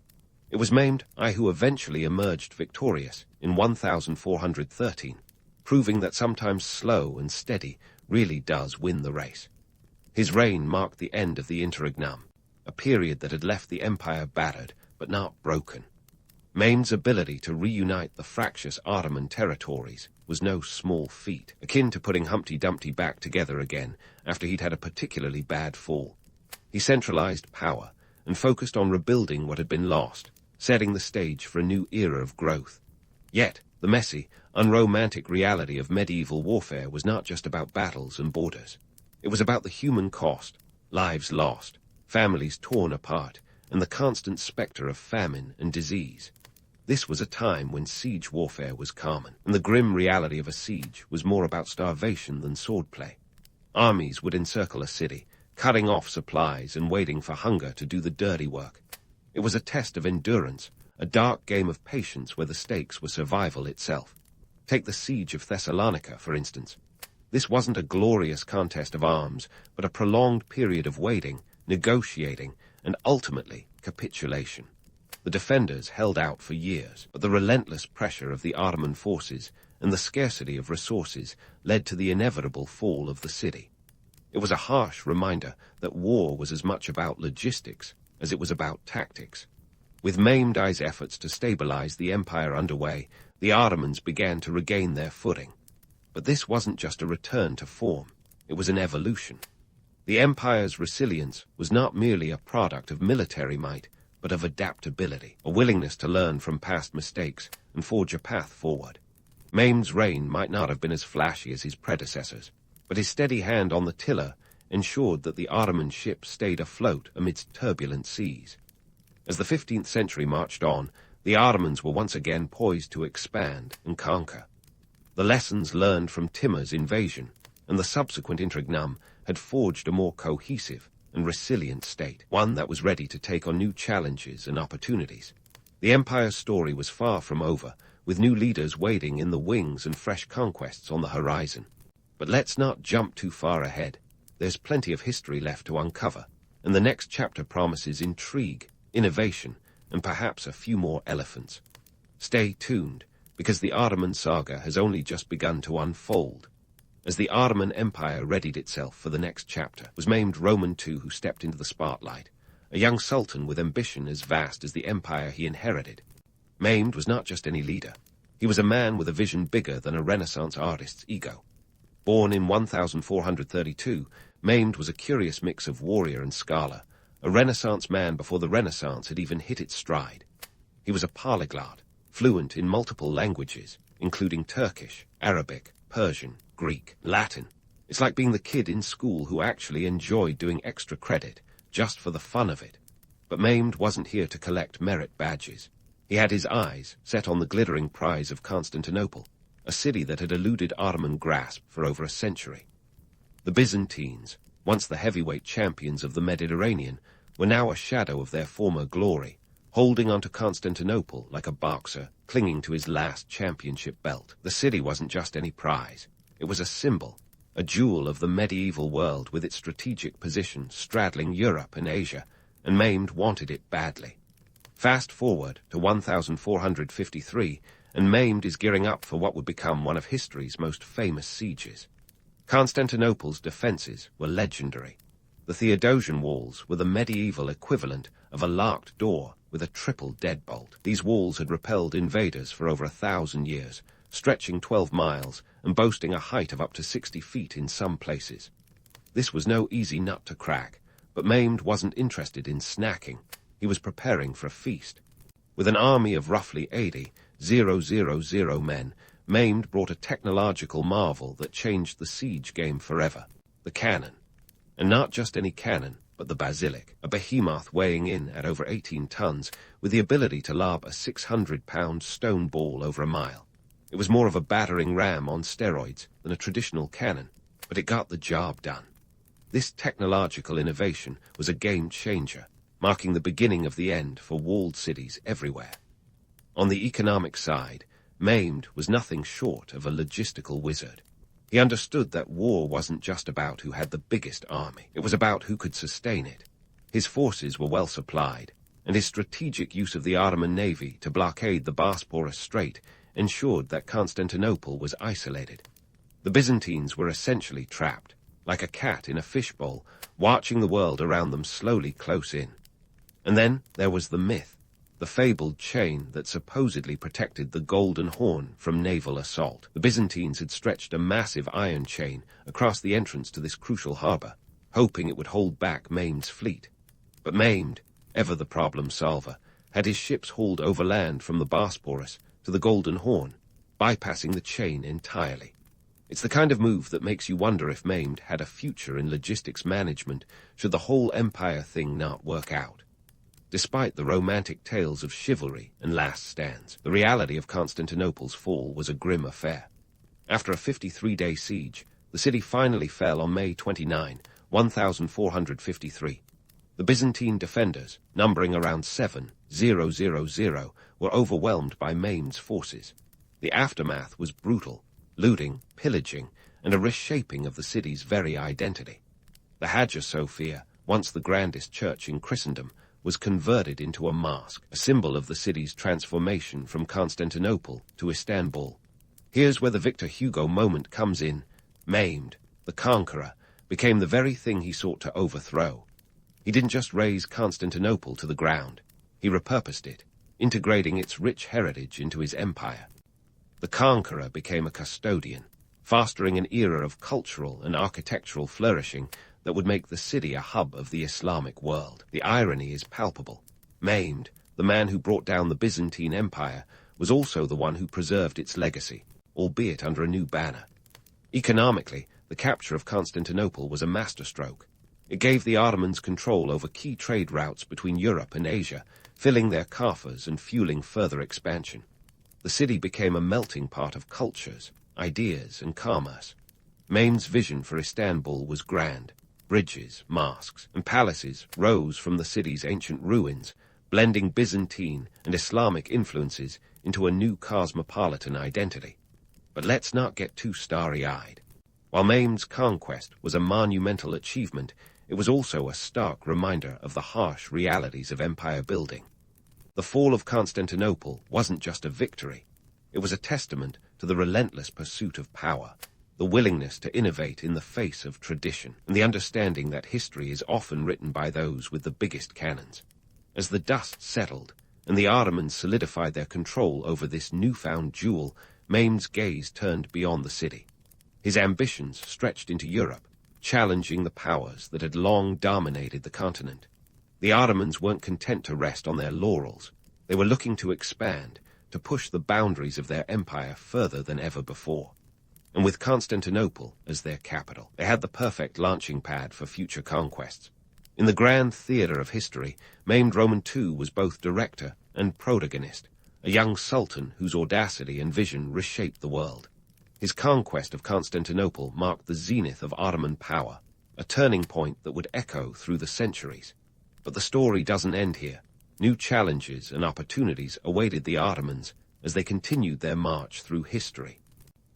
It was Maimed who eventually emerged victorious in 1413, proving that sometimes slow and steady really does win the race. His reign marked the end of the Interregnum, a period that had left the empire battered but not broken. Mehmed's ability to reunite the fractious Ottoman territories was no small feat, akin to putting Humpty Dumpty back together again after he'd had a particularly bad fall. He centralized power and focused on rebuilding what had been lost, setting the stage for a new era of growth. Yet, the messy, unromantic reality of medieval warfare was not just about battles and borders. It was about the human cost, lives lost, families torn apart, and the constant specter of famine and disease. This was a time when siege warfare was common, and the grim reality of a siege was more about starvation than swordplay. Armies would encircle a city, cutting off supplies and waiting for hunger to do the dirty work. It was a test of endurance, a dark game of patience where the stakes were survival itself. Take the siege of Thessalonica, for instance. This wasn't a glorious contest of arms, but a prolonged period of waiting, negotiating, and ultimately capitulation. The defenders held out for years, but the relentless pressure of the Ottoman forces and the scarcity of resources led to the inevitable fall of the city. It was a harsh reminder that war was as much about logistics as it was about tactics. With Mehmed's efforts to stabilize the empire underway, the Ottomans began to regain their footing. But this wasn't just a return to form, it was an evolution. The empire's resilience was not merely a product of military might, but of adaptability, a willingness to learn from past mistakes and forge a path forward. Mehmed's reign might not have been as flashy as his predecessors, but his steady hand on the tiller ensured that the Ottoman ship stayed afloat amidst turbulent seas. As the 15th century marched on, the Ottomans were once again poised to expand and conquer. The lessons learned from Timur's invasion and the subsequent Interregnum had forged a more cohesive and resilient state, one that was ready to take on new challenges and opportunities. The empire's story was far from over, with new leaders waiting in the wings and fresh conquests on the horizon. But let's not jump too far ahead. There's plenty of history left to uncover, and the next chapter promises intrigue, innovation, and perhaps a few more elephants. Stay tuned, because the Ottoman saga has only just begun to unfold. As the Ottoman Empire readied itself for the next chapter, was Mehmed Roman II who stepped into the spotlight, a young sultan with ambition as vast as the empire he inherited. Mehmed was not just any leader. He was a man with a vision bigger than a Renaissance artist's ego. Born in 1432, Mehmed was a curious mix of warrior and scholar, a Renaissance man before the Renaissance had even hit its stride. He was a polyglot, fluent in multiple languages, including Turkish, Arabic, Persian, Greek, Latin. It's like being the kid in school who actually enjoyed doing extra credit, just for the fun of it. But Mehmed wasn't here to collect merit badges. He had his eyes set on the glittering prize of Constantinople, a city that had eluded Ottoman grasp for over a century. The Byzantines, once the heavyweight champions of the Mediterranean, were now a shadow of their former glory, holding onto Constantinople like a boxer clinging to his last championship belt. The city wasn't just any prize. It was a symbol, a jewel of the medieval world with its strategic position straddling Europe and Asia, and Mehmed wanted it badly. Fast forward to 1453, and Mehmed is gearing up for what would become one of history's most famous sieges. Constantinople's defenses were legendary. The Theodosian walls were the medieval equivalent of a locked door with a triple deadbolt. These walls had repelled invaders for over 1,000 years, stretching 12 miles and boasting a height of up to 60 feet in some places. This was no easy nut to crack, but Mehmed wasn't interested in snacking. He was preparing for a feast. With an army of roughly 80,000 men, Mehmed brought a technological marvel that changed the siege game forever: the cannon. And not just any cannon, but the basilic, a behemoth weighing in at over 18 tons, with the ability to lob a 600-pound stone ball over a mile. It was more of a battering ram on steroids than a traditional cannon, but it got the job done. This technological innovation was a game-changer, marking the beginning of the end for walled cities everywhere. On the economic side, Mehmed was nothing short of a logistical wizard. He understood that war wasn't just about who had the biggest army. It was about who could sustain it. His forces were well supplied, and his strategic use of the Ottoman navy to blockade the Bosporus Strait ensured that Constantinople was isolated. The Byzantines were essentially trapped, like a cat in a fishbowl, watching the world around them slowly close in. And then there was the myth, the fabled chain that supposedly protected the Golden Horn from naval assault. The Byzantines had stretched a massive iron chain across the entrance to this crucial harbor, hoping it would hold back Mehmed's fleet. But Mehmed, ever the problem solver, had his ships hauled overland from the Bosporus to the Golden Horn, bypassing the chain entirely. It's the kind of move that makes you wonder if Mehmed had a future in logistics management should the whole empire thing not work out. Despite the romantic tales of chivalry and last stands, the reality of Constantinople's fall was a grim affair. After a 53-day siege, the city finally fell on May 29, 1453. The Byzantine defenders, numbering around 7,000, were overwhelmed by Mehmed's forces. The aftermath was brutal: looting, pillaging, and a reshaping of the city's very identity. The Hagia Sophia, once the grandest church in Christendom, was converted into a mosque, a symbol of the city's transformation from Constantinople to Istanbul. Here's where the Victor Hugo moment comes in. Mehmed, the conqueror, became the very thing he sought to overthrow. He didn't just raze Constantinople to the ground. He repurposed it, integrating its rich heritage into his empire. The conqueror became a custodian, fostering an era of cultural and architectural flourishing that would make the city a hub of the Islamic world. The irony is palpable. Mehmed, the man who brought down the Byzantine Empire, was also the one who preserved its legacy, albeit under a new banner. Economically, the capture of Constantinople was a masterstroke. It gave the Ottomans control over key trade routes between Europe and Asia, filling their coffers and fueling further expansion. The city became a melting pot of cultures, ideas, and commerce. Mehmed's vision for Istanbul was grand. Bridges, mosques, and palaces rose from the city's ancient ruins, blending Byzantine and Islamic influences into a new cosmopolitan identity. But let's not get too starry-eyed. While Mehmed's conquest was a monumental achievement, it was also a stark reminder of the harsh realities of empire building. The fall of Constantinople wasn't just a victory. It was a testament to the relentless pursuit of power, the willingness to innovate in the face of tradition, and the understanding that history is often written by those with the biggest cannons. As the dust settled, and the Ottomans solidified their control over this newfound jewel, Mehmed's gaze turned beyond the city. His ambitions stretched into Europe, challenging the powers that had long dominated the continent. The Ottomans weren't content to rest on their laurels. They were looking to expand, to push the boundaries of their empire further than ever before. And with Constantinople as their capital, they had the perfect launching pad for future conquests. In the grand theater of history, Mehmed Roman II was both director and protagonist, a young sultan whose audacity and vision reshaped the world. His conquest of Constantinople marked the zenith of Ottoman power, a turning point that would echo through the centuries. But the story doesn't end here. New challenges and opportunities awaited the Ottomans as they continued their march through history.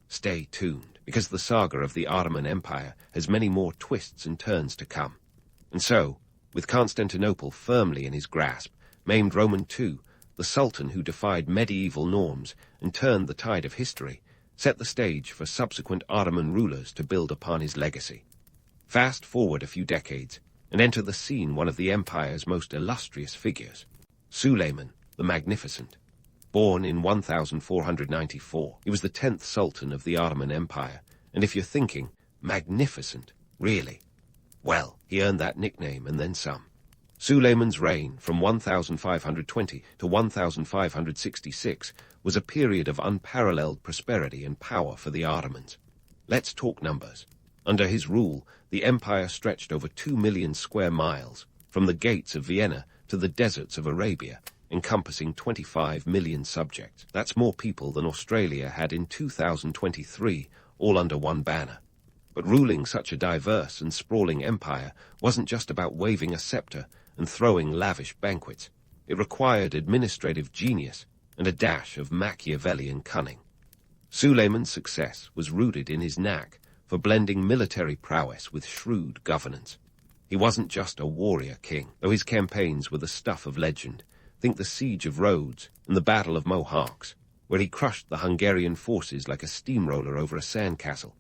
Stay tuned, because the saga of the Ottoman Empire has many more twists and turns to come. And so, with Constantinople firmly in his grasp, Mehmed Roman II, the Sultan who defied medieval norms and turned the tide of history, set the stage for subsequent Ottoman rulers to build upon his legacy. Fast forward a few decades, and enter the scene one of the empire's most illustrious figures, Suleiman the Magnificent. Born in 1494, he was the 10th Sultan of the Ottoman Empire, and if you're thinking, magnificent, really? Well, he earned that nickname and then some. Suleiman's reign from 1520 to 1566 was a period of unparalleled prosperity and power for the Ottomans. Let's talk numbers. Under his rule, the empire stretched over 2 million square miles, from the gates of Vienna to the deserts of Arabia, encompassing 25 million subjects. That's more people than Australia had in 2023, all under one banner. But ruling such a diverse and sprawling empire wasn't just about waving a scepter and throwing lavish banquets. It required administrative genius and a dash of Machiavellian cunning. Suleiman's success was rooted in his knack for blending military prowess with shrewd governance. He wasn't just a warrior king, though his campaigns were the stuff of legend. Think the Siege of Rhodes and the Battle of Mohawks, where he crushed the Hungarian forces like a steamroller over a sandcastle.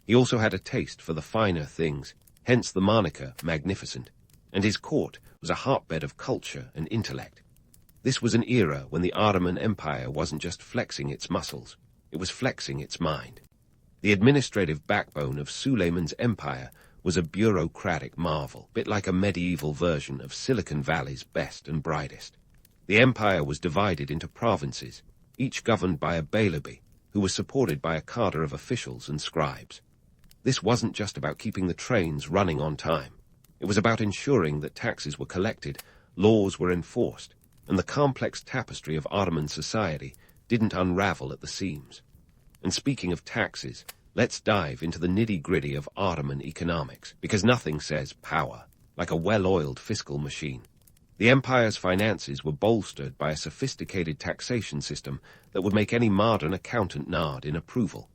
He also had a taste for the finer things, hence the moniker Magnificent, and his court was a hotbed of culture and intellect. This was an era when the Ottoman Empire wasn't just flexing its muscles, it was flexing its mind. The administrative backbone of Suleiman's empire was a bureaucratic marvel, bit like a medieval version of Silicon Valley's best and brightest. The empire was divided into provinces, each governed by a bailiwi, who was supported by a cadre of officials and scribes. This wasn't just about keeping the trains running on time. It was about ensuring that taxes were collected, laws were enforced, and the complex tapestry of Ottoman society didn't unravel at the seams. And speaking of taxes, let's dive into the nitty-gritty of Ottoman economics, because nothing says power like a well-oiled fiscal machine. The empire's finances were bolstered by a sophisticated taxation system that would make any modern accountant nod in approval.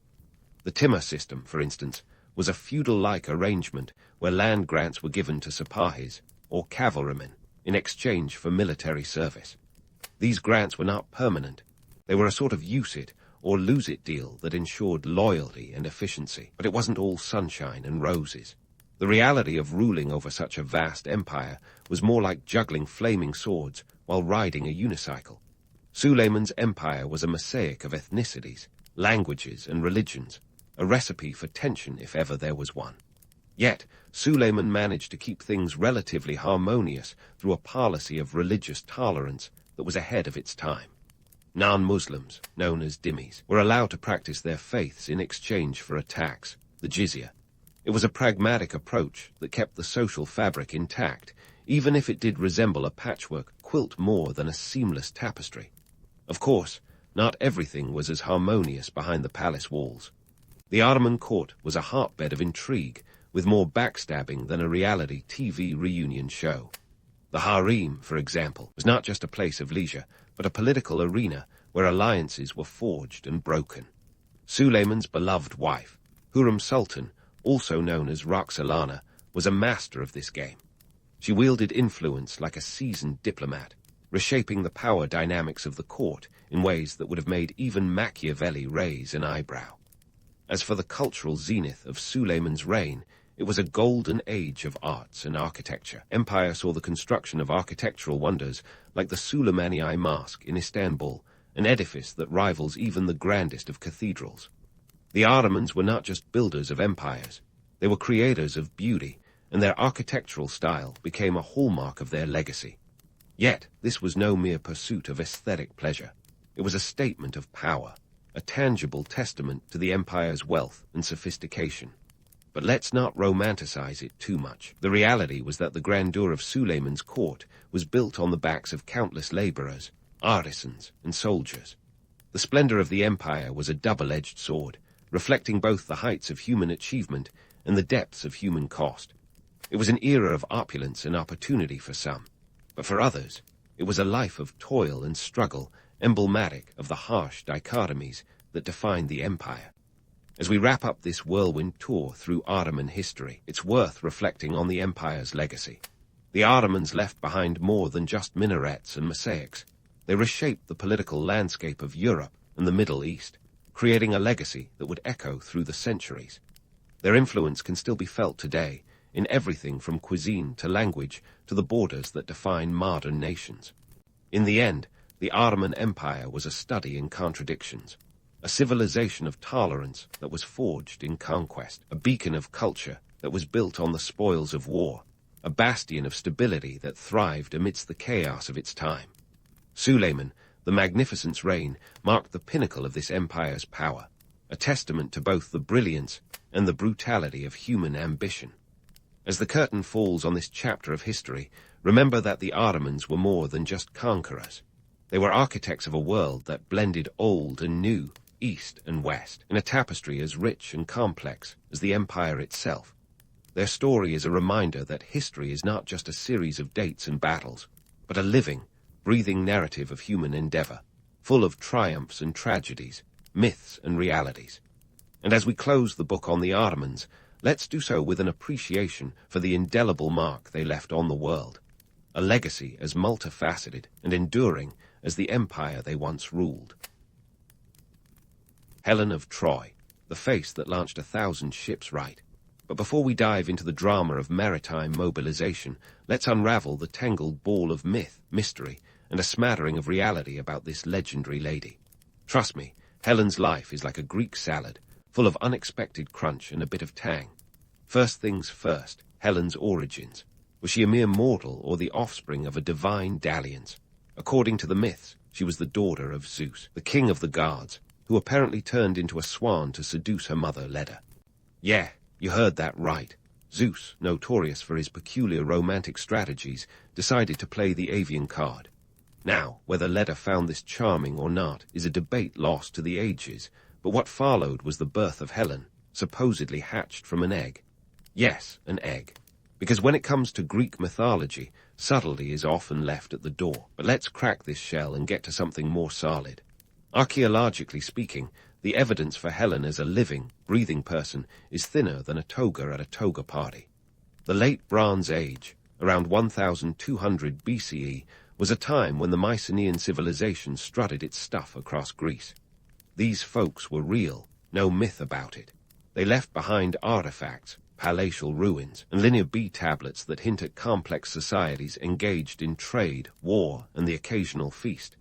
The timur system, for instance, was a feudal-like arrangement where land grants were given to sipahis, or cavalrymen, in exchange for military service. These grants were not permanent. They were a sort of use-it or lose-it deal that ensured loyalty and efficiency. But it wasn't all sunshine and roses. The reality of ruling over such a vast empire was more like juggling flaming swords while riding a unicycle. Suleiman's empire was a mosaic of ethnicities, languages, and religions, a recipe for tension if ever there was one. Yet, Suleiman managed to keep things relatively harmonious through a policy of religious tolerance that was ahead of its time. Non-Muslims, known as dhimmis, were allowed to practice their faiths in exchange for a tax, the jizya. It was a pragmatic approach that kept the social fabric intact, even if it did resemble a patchwork quilt more than a seamless tapestry. Of course, not everything was as harmonious behind the palace walls. The Ottoman court was a hotbed of intrigue, with more backstabbing than a reality TV reunion show. The harem, for example, was not just a place of leisure, but a political arena where alliances were forged and broken. Suleiman's beloved wife, Hurrem Sultan, also known as Roxolana, was a master of this game. She wielded influence like a seasoned diplomat, reshaping the power dynamics of the court in ways that would have made even Machiavelli raise an eyebrow. As for the cultural zenith of Suleiman's reign, it was a golden age of arts and architecture. Empire saw the construction of architectural wonders like the Süleymaniye Mosque in Istanbul, an edifice that rivals even the grandest of cathedrals. The Ottomans were not just builders of empires. They were creators of beauty, and their architectural style became a hallmark of their legacy. Yet, this was no mere pursuit of aesthetic pleasure. It was a statement of power, a tangible testament to the empire's wealth and sophistication. But let's not romanticize it too much. The reality was that the grandeur of Suleiman's court was built on the backs of countless laborers, artisans, and soldiers. The splendor of the empire was a double-edged sword, reflecting both the heights of human achievement and the depths of human cost. It was an era of opulence and opportunity for some, but for others, it was a life of toil and struggle, emblematic of the harsh dichotomies that defined the empire. As we wrap up this whirlwind tour through Ottoman history, it's worth reflecting on the empire's legacy. The Ottomans left behind more than just minarets and mosaics. They reshaped the political landscape of Europe and the Middle East, creating a legacy that would echo through the centuries. Their influence can still be felt today, in everything from cuisine to language to the borders that define modern nations. In the end, the Ottoman Empire was a study in contradictions, a civilization of tolerance that was forged in conquest, a beacon of culture that was built on the spoils of war, a bastion of stability that thrived amidst the chaos of its time. Suleiman, the Magnificent's reign, marked the pinnacle of this empire's power, a testament to both the brilliance and the brutality of human ambition. As the curtain falls on this chapter of history, remember that the Ottomans were more than just conquerors. They were architects of a world that blended old and new, east and west, in a tapestry as rich and complex as the empire itself. Their story is a reminder that history is not just a series of dates and battles, but a living, breathing narrative of human endeavor, full of triumphs and tragedies, myths and realities. And as we close the book on the Ottomans, let's do so with an appreciation for the indelible mark they left on the world, a legacy as multifaceted and enduring as the empire they once ruled. Helen of Troy, the face that launched 1,000 ships right. But before we dive into the drama of maritime mobilization, let's unravel the tangled ball of myth, mystery, and a smattering of reality about this legendary lady. Trust me, Helen's life is like a Greek salad, full of unexpected crunch and a bit of tang. First things first, Helen's origins. Was she a mere mortal or the offspring of a divine dalliance? According to the myths, she was the daughter of Zeus, the king of the gods, who apparently turned into a swan to seduce her mother, Leda. Yeah, you heard that right. Zeus, notorious for his peculiar romantic strategies, decided to play the avian card. Now, whether Leda found this charming or not is a debate lost to the ages, but what followed was the birth of Helen, supposedly hatched from an egg. Yes, an egg. Because when it comes to Greek mythology, subtlety is often left at the door. But let's crack this shell and get to something more solid. Archaeologically speaking, the evidence for Helen as a living, breathing person is thinner than a toga at a toga party. The late Bronze Age, around 1200 BCE, was a time when the Mycenaean civilization strutted its stuff across Greece. These folks were real, no myth about it. They left behind artifacts, palatial ruins, and Linear B tablets that hint at complex societies engaged in trade, war, and the occasional feast.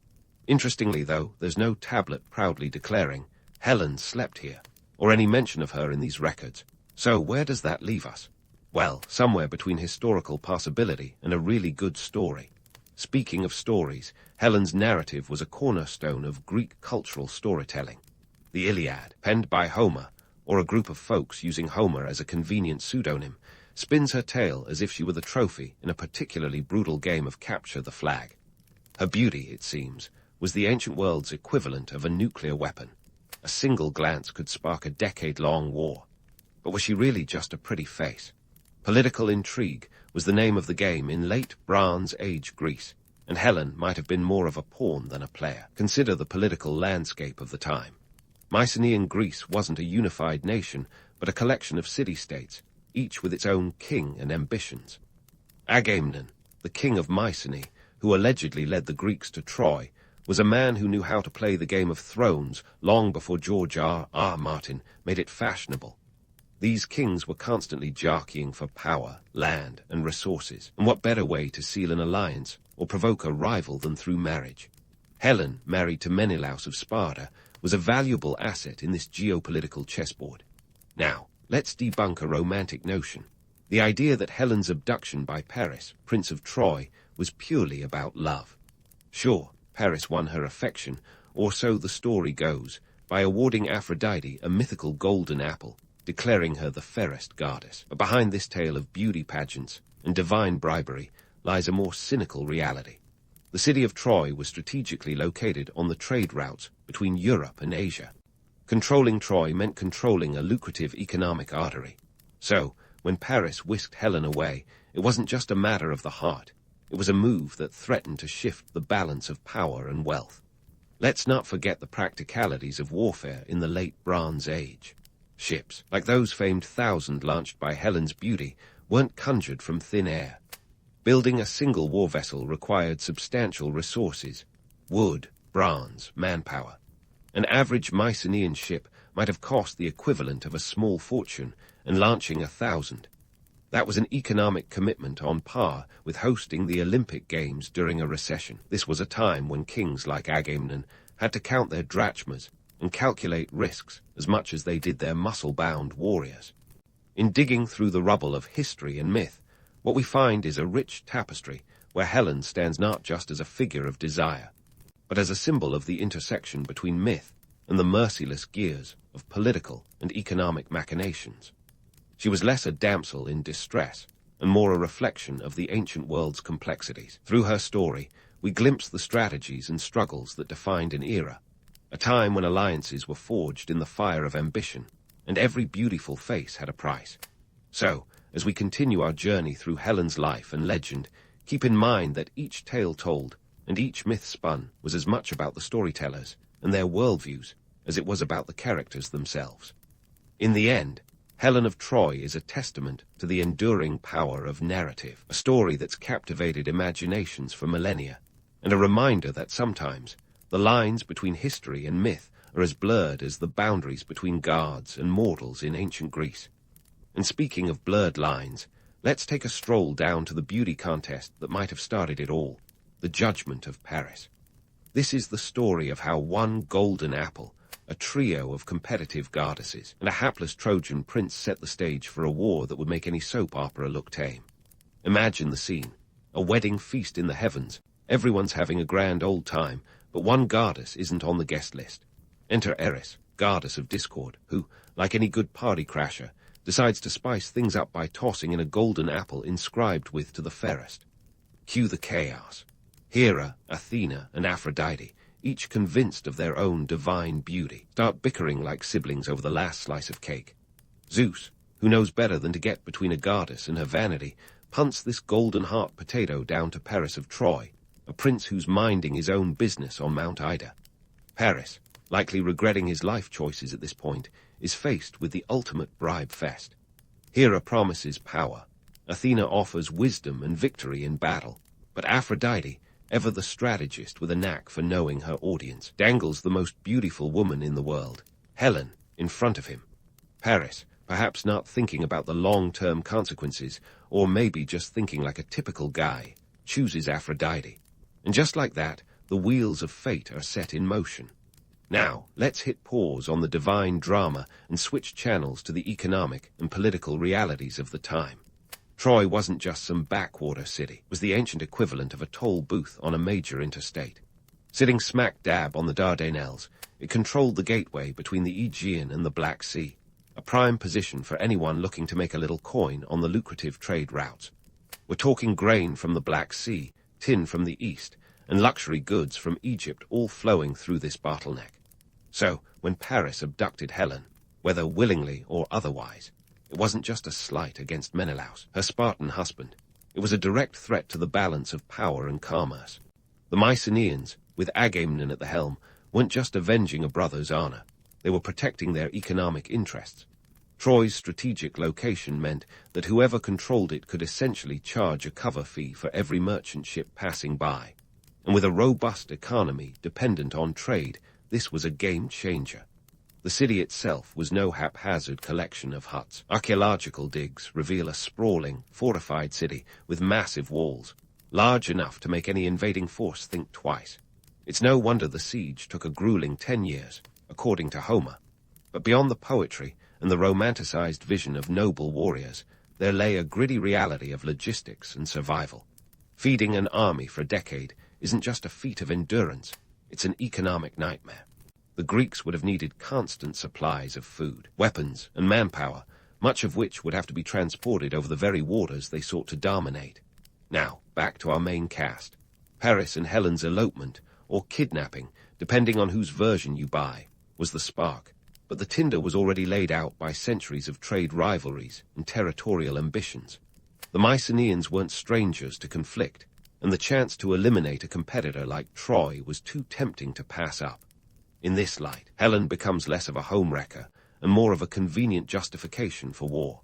Interestingly, though, there's no tablet proudly declaring, Helen slept here, or any mention of her in these records. So where does that leave us? Well, somewhere between historical possibility and a really good story. Speaking of stories, Helen's narrative was a cornerstone of Greek cultural storytelling. The Iliad, penned by Homer, or a group of folks using Homer as a convenient pseudonym, spins her tale as if she were the trophy in a particularly brutal game of capture the flag. Her beauty, it seems, was the ancient world's equivalent of a nuclear weapon. A single glance could spark a decade-long war. But was she really just a pretty face? Political intrigue was the name of the game in late Bronze Age Greece, and Helen might have been more of a pawn than a player. Consider the political landscape of the time. Mycenaean Greece wasn't a unified nation, but a collection of city-states, each with its own king and ambitions. Agamemnon, the king of Mycenae, who allegedly led the Greeks to Troy, was a man who knew how to play the Game of Thrones long before George R.R. Martin made it fashionable. These kings were constantly jockeying for power, land, and resources, and what better way to seal an alliance or provoke a rival than through marriage? Helen, married to Menelaus of Sparta, was a valuable asset in this geopolitical chessboard. Now, let's debunk a romantic notion. The idea that Helen's abduction by Paris, Prince of Troy, was purely about love. Sure, Paris won her affection, or so the story goes, by awarding Aphrodite a mythical golden apple, declaring her the fairest goddess. But behind this tale of beauty pageants and divine bribery lies a more cynical reality. The city of Troy was strategically located on the trade routes between Europe and Asia. Controlling Troy meant controlling a lucrative economic artery. So, when Paris whisked Helen away, it wasn't just a matter of the heart. It was a move that threatened to shift the balance of power and wealth. Let's not forget the practicalities of warfare in the late Bronze Age. Ships, like those famed 1,000 launched by Helen's beauty, weren't conjured from thin air. Building a single war vessel required substantial resources: wood, bronze, manpower. An average Mycenaean ship might have cost the equivalent of a small fortune, and launching 1,000. That was an economic commitment on par with hosting the Olympic Games during a recession. This was a time when kings like Agamemnon had to count their drachmas and calculate risks as much as they did their muscle-bound warriors. In digging through the rubble of history and myth, what we find is a rich tapestry where Helen stands not just as a figure of desire, but as a symbol of the intersection between myth and the merciless gears of political and economic machinations. She was less a damsel in distress and more a reflection of the ancient world's complexities. Through her story, we glimpse the strategies and struggles that defined an era, a time when alliances were forged in the fire of ambition, and every beautiful face had a price. So, as we continue our journey through Helen's life and legend, keep in mind that each tale told and each myth spun was as much about the storytellers and their worldviews as it was about the characters themselves. In the end, Helen of Troy is a testament to the enduring power of narrative, a story that's captivated imaginations for millennia, and a reminder that sometimes the lines between history and myth are as blurred as the boundaries between gods and mortals in ancient Greece. And speaking of blurred lines, let's take a stroll down to the beauty contest that might have started it all. the judgment of Paris. This is the story of how one golden apple, a trio of competitive goddesses, and a hapless Trojan prince set the stage for a war that would make any soap opera look tame. Imagine the scene. A wedding feast in the heavens. Everyone's having a grand old time, but one goddess isn't on the guest list. Enter Eris, goddess of discord, who, like any good party crasher, decides to spice things up by tossing in a golden apple inscribed with "to the fairest." Cue the chaos. Hera, Athena, and Aphrodite, each convinced of their own divine beauty, start bickering like siblings over the last slice of cake. Zeus, who knows better than to get between a goddess and her vanity, punts this golden heart potato down to Paris of Troy, a prince who's minding his own business on Mount Ida. Paris, likely regretting his life choices at this point, is faced with the ultimate bribe fest. Hera promises power. Athena offers wisdom and victory in battle. But Aphrodite, ever the strategist with a knack for knowing her audience, dangles the most beautiful woman in the world, Helen, in front of him. Paris, perhaps not thinking about the long-term consequences, or maybe just thinking like a typical guy, chooses Aphrodite. And just like that, the wheels of fate are set in motion. Now, let's hit pause on the divine drama and switch channels to the economic and political realities of the time. Troy wasn't just some backwater city. It was the ancient equivalent of a toll booth on a major interstate. Sitting smack dab on the Dardanelles, it controlled the gateway between the Aegean and the Black Sea, a prime position for anyone looking to make a little coin on the lucrative trade routes. We're talking grain from the Black Sea, tin from the east, and luxury goods from Egypt, all flowing through this bottleneck. So, when Paris abducted Helen, whether willingly or otherwise, it wasn't just a slight against Menelaus, her Spartan husband. It was a direct threat to the balance of power and commerce. The Mycenaeans, with Agamemnon at the helm, weren't just avenging a brother's honor. They were protecting their economic interests. Troy's strategic location meant that whoever controlled it could essentially charge a cover fee for every merchant ship passing by. And with a robust economy dependent on trade, this was a game changer. The city itself was no haphazard collection of huts. Archaeological digs reveal a sprawling, fortified city with massive walls, large enough to make any invading force think twice. It's no wonder the siege took a grueling 10 years, according to Homer. But beyond the poetry and the romanticized vision of noble warriors, there lay a gritty reality of logistics and survival. Feeding an army for a decade isn't just a feat of endurance, it's an economic nightmare. The Greeks would have needed constant supplies of food, weapons, and manpower, much of which would have to be transported over the very waters they sought to dominate. Now, back to our main cast. Paris and Helen's elopement, or kidnapping, depending on whose version you buy, was the spark. But the tinder was already laid out by centuries of trade rivalries and territorial ambitions. The Mycenaeans weren't strangers to conflict, and the chance to eliminate a competitor like Troy was too tempting to pass up. In this light, Helen becomes less of a homewrecker and more of a convenient justification for war.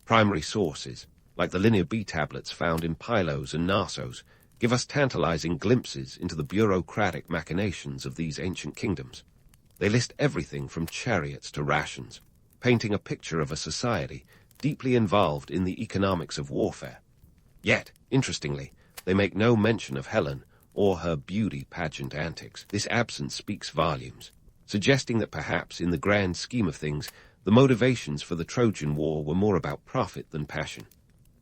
Primary sources, like the Linear B tablets found in Pylos and Knossos, give us tantalizing glimpses into the bureaucratic machinations of these ancient kingdoms. They list everything from chariots to rations, painting a picture of a society deeply involved in the economics of warfare. Yet, interestingly, they make no mention of Helen or her beauty pageant antics. This absence speaks volumes, suggesting that perhaps in the grand scheme of things, the motivations for the Trojan War were more about profit than passion.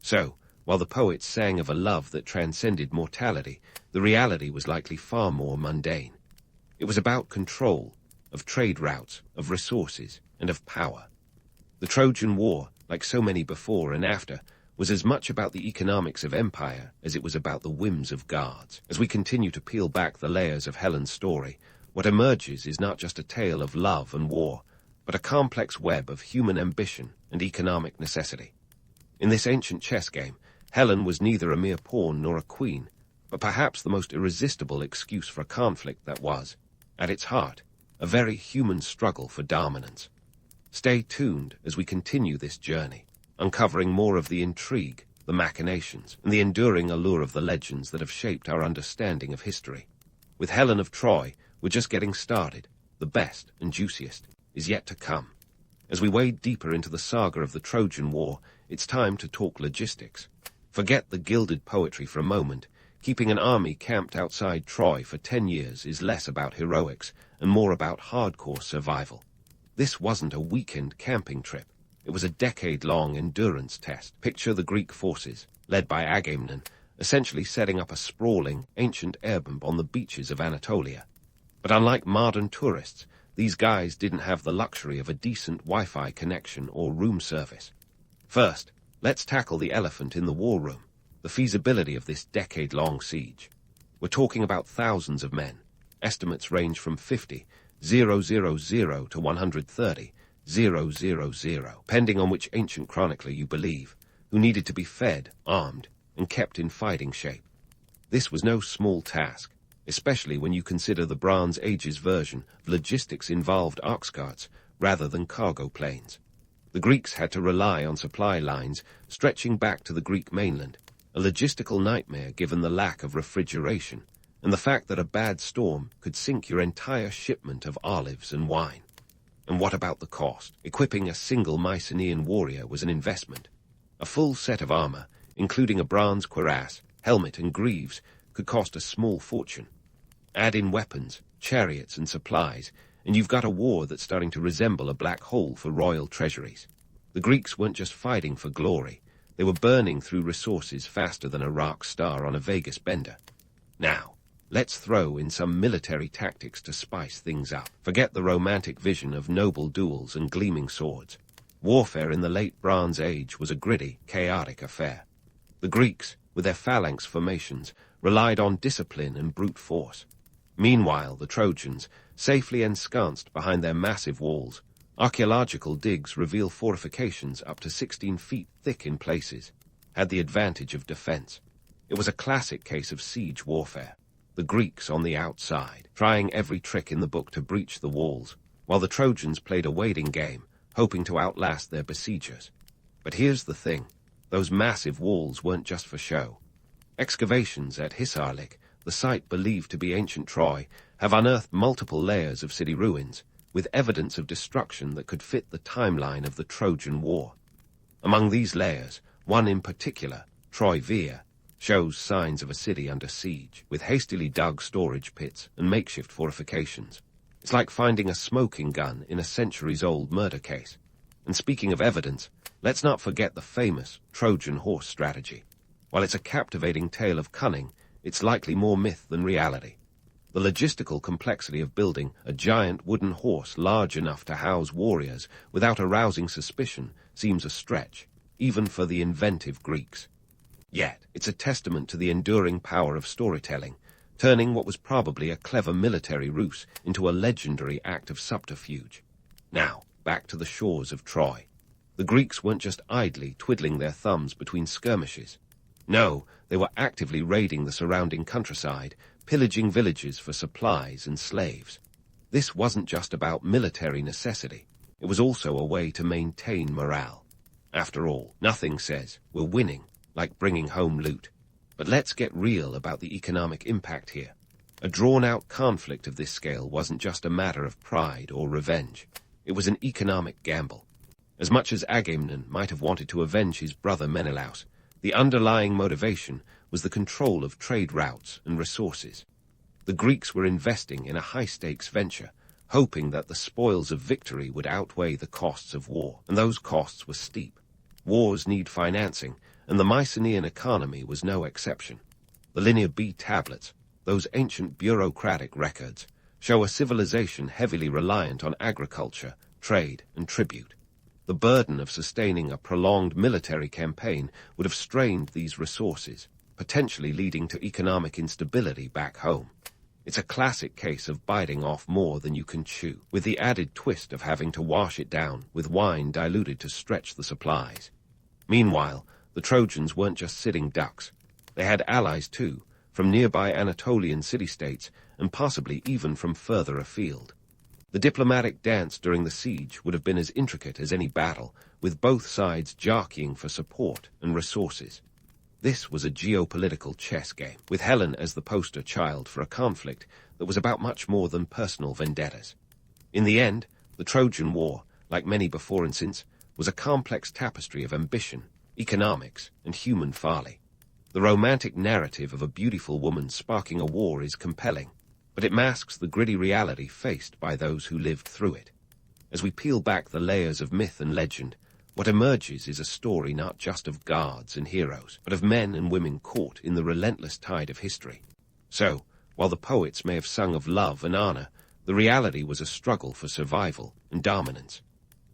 So, while the poets sang of a love that transcended mortality, the reality was likely far more mundane. It was about control, of trade routes, of resources, and of power. The Trojan War, like so many before and after, was as much about the economics of empire as it was about the whims of gods. As we continue to peel back the layers of Helen's story, what emerges is not just a tale of love and war, but a complex web of human ambition and economic necessity. In this ancient chess game, Helen was neither a mere pawn nor a queen, but perhaps the most irresistible excuse for a conflict that was, at its heart, a very human struggle for dominance. Stay tuned as we continue this journey, uncovering more of the intrigue, the machinations, and the enduring allure of the legends that have shaped our understanding of history. With Helen of Troy, we're just getting started. The best and juiciest is yet to come. As we wade deeper into the saga of the Trojan War, it's time to talk logistics. Forget the gilded poetry for a moment. Keeping an army camped outside Troy for 10 years is less about heroics and more about hardcore survival. This wasn't a weekend camping trip. It was a decade-long endurance test. Picture the Greek forces, led by Agamemnon, essentially setting up a sprawling, ancient airbomb on the beaches of Anatolia. But unlike modern tourists, these guys didn't have the luxury of a decent Wi-Fi connection or room service. First, let's tackle the elephant in the war room, the feasibility of this decade-long siege. We're talking about thousands of men. Estimates range from 50,000 to 130,000, depending on which ancient chronicler you believe, who needed to be fed, armed, and kept in fighting shape. This was no small task, especially when you consider the Bronze Age's version of logistics involved ox carts rather than cargo planes. The Greeks had to rely on supply lines stretching back to the Greek mainland, a logistical nightmare given the lack of refrigeration and the fact that a bad storm could sink your entire shipment of olives and wine. And what about the cost? Equipping a single Mycenaean warrior was an investment. A full set of armor, including a bronze cuirass, helmet, and greaves, could cost a small fortune. Add in weapons, chariots, and supplies, and you've got a war that's starting to resemble a black hole for royal treasuries. The Greeks weren't just fighting for glory. They were burning through resources faster than a rock star on a Vegas bender. Now, let's throw in some military tactics to spice things up. Forget the romantic vision of noble duels and gleaming swords. Warfare in the late Bronze Age was a gritty, chaotic affair. The Greeks, with their phalanx formations, relied on discipline and brute force. Meanwhile, the Trojans, safely ensconced behind their massive walls, archaeological digs reveal fortifications up to 16 feet thick in places, had the advantage of defense. It was a classic case of siege warfare. The Greeks on the outside, trying every trick in the book to breach the walls, while the Trojans played a waiting game, hoping to outlast their besiegers. But here's the thing. Those massive walls weren't just for show. Excavations at Hisarlik, the site believed to be ancient Troy, have unearthed multiple layers of city ruins, with evidence of destruction that could fit the timeline of the Trojan War. Among these layers, one in particular, Troy Veer, shows signs of a city under siege, with hastily dug storage pits and makeshift fortifications. It's like finding a smoking gun in a centuries-old murder case. And speaking of evidence, let's not forget the famous Trojan horse strategy. While it's a captivating tale of cunning, it's likely more myth than reality. The logistical complexity of building a giant wooden horse large enough to house warriors without arousing suspicion seems a stretch, even for the inventive Greeks. Yet, it's a testament to the enduring power of storytelling, turning what was probably a clever military ruse into a legendary act of subterfuge. Now, back to the shores of Troy. The Greeks weren't just idly twiddling their thumbs between skirmishes. No, they were actively raiding the surrounding countryside, pillaging villages for supplies and slaves. This wasn't just about military necessity. It was also a way to maintain morale. After all, nothing says we're winning like bringing home loot. But let's get real about the economic impact here. A drawn-out conflict of this scale wasn't just a matter of pride or revenge. It was an economic gamble. As much as Agamemnon might have wanted to avenge his brother Menelaus, the underlying motivation was the control of trade routes and resources. The Greeks were investing in a high-stakes venture, hoping that the spoils of victory would outweigh the costs of war, and those costs were steep. Wars need financing, and the Mycenaean economy was no exception. The Linear B tablets, those ancient bureaucratic records, show a civilization heavily reliant on agriculture, trade, and tribute. The burden of sustaining a prolonged military campaign would have strained these resources, potentially leading to economic instability back home. It's a classic case of biting off more than you can chew, with the added twist of having to wash it down with wine diluted to stretch the supplies. Meanwhile, the Trojans weren't just sitting ducks. They had allies too, from nearby Anatolian city-states and possibly even from further afield. The diplomatic dance during the siege would have been as intricate as any battle, with both sides jockeying for support and resources. This was a geopolitical chess game, with Helen as the poster child for a conflict that was about much more than personal vendettas. In the end, the Trojan War, like many before and since, was a complex tapestry of ambition, economics, and human folly. The romantic narrative of a beautiful woman sparking a war is compelling, but it masks the gritty reality faced by those who lived through it. As we peel back the layers of myth and legend, what emerges is a story not just of gods and heroes, but of men and women caught in the relentless tide of history. So, while the poets may have sung of love and honor, the reality was a struggle for survival and dominance.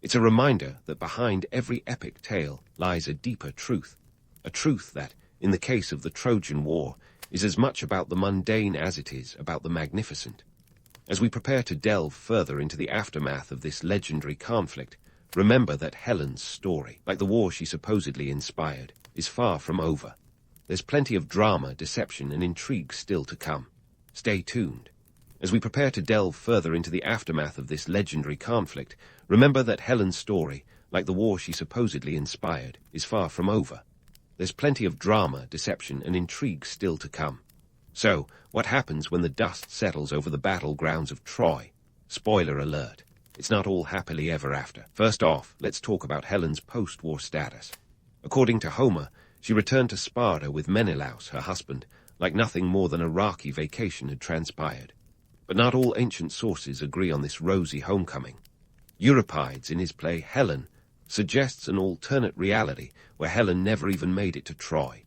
It's a reminder that behind every epic tale lies a deeper truth, a truth that, in the case of the Trojan War, is as much about the mundane as it is about the magnificent. As we prepare to delve further into the aftermath of this legendary conflict, remember that Helen's story, like the war she supposedly inspired, is far from over. There's plenty of drama, deception, and intrigue still to come. Stay tuned. As we prepare to delve further into the aftermath of this legendary conflict, remember that Helen's story, like the war she supposedly inspired, is far from over. There's plenty of drama, deception, and intrigue still to come. So, what happens when the dust settles over the battlegrounds of Troy? Spoiler alert. It's not all happily ever after. First off, let's talk about Helen's post-war status. According to Homer, she returned to Sparta with Menelaus, her husband, like nothing more than a rocky vacation had transpired. But not all ancient sources agree on this rosy homecoming. Euripides, in his play Helen, suggests an alternate reality where Helen never even made it to Troy.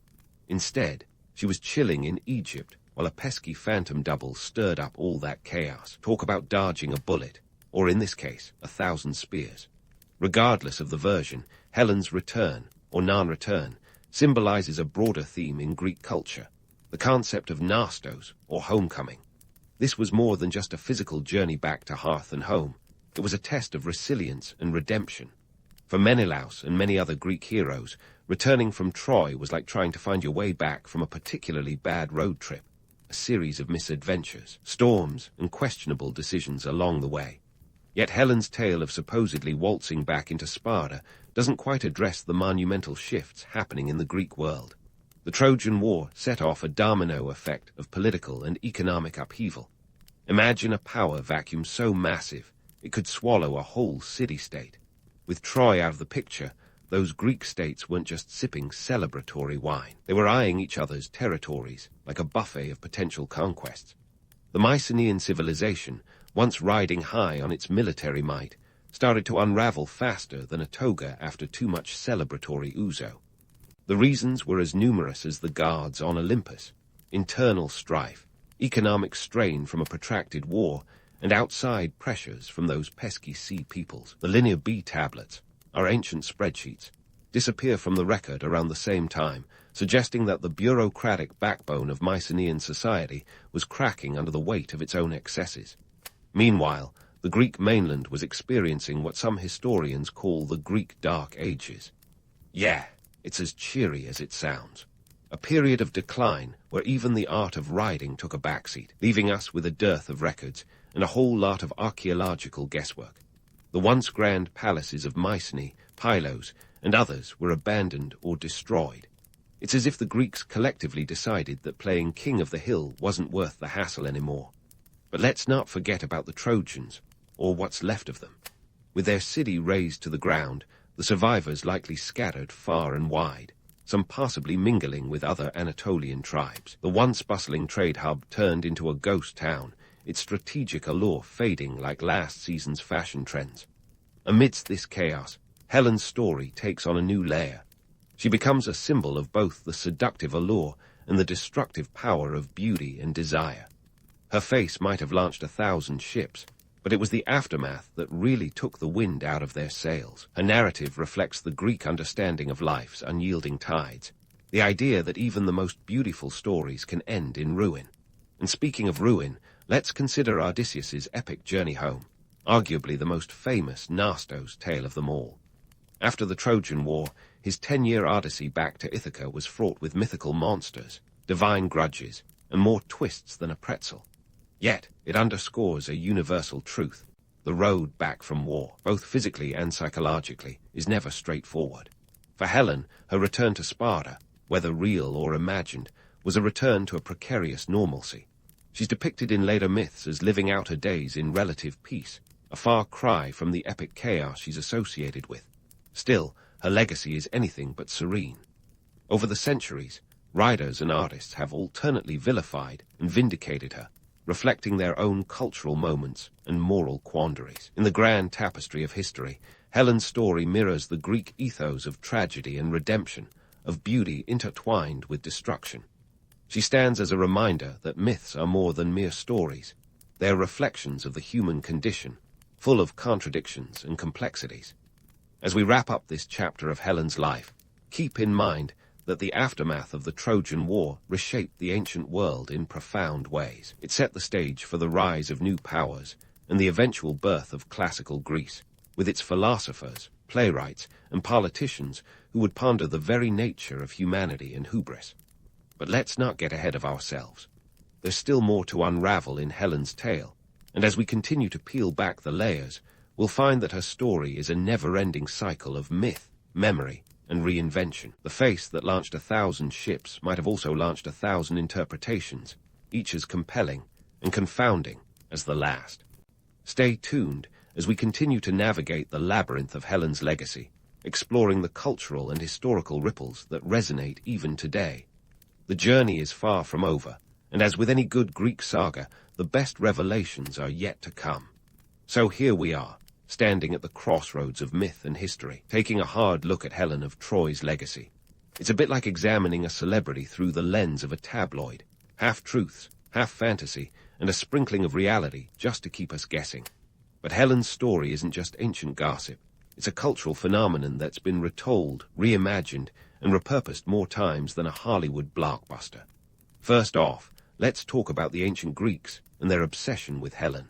Instead, she was chilling in Egypt while a pesky phantom double stirred up all that chaos. Talk about dodging a bullet, or in this case, 1,000 spears. Regardless of the version, Helen's return, or non-return, symbolizes a broader theme in Greek culture, the concept of nastos, or homecoming. This was more than just a physical journey back to hearth and home. It was a test of resilience and redemption. For Menelaus and many other Greek heroes, returning from Troy was like trying to find your way back from a particularly bad road trip, a series of misadventures, storms, and questionable decisions along the way. Yet Helen's tale of supposedly waltzing back into Sparta doesn't quite address the monumental shifts happening in the Greek world. The Trojan War set off a domino effect of political and economic upheaval. Imagine a power vacuum so massive it could swallow a whole city-state. With Troy out of the picture, those Greek states weren't just sipping celebratory wine. They were eyeing each other's territories like a buffet of potential conquests. The Mycenaean civilization, once riding high on its military might, started to unravel faster than a toga after too much celebratory ouzo. The reasons were as numerous as the gods on Olympus: internal strife, economic strain from a protracted war, and outside pressures from those pesky sea peoples. The Linear B tablets, our ancient spreadsheets, disappear from the record around the same time, suggesting that the bureaucratic backbone of Mycenaean society was cracking under the weight of its own excesses. Meanwhile, the Greek mainland was experiencing what some historians call the Greek Dark Ages. Yeah, it's as cheery as it sounds. A period of decline where even the art of riding took a backseat, leaving us with a dearth of records and a whole lot of archaeological guesswork. The once grand palaces of Mycenae, Pylos, and others were abandoned or destroyed. It's as if the Greeks collectively decided that playing king of the hill wasn't worth the hassle anymore. But let's not forget about the Trojans, or what's left of them. With their city razed to the ground, the survivors likely scattered far and wide, some possibly mingling with other Anatolian tribes. The once bustling trade hub turned into a ghost town, its strategic allure fading like last season's fashion trends. Amidst this chaos, Helen's story takes on a new layer. She becomes a symbol of both the seductive allure and the destructive power of beauty and desire. Her face might have launched 1,000 ships, but it was the aftermath that really took the wind out of their sails. Her narrative reflects the Greek understanding of life's unyielding tides, the idea that even the most beautiful stories can end in ruin. And speaking of ruin, let's consider Odysseus's epic journey home, arguably the most famous Nastos tale of them all. After the Trojan War, his 10-year odyssey back to Ithaca was fraught with mythical monsters, divine grudges, and more twists than a pretzel. Yet, it underscores a universal truth. The road back from war, both physically and psychologically, is never straightforward. For Helen, her return to Sparta, whether real or imagined, was a return to a precarious normalcy. She's depicted in later myths as living out her days in relative peace, a far cry from the epic chaos she's associated with. Still, her legacy is anything but serene. Over the centuries, Writers and artists have alternately vilified and vindicated her, reflecting their own cultural moments and moral quandaries. In the grand tapestry of history, Helen's story mirrors the Greek ethos of tragedy and redemption, of beauty intertwined with destruction. She stands as a reminder that myths are more than mere stories. They are reflections of the human condition, full of contradictions and complexities. As we wrap up this chapter of Helen's life, keep in mind that the aftermath of the Trojan War reshaped the ancient world in profound ways. It set the stage for the rise of new powers and the eventual birth of classical Greece, with its philosophers, playwrights, and politicians who would ponder the very nature of humanity and hubris. But let's not get ahead of ourselves. There's still more to unravel in Helen's tale, and as we continue to peel back the layers, we'll find that her story is a never-ending cycle of myth, memory, and reinvention. The face that launched 1,000 ships might have also launched 1,000 interpretations, each as compelling and confounding as the last. Stay tuned as we continue to navigate the labyrinth of Helen's legacy, exploring the cultural and historical ripples that resonate even today. The journey is far from over, and as with any good Greek saga, the best revelations are yet to come. So here we are, standing at the crossroads of myth and history, taking a hard look at Helen of Troy's legacy. It's a bit like examining a celebrity through the lens of a tabloid, half-truths, half-fantasy, and a sprinkling of reality just to keep us guessing. But Helen's story isn't just ancient gossip. It's a cultural phenomenon that's been retold, reimagined, and repurposed more times than a Hollywood blockbuster. First off, let's talk about the ancient Greeks and their obsession with Helen.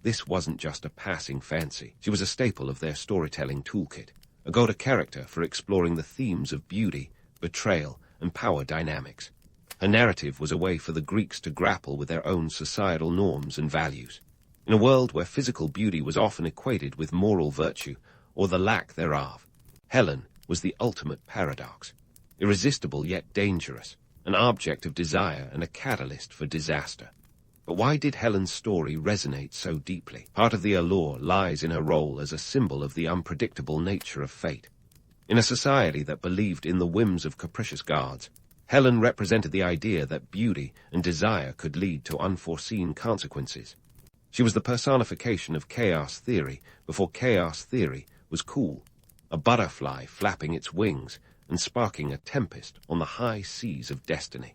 This wasn't just a passing fancy. She was a staple of their storytelling toolkit, a go-to character for exploring the themes of beauty, betrayal, and power dynamics. Her narrative was a way for the Greeks to grapple with their own societal norms and values. In a world where physical beauty was often equated with moral virtue, or the lack thereof, Helen was the ultimate paradox, irresistible yet dangerous, an object of desire and a catalyst for disaster. But why did Helen's story resonate so deeply? Part of the allure lies in her role as a symbol of the unpredictable nature of fate. In a society that believed in the whims of capricious gods, Helen represented the idea that beauty and desire could lead to unforeseen consequences. She was the personification of chaos theory before chaos theory was cool, a butterfly flapping its wings and sparking a tempest on the high seas of destiny.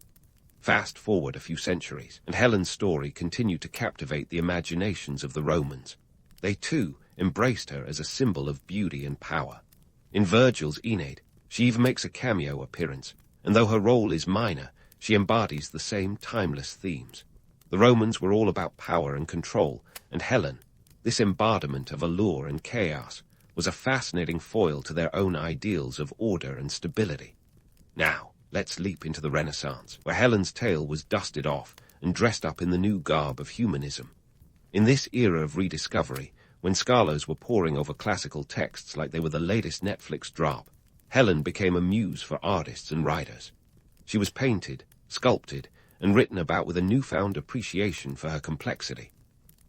Fast forward a few centuries, and Helen's story continued to captivate the imaginations of the Romans. They, too, embraced her as a symbol of beauty and power. In Virgil's Aeneid, she even makes a cameo appearance, and though her role is minor, she embodies the same timeless themes. The Romans were all about power and control, and Helen, this embodiment of allure and chaos, was a fascinating foil to their own ideals of order and stability. Now, let's leap into the Renaissance, where Helen's tale was dusted off and dressed up in the new garb of humanism. In this era of rediscovery, when scholars were poring over classical texts like they were the latest Netflix drop, Helen became a muse for artists and writers. She was painted, sculpted, and written about with a newfound appreciation for her complexity.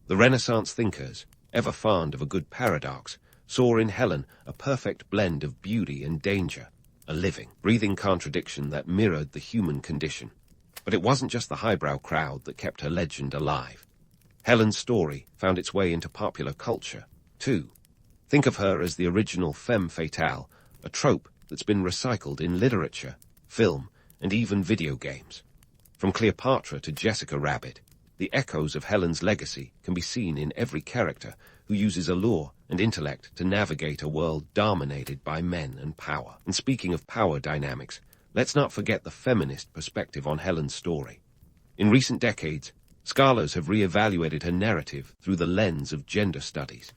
The Renaissance thinkers, ever fond of a good paradox, saw in Helen a perfect blend of beauty and danger, a living, breathing contradiction that mirrored the human condition. But it wasn't just the highbrow crowd that kept her legend alive. Helen's story found its way into popular culture, too. Think of her as the original femme fatale, a trope that's been recycled in literature, film, and even video games. From Cleopatra to Jessica Rabbit, the echoes of Helen's legacy can be seen in every character who uses allure and intellect to navigate a world dominated by men and power. And speaking of power dynamics, let's not forget the feminist perspective on Helen's story. In recent decades, scholars have re-evaluated her narrative through the lens of gender studies.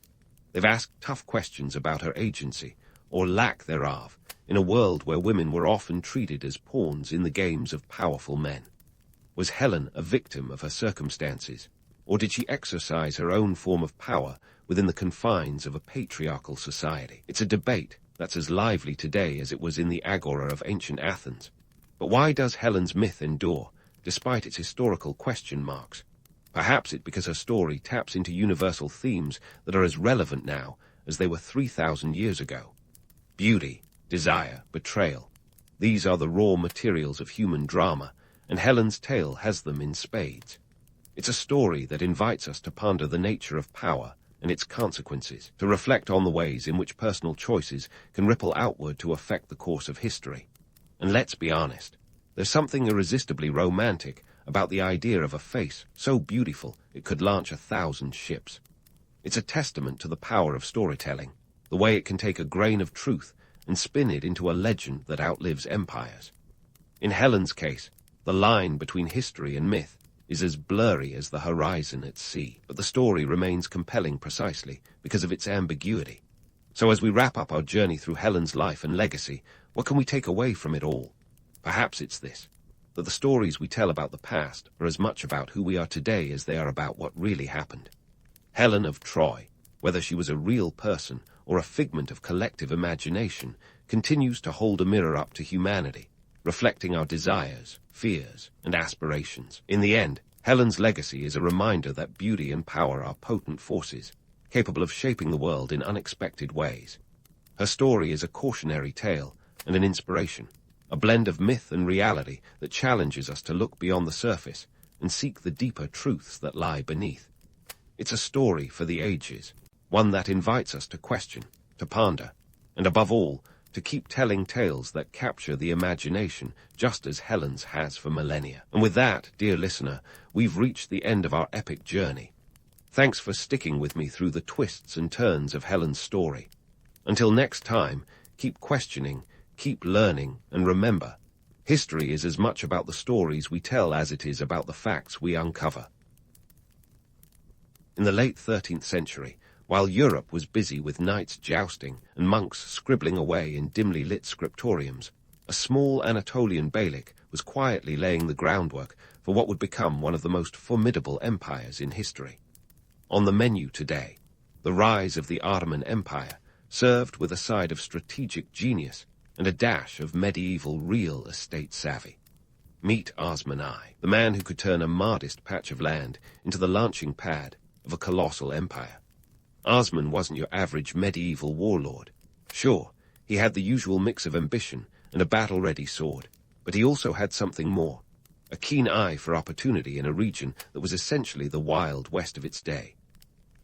They've asked tough questions about her agency, or lack thereof, in a world where women were often treated as pawns in the games of powerful men. Was Helen a victim of her circumstances, or did she exercise her own form of power within the confines of a patriarchal society? It's a debate that's as lively today as it was in the agora of ancient Athens. But why does Helen's myth endure, despite its historical question marks? Perhaps it's because her story taps into universal themes that are as relevant now as they were 3,000 years ago. Beauty, desire, betrayal. These are the raw materials of human drama, and Helen's tale has them in spades. It's a story that invites us to ponder the nature of power and its consequences, to reflect on the ways in which personal choices can ripple outward to affect the course of history. And let's be honest, there's something irresistibly romantic about the idea of a face so beautiful it could launch 1,000 ships. It's a testament to the power of storytelling, the way it can take a grain of truth and spin it into a legend that outlives empires. In Helen's case, the line between history and myth is as blurry as the horizon at sea, but the story remains compelling precisely because of its ambiguity. So as we wrap up our journey through Helen's life and legacy, what can we take away from it all? Perhaps it's this, that the stories we tell about the past are as much about who we are today as they are about what really happened. Helen of Troy, whether she was a real person or a figment of collective imagination, continues to hold a mirror up to humanity, reflecting our desires, fears, and aspirations. In the end, Helen's legacy is a reminder that beauty and power are potent forces, capable of shaping the world in unexpected ways. Her story is a cautionary tale and an inspiration, a blend of myth and reality that challenges us to look beyond the surface and seek the deeper truths that lie beneath. It's a story for the ages, one that invites us to question, to ponder, and above all, to keep telling tales that capture the imagination just as Helen's has for millennia. And with that, dear listener, we've reached the end of our epic journey. Thanks for sticking with me through the twists and turns of Helen's story. Until next time, keep questioning, keep learning, and remember, history is as much about the stories we tell as it is about the facts we uncover. In the late 13th century, while Europe was busy with knights jousting and monks scribbling away in dimly lit scriptoriums, a small Anatolian beylik was quietly laying the groundwork for what would become one of the most formidable empires in history. On the menu today, the rise of the Ottoman Empire, served with a side of strategic genius and a dash of medieval real estate savvy. Meet Osman I, the man who could turn a modest patch of land into the launching pad of a colossal empire. Osman wasn't your average medieval warlord. Sure, he had the usual mix of ambition and a battle-ready sword, but he also had something more, a keen eye for opportunity in a region that was essentially the Wild West of its day.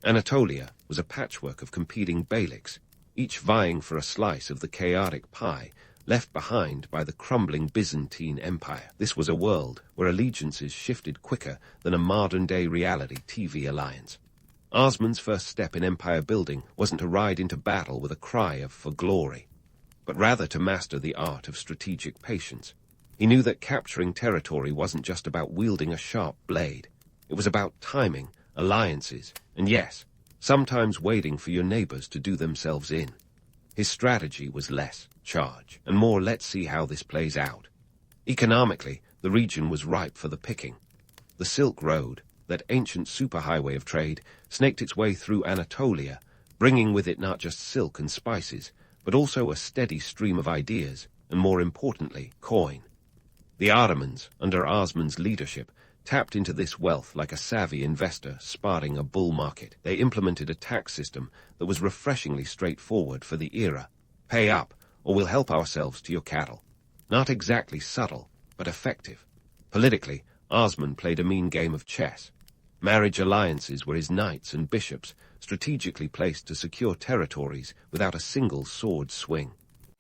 Anatolia was a patchwork of competing beyliks, each vying for a slice of the chaotic pie left behind by the crumbling Byzantine Empire. This was a world where allegiances shifted quicker than a modern-day reality TV alliance. Osman's first step in empire building wasn't to ride into battle with a cry for glory, but rather to master the art of strategic patience. He knew that capturing territory wasn't just about wielding a sharp blade. It was about timing, alliances, and yes, sometimes waiting for your neighbors to do themselves in. His strategy was less charge, and more let's see how this plays out. Economically, the region was ripe for the picking. The Silk Road, that ancient superhighway of trade, snaked its way through Anatolia, bringing with it not just silk and spices, but also a steady stream of ideas, and more importantly, coin. The Ottomans, under Osman's leadership, tapped into this wealth like a savvy investor spotting a bull market. They implemented a tax system that was refreshingly straightforward for the era. Pay up, or we'll help ourselves to your cattle. Not exactly subtle, but effective. Politically, Osman played a mean game of chess. Marriage alliances were his knights and bishops, strategically placed to secure territories without a single sword swing.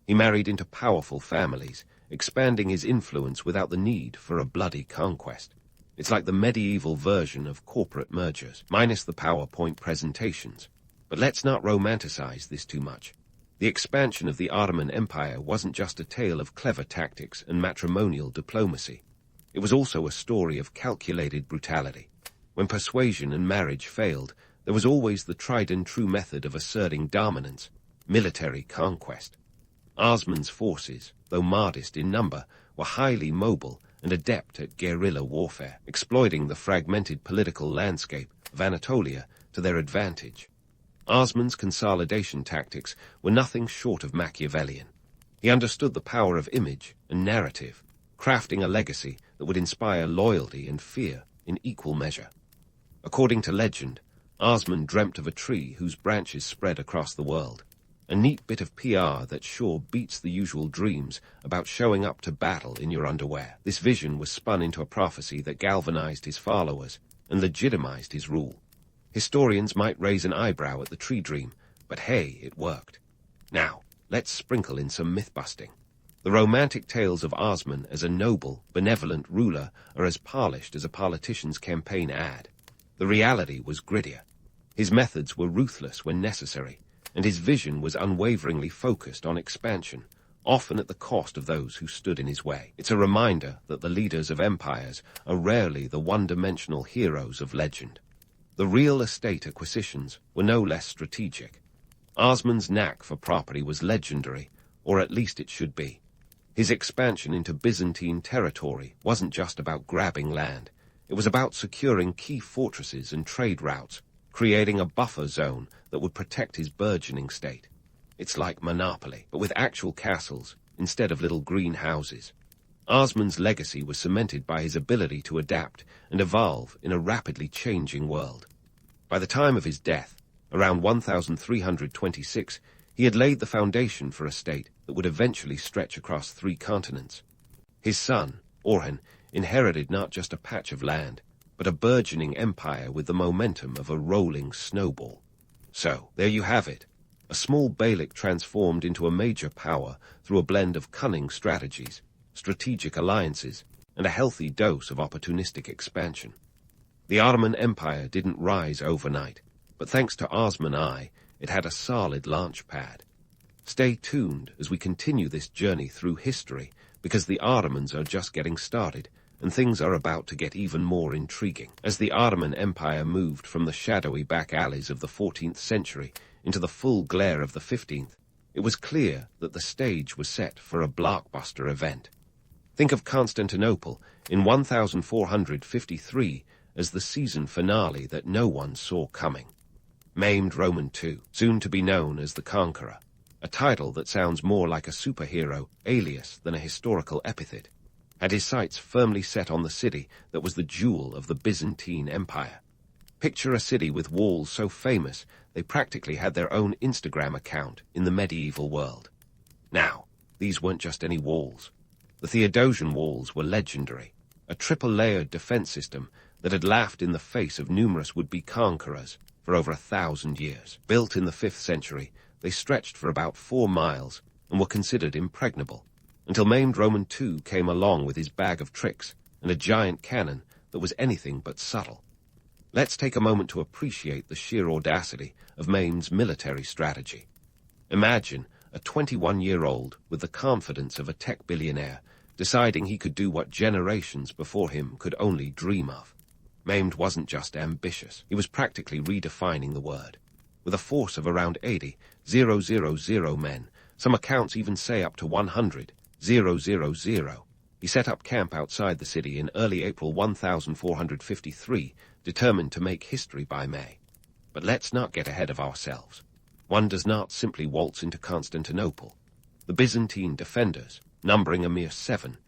He married into powerful families, expanding his influence without the need for a bloody conquest. It's like the medieval version of corporate mergers, minus the PowerPoint presentations. But let's not romanticize this too much. The expansion of the Ottoman Empire wasn't just a tale of clever tactics and matrimonial diplomacy. It was also a story of calculated brutality. When persuasion and marriage failed, there was always the tried-and-true method of asserting dominance, military conquest. Osman's forces, though modest in number, were highly mobile and adept at guerrilla warfare, exploiting the fragmented political landscape of Anatolia to their advantage. Osman's consolidation tactics were nothing short of Machiavellian. He understood the power of image and narrative, crafting a legacy that would inspire loyalty and fear in equal measure. According to legend, Osman dreamt of a tree whose branches spread across the world. A neat bit of PR that sure beats the usual dreams about showing up to battle in your underwear. This vision was spun into a prophecy that galvanized his followers and legitimized his rule. Historians might raise an eyebrow at the tree dream, but hey, it worked. Now, let's sprinkle in some myth-busting. The romantic tales of Osman as a noble, benevolent ruler are as polished as a politician's campaign ad. The reality was grittier. His methods were ruthless when necessary, and his vision was unwaveringly focused on expansion, often at the cost of those who stood in his way. It's a reminder that the leaders of empires are rarely the one-dimensional heroes of legend. The real estate acquisitions were no less strategic. Osman's knack for property was legendary, or at least it should be. His expansion into Byzantine territory wasn't just about grabbing land. It was about securing key fortresses and trade routes, creating a buffer zone that would protect his burgeoning state. It's like Monopoly, but with actual castles instead of little green houses. Osman's legacy was cemented by his ability to adapt and evolve in a rapidly changing world. By the time of his death, around 1326, he had laid the foundation for a state that would eventually stretch across 3 continents. His son, Orhan, inherited not just a patch of land, but a burgeoning empire with the momentum of a rolling snowball. So, there you have it. A small Beylik transformed into a major power through a blend of cunning strategies, strategic alliances, and a healthy dose of opportunistic expansion. The Ottoman Empire didn't rise overnight, but thanks to Osman I, it had a solid launch pad. Stay tuned as we continue this journey through history, because the Ottomans are just getting started, and things are about to get even more intriguing. As the Ottoman Empire moved from the shadowy back alleys of the 14th century into the full glare of the 15th, it was clear that the stage was set for a blockbuster event. Think of Constantinople in 1453 as the season finale that no one saw coming. Maimed Roman II, soon to be known as the Conqueror, a title that sounds more like a superhero alias than a historical epithet, had his sights firmly set on the city that was the jewel of the Byzantine Empire. Picture a city with walls so famous they practically had their own Instagram account in the medieval world. Now, these weren't just any walls. The Theodosian walls were legendary, a triple-layered defense system that had laughed in the face of numerous would-be conquerors for over 1,000 years. Built in the 5th century, they stretched for about 4 miles and were considered impregnable, until Maimed Roman II came along with his bag of tricks and a giant cannon that was anything but subtle. Let's take a moment to appreciate the sheer audacity of Maimed's military strategy. Imagine a 21-year-old with the confidence of a tech billionaire deciding he could do what generations before him could only dream of. Maimed wasn't just ambitious, he was practically redefining the word. With a force of around 80,000 men, some accounts even say up to 100,000, he set up camp outside the city in early April 1453, determined to make history by May. But let's not get ahead of ourselves. One does not simply waltz into Constantinople. The Byzantine defenders, numbering a mere 7,000,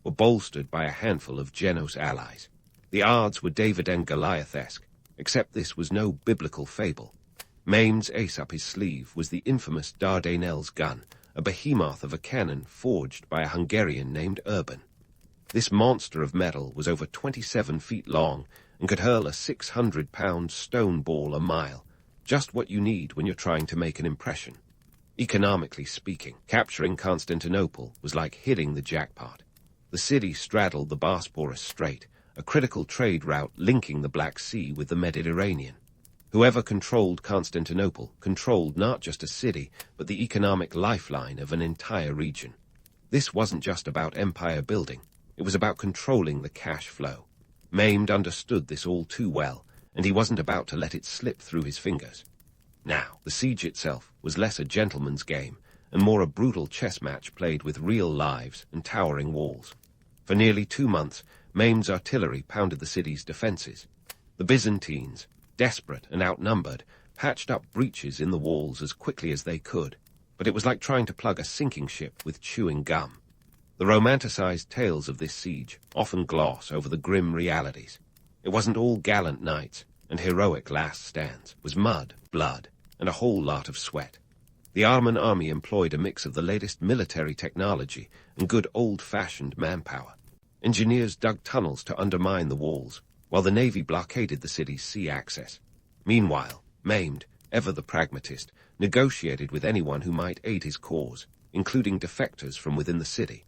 were bolstered by a handful of Genos allies. The odds were David and Goliath-esque, except this was no biblical fable. Maimed's ace up his sleeve was the infamous Dardanelles gun, a behemoth of a cannon forged by a Hungarian named Urban. This monster of metal was over 27 feet long and could hurl a 600-pound stone ball a mile, just what you need when you're trying to make an impression. Economically speaking, capturing Constantinople was like hitting the jackpot. The city straddled the Bosporus Strait, a critical trade route linking the Black Sea with the Mediterranean. Whoever controlled Constantinople controlled not just a city, but the economic lifeline of an entire region. This wasn't just about empire building, it was about controlling the cash flow. Maimed understood this all too well, and he wasn't about to let it slip through his fingers. Now, the siege itself was less a gentleman's game, and more a brutal chess match played with real lives and towering walls. For nearly 2 months, Maimed's artillery pounded the city's defenses. The Byzantines, desperate and outnumbered, patched up breaches in the walls as quickly as they could, but it was like trying to plug a sinking ship with chewing gum. The romanticized tales of this siege often gloss over the grim realities. It wasn't all gallant knights and heroic last stands. It was mud, blood, and a whole lot of sweat. The Ottoman army employed a mix of the latest military technology and good old-fashioned manpower. Engineers dug tunnels to undermine the walls, while the navy blockaded the city's sea access. Meanwhile, Maimed, ever the pragmatist, negotiated with anyone who might aid his cause, including defectors from within the city.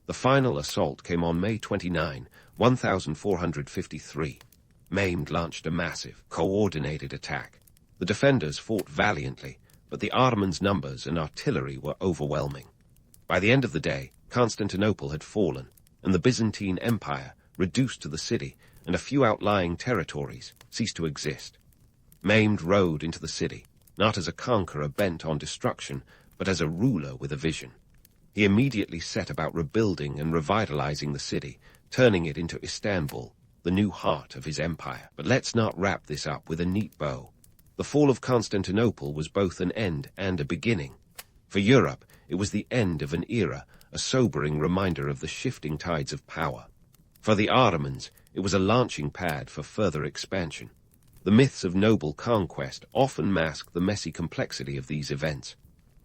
The final assault came on May 29, 1453. Maimed launched a massive, coordinated attack. The defenders fought valiantly, but the Ottomans' numbers and artillery were overwhelming. By the end of the day, Constantinople had fallen, and the Byzantine Empire, reduced to the city and a few outlying territories, ceased to exist. Maimed rode into the city, not as a conqueror bent on destruction, but as a ruler with a vision. He immediately set about rebuilding and revitalizing the city, turning it into Istanbul, the new heart of his empire. But let's not wrap this up with a neat bow. The fall of Constantinople was both an end and a beginning. For Europe, it was the end of an era, a sobering reminder of the shifting tides of power. For the Ottomans, it was a launching pad for further expansion. The myths of noble conquest often mask the messy complexity of these events.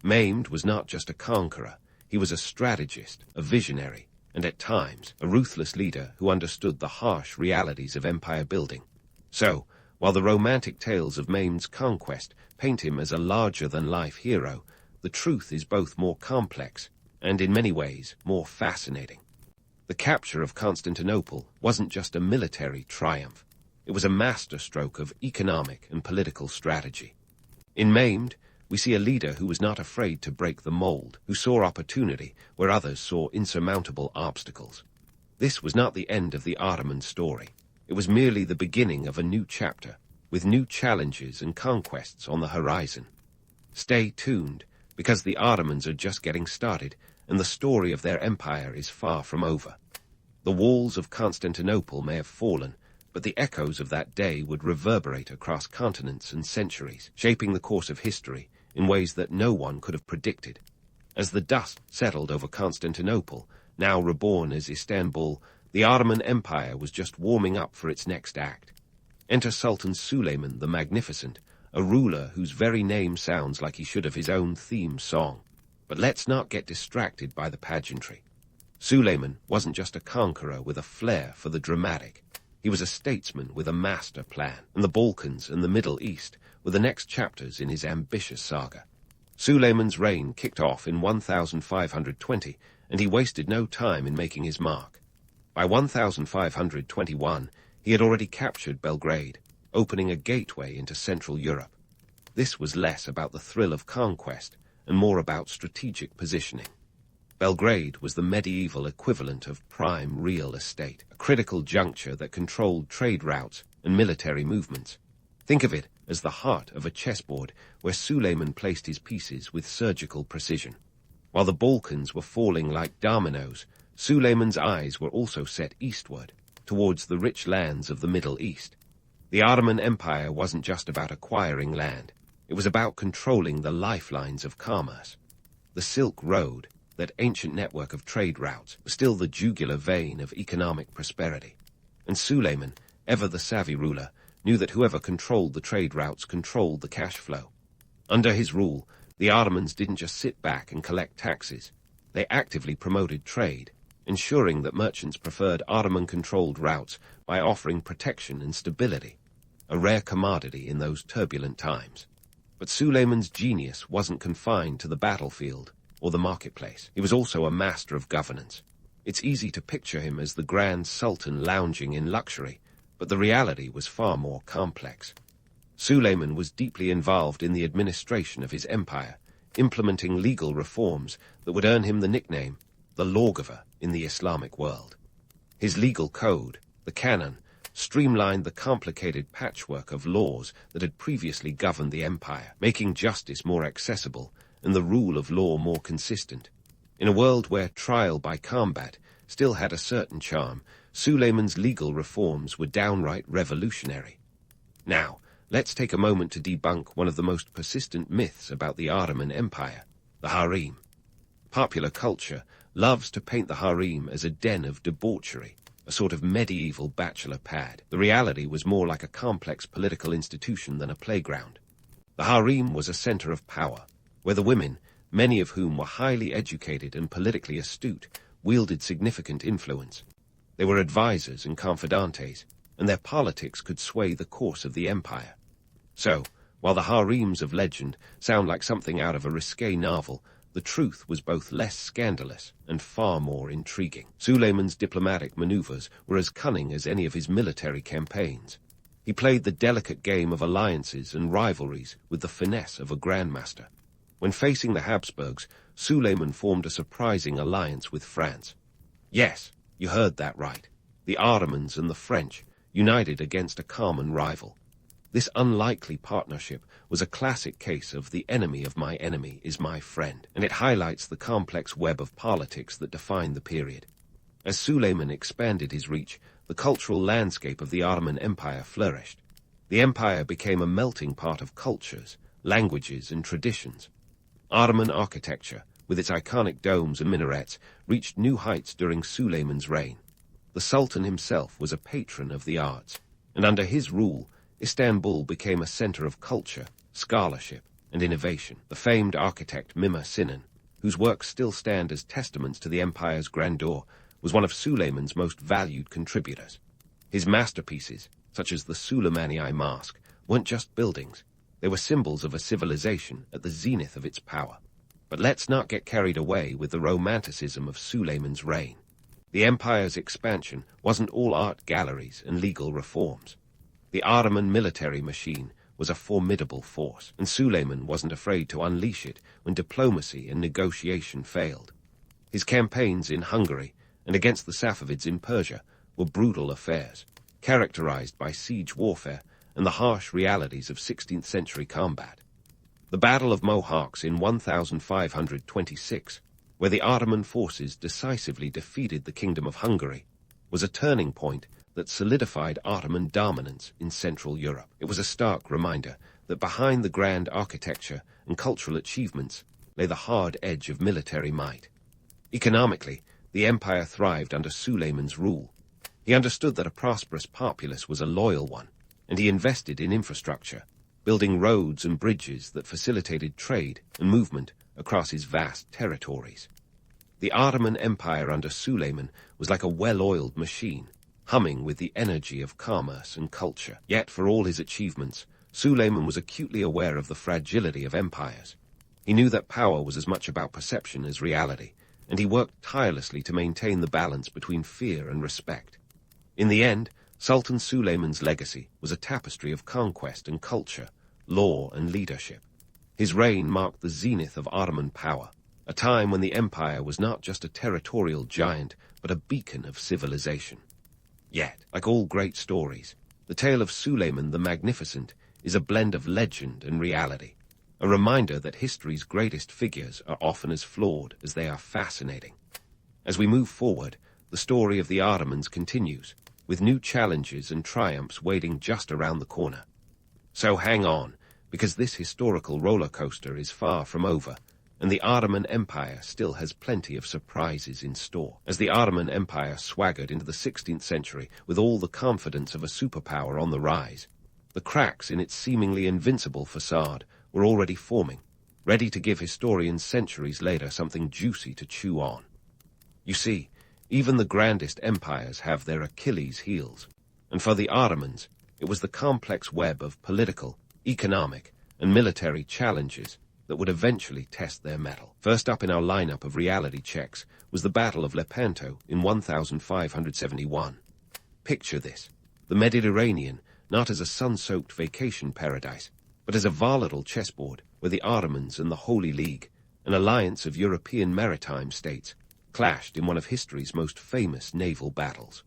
Maimed was not just a conqueror, he was a strategist, a visionary, and at times a ruthless leader who understood the harsh realities of empire building. So, while the romantic tales of Maimed's conquest paint him as a larger-than-life hero, the truth is both more complex and, in many ways, more fascinating. The capture of Constantinople wasn't just a military triumph. It was a masterstroke of economic and political strategy. In Maimed, we see a leader who was not afraid to break the mold, who saw opportunity where others saw insurmountable obstacles. This was not the end of the Ottoman story. It was merely the beginning of a new chapter, with new challenges and conquests on the horizon. Stay tuned, because the Ottomans are just getting started, and the story of their empire is far from over. The walls of Constantinople may have fallen, but the echoes of that day would reverberate across continents and centuries, shaping the course of history in ways that no one could have predicted. As the dust settled over Constantinople, now reborn as Istanbul, the Ottoman Empire was just warming up for its next act. Enter Sultan Suleiman the Magnificent, a ruler whose very name sounds like he should have his own theme song. But let's not get distracted by the pageantry. Suleiman wasn't just a conqueror with a flair for the dramatic. He was a statesman with a master plan, and the Balkans and the Middle East were the next chapters in his ambitious saga. Suleiman's reign kicked off in 1520, and he wasted no time in making his mark. By 1521, he had already captured Belgrade, opening a gateway into Central Europe. This was less about the thrill of conquest and more about strategic positioning. Belgrade was the medieval equivalent of prime real estate, a critical juncture that controlled trade routes and military movements. Think of it as the heart of a chessboard where Suleiman placed his pieces with surgical precision. While the Balkans were falling like dominoes, Suleiman's eyes were also set eastward, towards the rich lands of the Middle East. The Ottoman Empire wasn't just about acquiring land. It was about controlling the lifelines of commerce. The Silk Road, that ancient network of trade routes, was still the jugular vein of economic prosperity. And Suleiman, ever the savvy ruler, knew that whoever controlled the trade routes controlled the cash flow. Under his rule, the Ottomans didn't just sit back and collect taxes. They actively promoted trade, ensuring that merchants preferred Ottoman-controlled routes by offering protection and stability, a rare commodity in those turbulent times. But Suleiman's genius wasn't confined to the battlefield or the marketplace. He was also a master of governance. It's easy to picture him as the grand sultan lounging in luxury, but the reality was far more complex. Suleiman was deeply involved in the administration of his empire, implementing legal reforms that would earn him the nickname, the lawgiver in the Islamic world. His legal code, the canon, streamlined the complicated patchwork of laws that had previously governed the empire, making justice more accessible and the rule of law more consistent. In a world where trial by combat still had a certain charm, Suleiman's legal reforms were downright revolutionary. Now, let's take a moment to debunk one of the most persistent myths about the Ottoman Empire, the harem. Popular culture loves to paint the harem as a den of debauchery, a sort of medieval bachelor pad. The reality was more like a complex political institution than a playground. The harem was a center of power, where the women, many of whom were highly educated and politically astute, wielded significant influence. They were advisors and confidantes, and their politics could sway the course of the empire. So, while the harems of legend sound like something out of a risque novel, the truth was both less scandalous and far more intriguing. Suleiman's diplomatic maneuvers were as cunning as any of his military campaigns. He played the delicate game of alliances and rivalries with the finesse of a grandmaster. When facing the Habsburgs, Suleiman formed a surprising alliance with France. Yes, you heard that right. The Ottomans and the French united against a common rival. This unlikely partnership was a classic case of the enemy of my enemy is my friend, and it highlights the complex web of politics that defined the period. As Suleiman expanded his reach, the cultural landscape of the Ottoman Empire flourished. The empire became a melting pot of cultures, languages, and traditions. Ottoman architecture, with its iconic domes and minarets, reached new heights during Suleiman's reign. The Sultan himself was a patron of the arts, and under his rule, Istanbul became a center of culture, scholarship, and innovation. The famed architect Mimar Sinan, whose works still stand as testaments to the empire's grandeur, was one of Suleiman's most valued contributors. His masterpieces, such as the Suleimani Mosque, weren't just buildings. They were symbols of a civilization at the zenith of its power. But let's not get carried away with the romanticism of Suleiman's reign. The empire's expansion wasn't all art galleries and legal reforms. The Ottoman military machine was a formidable force, and Suleiman wasn't afraid to unleash it when diplomacy and negotiation failed. His campaigns in Hungary and against the Safavids in Persia were brutal affairs, characterized by siege warfare and the harsh realities of 16th century combat. The Battle of Mohács in 1526, where the Ottoman forces decisively defeated the Kingdom of Hungary, was a turning point that solidified Ottoman dominance in Central Europe. It was a stark reminder that behind the grand architecture and cultural achievements lay the hard edge of military might. Economically, the empire thrived under Suleiman's rule. He understood that a prosperous populace was a loyal one, and he invested in infrastructure, building roads and bridges that facilitated trade and movement across his vast territories. The Ottoman Empire under Suleiman was like a well-oiled machine, humming with the energy of commerce and culture. Yet, for all his achievements, Suleiman was acutely aware of the fragility of empires. He knew that power was as much about perception as reality, and he worked tirelessly to maintain the balance between fear and respect. In the end, Sultan Suleiman's legacy was a tapestry of conquest and culture, law and leadership. His reign marked the zenith of Ottoman power, a time when the empire was not just a territorial giant, but a beacon of civilization. Yet, like all great stories, the tale of Suleiman the Magnificent is a blend of legend and reality, a reminder that history's greatest figures are often as flawed as they are fascinating. As we move forward, the story of the Ottomans continues, with new challenges and triumphs waiting just around the corner. So hang on, because this historical roller coaster is far from over, and the Ottoman Empire still has plenty of surprises in store. As the Ottoman Empire swaggered into the 16th century with all the confidence of a superpower on the rise, the cracks in its seemingly invincible facade were already forming, ready to give historians centuries later something juicy to chew on. You see, even the grandest empires have their Achilles heels, and for the Ottomans, it was the complex web of political, economic, and military challenges that would eventually test their mettle. First up in our lineup of reality checks was the Battle of Lepanto in 1571. Picture this, the Mediterranean not as a sun-soaked vacation paradise, but as a volatile chessboard where the Ottomans and the Holy League, an alliance of European maritime states, clashed in one of history's most famous naval battles.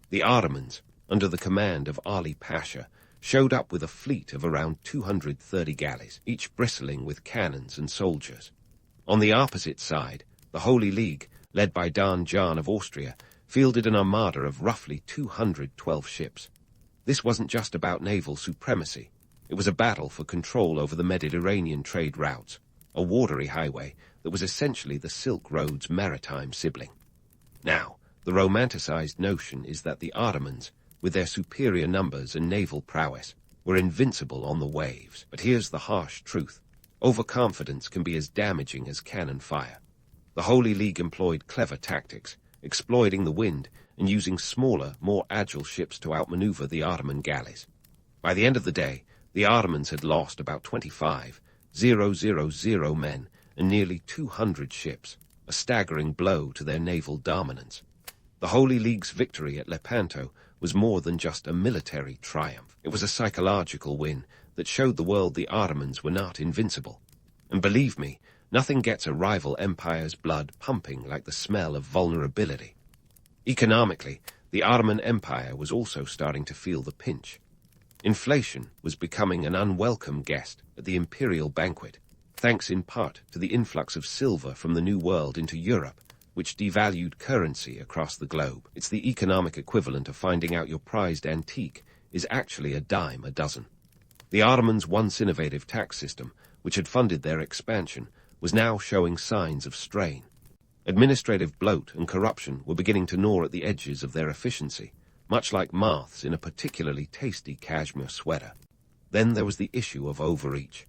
The Ottomans, under the command of Ali Pasha, showed up with a fleet of around 230 galleys, each bristling with cannons and soldiers. On the opposite side, the Holy League, led by Don John of Austria, fielded an armada of roughly 212 ships. This wasn't just about naval supremacy. It was a battle for control over the Mediterranean trade routes, a watery highway that was essentially the Silk Road's maritime sibling. Now, the romanticized notion is that the Ottomans, with their superior numbers and naval prowess, were invincible on the waves. But here's the harsh truth. Overconfidence can be as damaging as cannon fire. The Holy League employed clever tactics, exploiting the wind and using smaller, more agile ships to outmaneuver the Ottoman galleys. By the end of the day, the Ottomans had lost about 25,000 men and nearly 200 ships, a staggering blow to their naval dominance. The Holy League's victory at Lepanto was more than just a military triumph. It was a psychological win that showed the world the Ottomans were not invincible. And believe me, nothing gets a rival empire's blood pumping like the smell of vulnerability. Economically, the Ottoman Empire was also starting to feel the pinch. Inflation was becoming an unwelcome guest at the imperial banquet, thanks in part to the influx of silver from the New World into Europe, which devalued currency across the globe. It's the economic equivalent of finding out your prized antique is actually a dime a dozen. The Ottomans' once innovative tax system, which had funded their expansion, was now showing signs of strain. Administrative bloat and corruption were beginning to gnaw at the edges of their efficiency, much like moths in a particularly tasty cashmere sweater. Then there was the issue of overreach.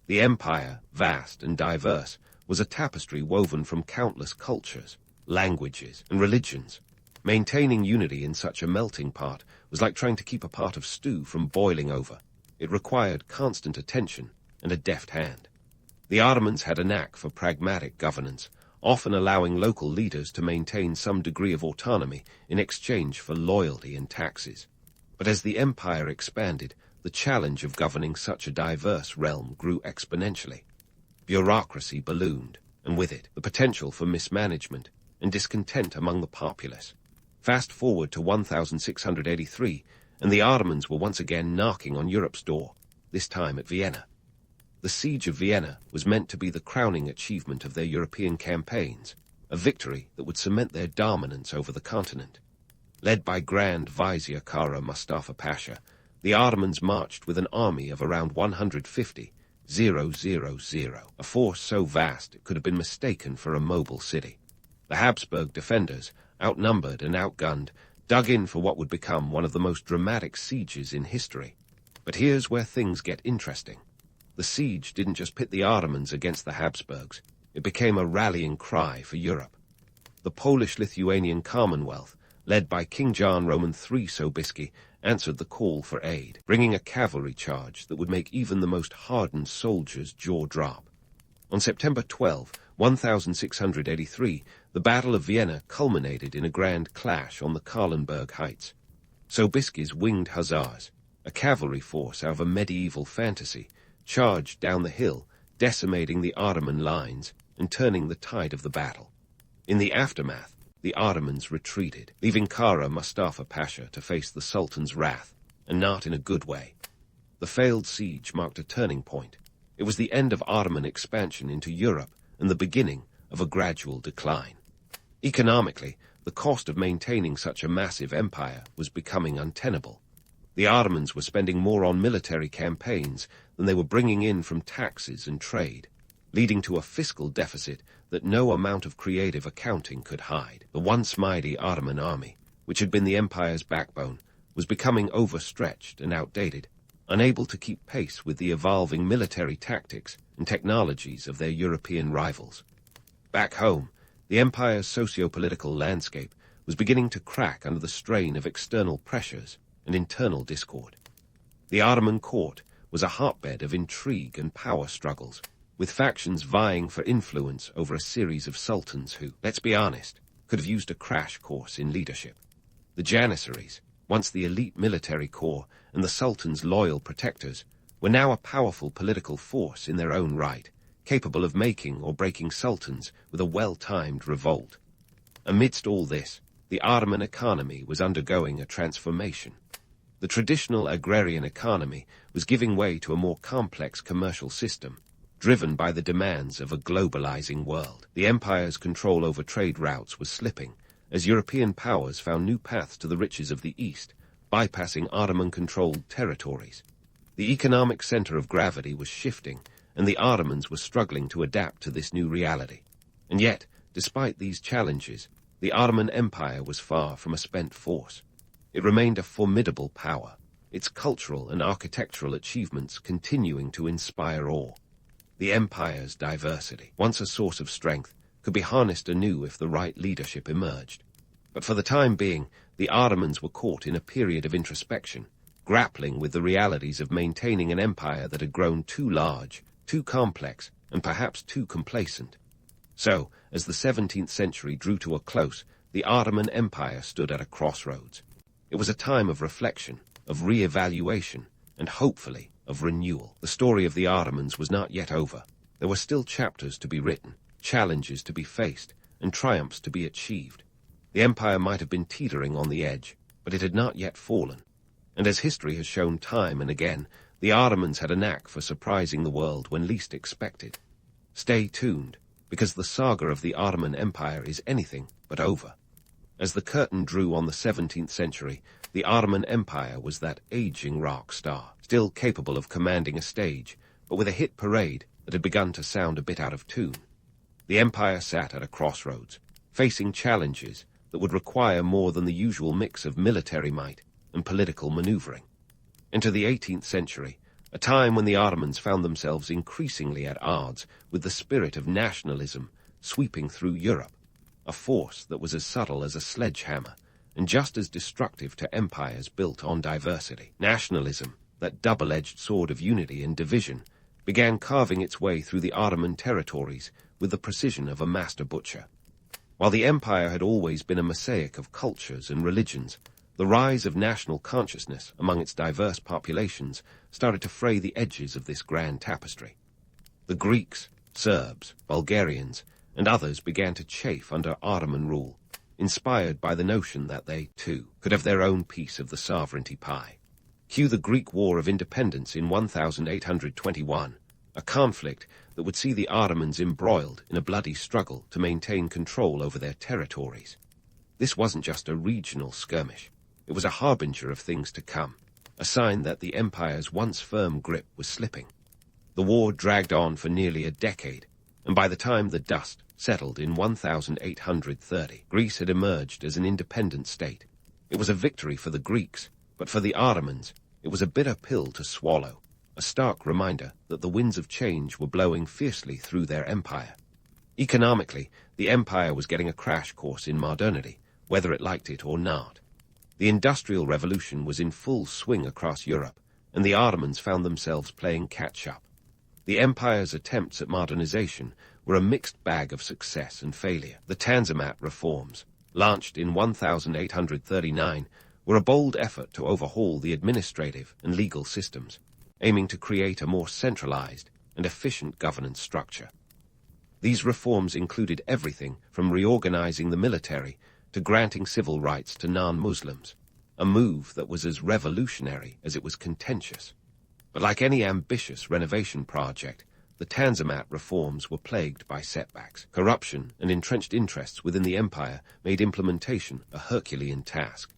The empire, vast and diverse, was a tapestry woven from countless cultures, languages, and religions. Maintaining unity in such a melting pot was like trying to keep a pot of stew from boiling over. It required constant attention and a deft hand. The Ottomans had a knack for pragmatic governance, often allowing local leaders to maintain some degree of autonomy in exchange for loyalty and taxes. But as the empire expanded, the challenge of governing such a diverse realm grew exponentially. Bureaucracy ballooned, and with it, the potential for mismanagement and discontent among the populace. Fast forward to 1683, and the Ottomans were once again knocking on Europe's door, this time at Vienna. The Siege of Vienna was meant to be the crowning achievement of their European campaigns, a victory that would cement their dominance over the continent. Led by Grand Vizier Kara Mustafa Pasha, the Ottomans marched with an army of around 150,000, a force so vast it could have been mistaken for a mobile city. The Habsburg defenders, outnumbered and outgunned, dug in for what would become one of the most dramatic sieges in history. But here's where things get interesting. The siege didn't just pit the Ottomans against the Habsburgs. It became a rallying cry for Europe. The Polish-Lithuanian Commonwealth, led by King John Roman III Sobieski, answered the call for aid, bringing a cavalry charge that would make even the most hardened soldier's jaw drop. On September 12, 1683, the Battle of Vienna culminated in a grand clash on the Kahlenberg Heights. Sobieski's winged hussars, a cavalry force out of a medieval fantasy, charged down the hill, decimating the Ottoman lines and turning the tide of the battle. In the aftermath, the Ottomans retreated, leaving Kara Mustafa Pasha to face the Sultan's wrath, and not in a good way. The failed siege marked a turning point. It was the end of Ottoman expansion into Europe and the beginning of a gradual decline. Economically, the cost of maintaining such a massive empire was becoming untenable. The Ottomans were spending more on military campaigns than they were bringing in from taxes and trade, leading to a fiscal deficit that no amount of creative accounting could hide. The once mighty Ottoman army, which had been the empire's backbone, was becoming overstretched and outdated, unable to keep pace with the evolving military tactics and technologies of their European rivals. Back home, the empire's socio-political landscape was beginning to crack under the strain of external pressures and internal discord. The Ottoman court was a hotbed of intrigue and power struggles, with factions vying for influence over a series of sultans who, let's be honest, could have used a crash course in leadership. The Janissaries, once the elite military corps and the sultan's loyal protectors, were now a powerful political force in their own right, capable of making or breaking sultans with a well-timed revolt. Amidst all this, the Ottoman economy was undergoing a transformation. The traditional agrarian economy was giving way to a more complex commercial system, driven by the demands of a globalizing world. The empire's control over trade routes was slipping, as European powers found new paths to the riches of the East, bypassing Ottoman-controlled territories. The economic center of gravity was shifting, and the Ottomans were struggling to adapt to this new reality. And yet, despite these challenges, the Ottoman Empire was far from a spent force. It remained a formidable power, its cultural and architectural achievements continuing to inspire awe. The empire's diversity, once a source of strength, could be harnessed anew if the right leadership emerged. But for the time being, the Ottomans were caught in a period of introspection, grappling with the realities of maintaining an empire that had grown too large, too complex, and perhaps too complacent. So, as the 17th century drew to a close, the Ottoman Empire stood at a crossroads. It was a time of reflection, of re-evaluation, and hopefully of renewal. The story of the Ottomans was not yet over. There were still chapters to be written, challenges to be faced, and triumphs to be achieved. The empire might have been teetering on the edge, but it had not yet fallen. And as history has shown time and again, the Ottomans had a knack for surprising the world when least expected. Stay tuned, because the saga of the Ottoman Empire is anything but over. As the curtain drew on the 17th century, the Ottoman Empire was that aging rock star, still capable of commanding a stage, but with a hit parade that had begun to sound a bit out of tune. The empire sat at a crossroads, facing challenges that would require more than the usual mix of military might and political maneuvering. Into the 18th century, a time when the Ottomans found themselves increasingly at odds with the spirit of nationalism sweeping through Europe, a force that was as subtle as a sledgehammer and just as destructive to empires built on diversity. Nationalism, that double-edged sword of unity and division, began carving its way through the Ottoman territories with the precision of a master butcher. While the empire had always been a mosaic of cultures and religions, the rise of national consciousness among its diverse populations started to fray the edges of this grand tapestry. The Greeks, Serbs, Bulgarians, and others began to chafe under Ottoman rule, inspired by the notion that they, too, could have their own piece of the sovereignty pie. Cue the Greek War of Independence in 1821, a conflict that would see the Ottomans embroiled in a bloody struggle to maintain control over their territories. This wasn't just a regional skirmish. It was a harbinger of things to come, a sign that the empire's once firm grip was slipping. The war dragged on for nearly a decade, and by the time the dust settled in 1830, Greece had emerged as an independent state. It was a victory for the Greeks, but for the Ottomans, it was a bitter pill to swallow, a stark reminder that the winds of change were blowing fiercely through their empire. Economically, the empire was getting a crash course in modernity, whether it liked it or not. The Industrial Revolution was in full swing across Europe, and the Ottomans found themselves playing catch-up. The empire's attempts at modernization were a mixed bag of success and failure. The Tanzimat reforms, launched in 1839, were a bold effort to overhaul the administrative and legal systems, aiming to create a more centralized and efficient governance structure. These reforms included everything from reorganizing the military to granting civil rights to non-Muslims, a move that was as revolutionary as it was contentious. But like any ambitious renovation project, the Tanzimat reforms were plagued by setbacks. Corruption and entrenched interests within the empire made implementation a Herculean task.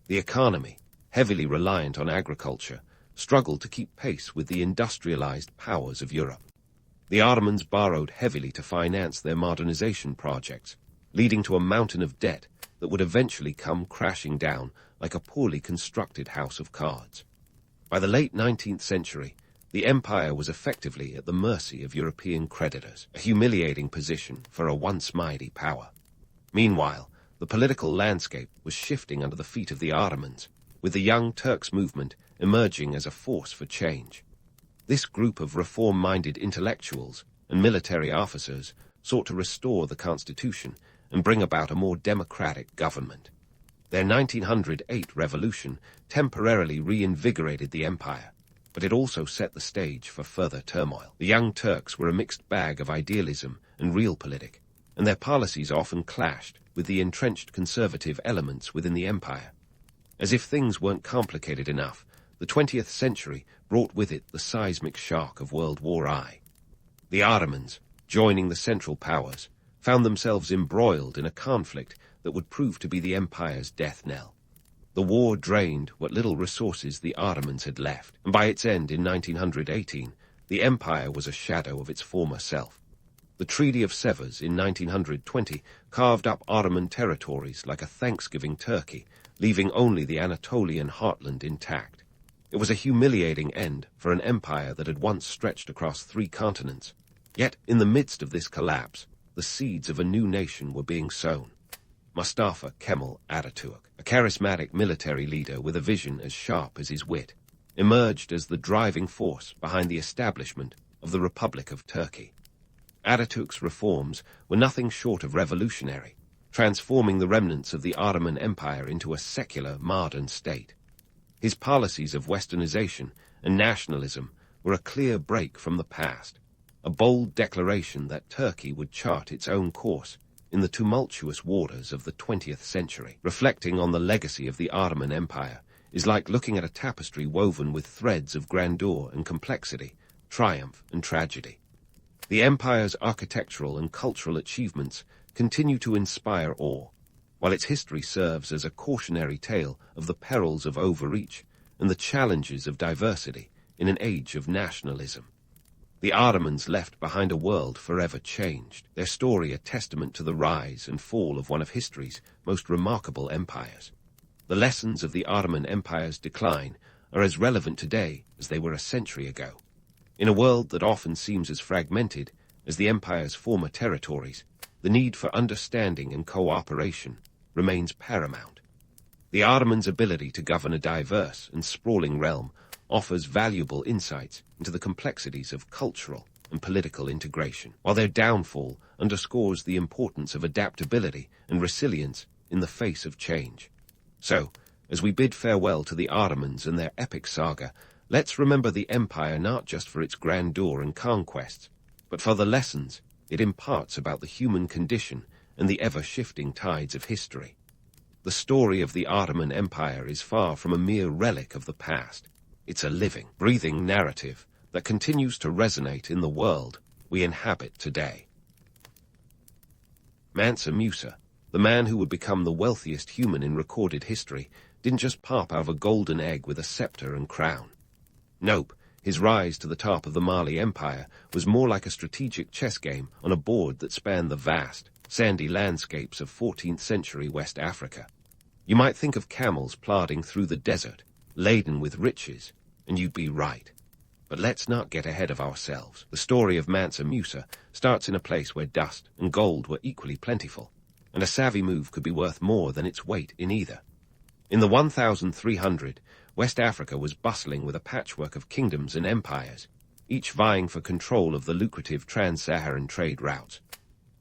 The economy, heavily reliant on agriculture, struggled to keep pace with the industrialized powers of Europe. The Ottomans borrowed heavily to finance their modernization projects, leading to a mountain of debt that would eventually come crashing down like a poorly constructed house of cards. By the late 19th century, the empire was effectively at the mercy of European creditors, a humiliating position for a once mighty power. Meanwhile, the political landscape was shifting under the feet of the Ottomans, with the Young Turks movement emerging as a force for change. This group of reform-minded intellectuals and military officers sought to restore the constitution and bring about a more democratic government. Their 1908 revolution temporarily reinvigorated the empire, but it also set the stage for further turmoil. The Young Turks were a mixed bag of idealism and realpolitik, and their policies often clashed with the entrenched conservative elements within the empire. As if things weren't complicated enough, the 20th century brought with it the seismic shock of World War I. The Ottomans, joining the Central Powers, found themselves embroiled in a conflict that would prove to be the empire's death knell. The war drained what little resources the Ottomans had left, and by its end in 1918, the empire was a shadow of its former self. The Treaty of Sevres in 1920 carved up Ottoman territories like a Thanksgiving turkey, leaving only the Anatolian heartland intact. It was a humiliating end for an empire that had once stretched across 3 continents. Yet, in the midst of this collapse, the seeds of a new nation were being sown. Mustafa Kemal Ataturk, a charismatic military leader with a vision as sharp as his wit, emerged as the driving force behind the establishment of the Republic of Turkey. Ataturk's reforms were nothing short of revolutionary, transforming the remnants of the Ottoman Empire into a secular, modern state. His policies of westernization and nationalism were a clear break from the past, a bold declaration that Turkey would chart its own course in the tumultuous waters of the 20th century. Reflecting on the legacy of the Ottoman Empire is like looking at a tapestry woven with threads of grandeur and complexity, triumph and tragedy. The empire's architectural and cultural achievements continue to inspire awe, while its history serves as a cautionary tale of the perils of overreach and the challenges of diversity in an age of nationalism. The Ottomans left behind a world forever changed, their story a testament to the rise and fall of one of history's most remarkable empires. The lessons of the Ottoman Empire's decline are as relevant today as they were a century ago. In a world that often seems as fragmented as the empire's former territories, the need for understanding and cooperation remains paramount. The Ottomans' ability to govern a diverse and sprawling realm offers valuable insights into the complexities of cultural and political integration, while their downfall underscores the importance of adaptability and resilience in the face of change. So, as we bid farewell to the Ottomans and their epic saga, let's remember the empire not just for its grandeur and conquests, but for the lessons it imparts about the human condition and the ever-shifting tides of history. The story of the Ottoman Empire is far from a mere relic of the past. It's a living, breathing narrative that continues to resonate in the world we inhabit today. Mansa Musa, the man who would become the wealthiest human in recorded history, didn't just pop out of a golden egg with a scepter and crown. Nope, his rise to the top of the Mali Empire was more like a strategic chess game on a board that spanned the vast, sandy landscapes of 14th century West Africa. You might think of camels plodding through the desert, laden with riches, and you'd be right. But let's not get ahead of ourselves. The story of Mansa Musa starts in a place where dust and gold were equally plentiful, and a savvy move could be worth more than its weight in either. In the 1300, West Africa was bustling with a patchwork of kingdoms and empires, each vying for control of the lucrative trans-Saharan trade routes.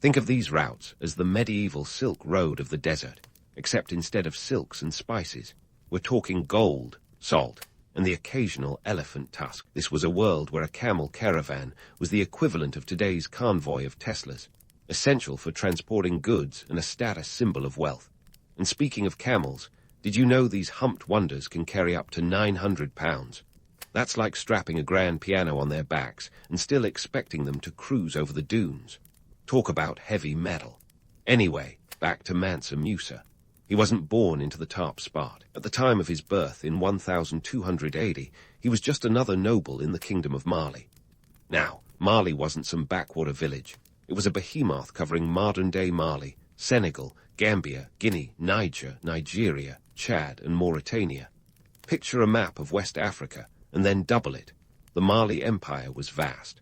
Think of these routes as the medieval Silk Road of the desert, except instead of silks and spices, we're talking gold, salt, and the occasional elephant tusk. This was a world where a camel caravan was the equivalent of today's convoy of Teslas, essential for transporting goods and a status symbol of wealth. And speaking of camels, did you know these humped wonders can carry up to 900 pounds? That's like strapping a grand piano on their backs and still expecting them to cruise over the dunes. Talk about heavy metal. Anyway, back to Mansa Musa. He wasn't born into the top spot. At the time of his birth in 1280, he was just another noble in the Kingdom of Mali. Now, Mali wasn't some backwater village. It was a behemoth covering modern-day Mali, Senegal, Gambia, Guinea, Niger, Nigeria, Chad, and Mauritania. Picture a map of West Africa, and then double it. The Mali Empire was vast.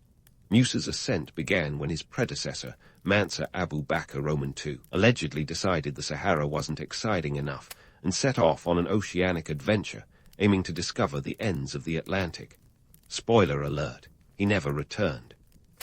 Musa's ascent began when his predecessor, Mansa Abu Bakr Roman II, allegedly decided the Sahara wasn't exciting enough and set off on an oceanic adventure, aiming to discover the ends of the Atlantic. Spoiler alert, he never returned.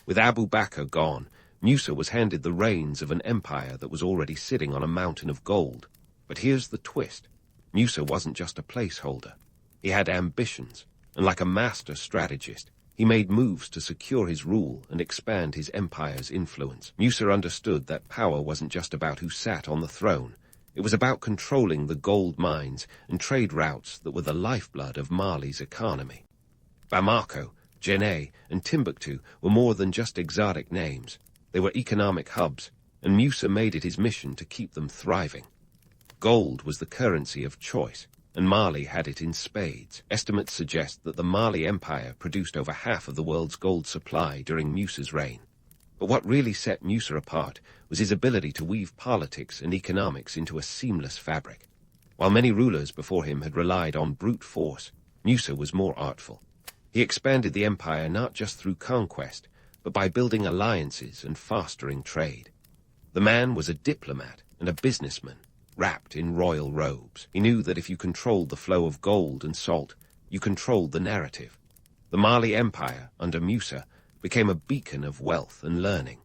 With Abu Bakr gone, Musa was handed the reins of an empire that was already sitting on a mountain of gold. But here's the twist. Musa wasn't just a placeholder. He had ambitions, and like a master strategist, he made moves to secure his rule and expand his empire's influence. Musa understood that power wasn't just about who sat on the throne. It was about controlling the gold mines and trade routes that were the lifeblood of Mali's economy. Bamako, Djenné, and Timbuktu were more than just exotic names. They were economic hubs, and Musa made it his mission to keep them thriving. Gold was the currency of choice, and Mali had it in spades. Estimates suggest that the Mali Empire produced over half of the world's gold supply during Musa's reign. But what really set Musa apart was his ability to weave politics and economics into a seamless fabric. While many rulers before him had relied on brute force, Musa was more artful. He expanded the empire not just through conquest, but by building alliances and fostering trade. The man was a diplomat and a businessman, wrapped in royal robes. He knew that if you controlled the flow of gold and salt, you controlled the narrative. The Mali Empire, under Musa, became a beacon of wealth and learning.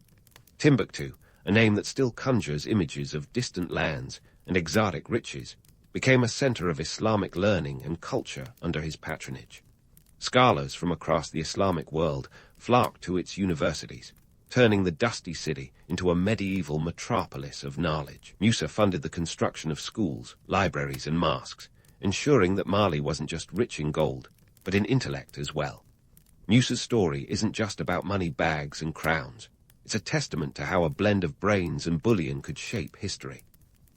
Timbuktu, a name that still conjures images of distant lands and exotic riches, became a center of Islamic learning and culture under his patronage. Scholars from across the Islamic world flocked to its universities, turning the dusty city into a medieval metropolis of knowledge. Musa funded the construction of schools, libraries, and mosques, ensuring that Mali wasn't just rich in gold, but in intellect as well. Musa's story isn't just about money bags and crowns. It's a testament to how a blend of brains and bullion could shape history.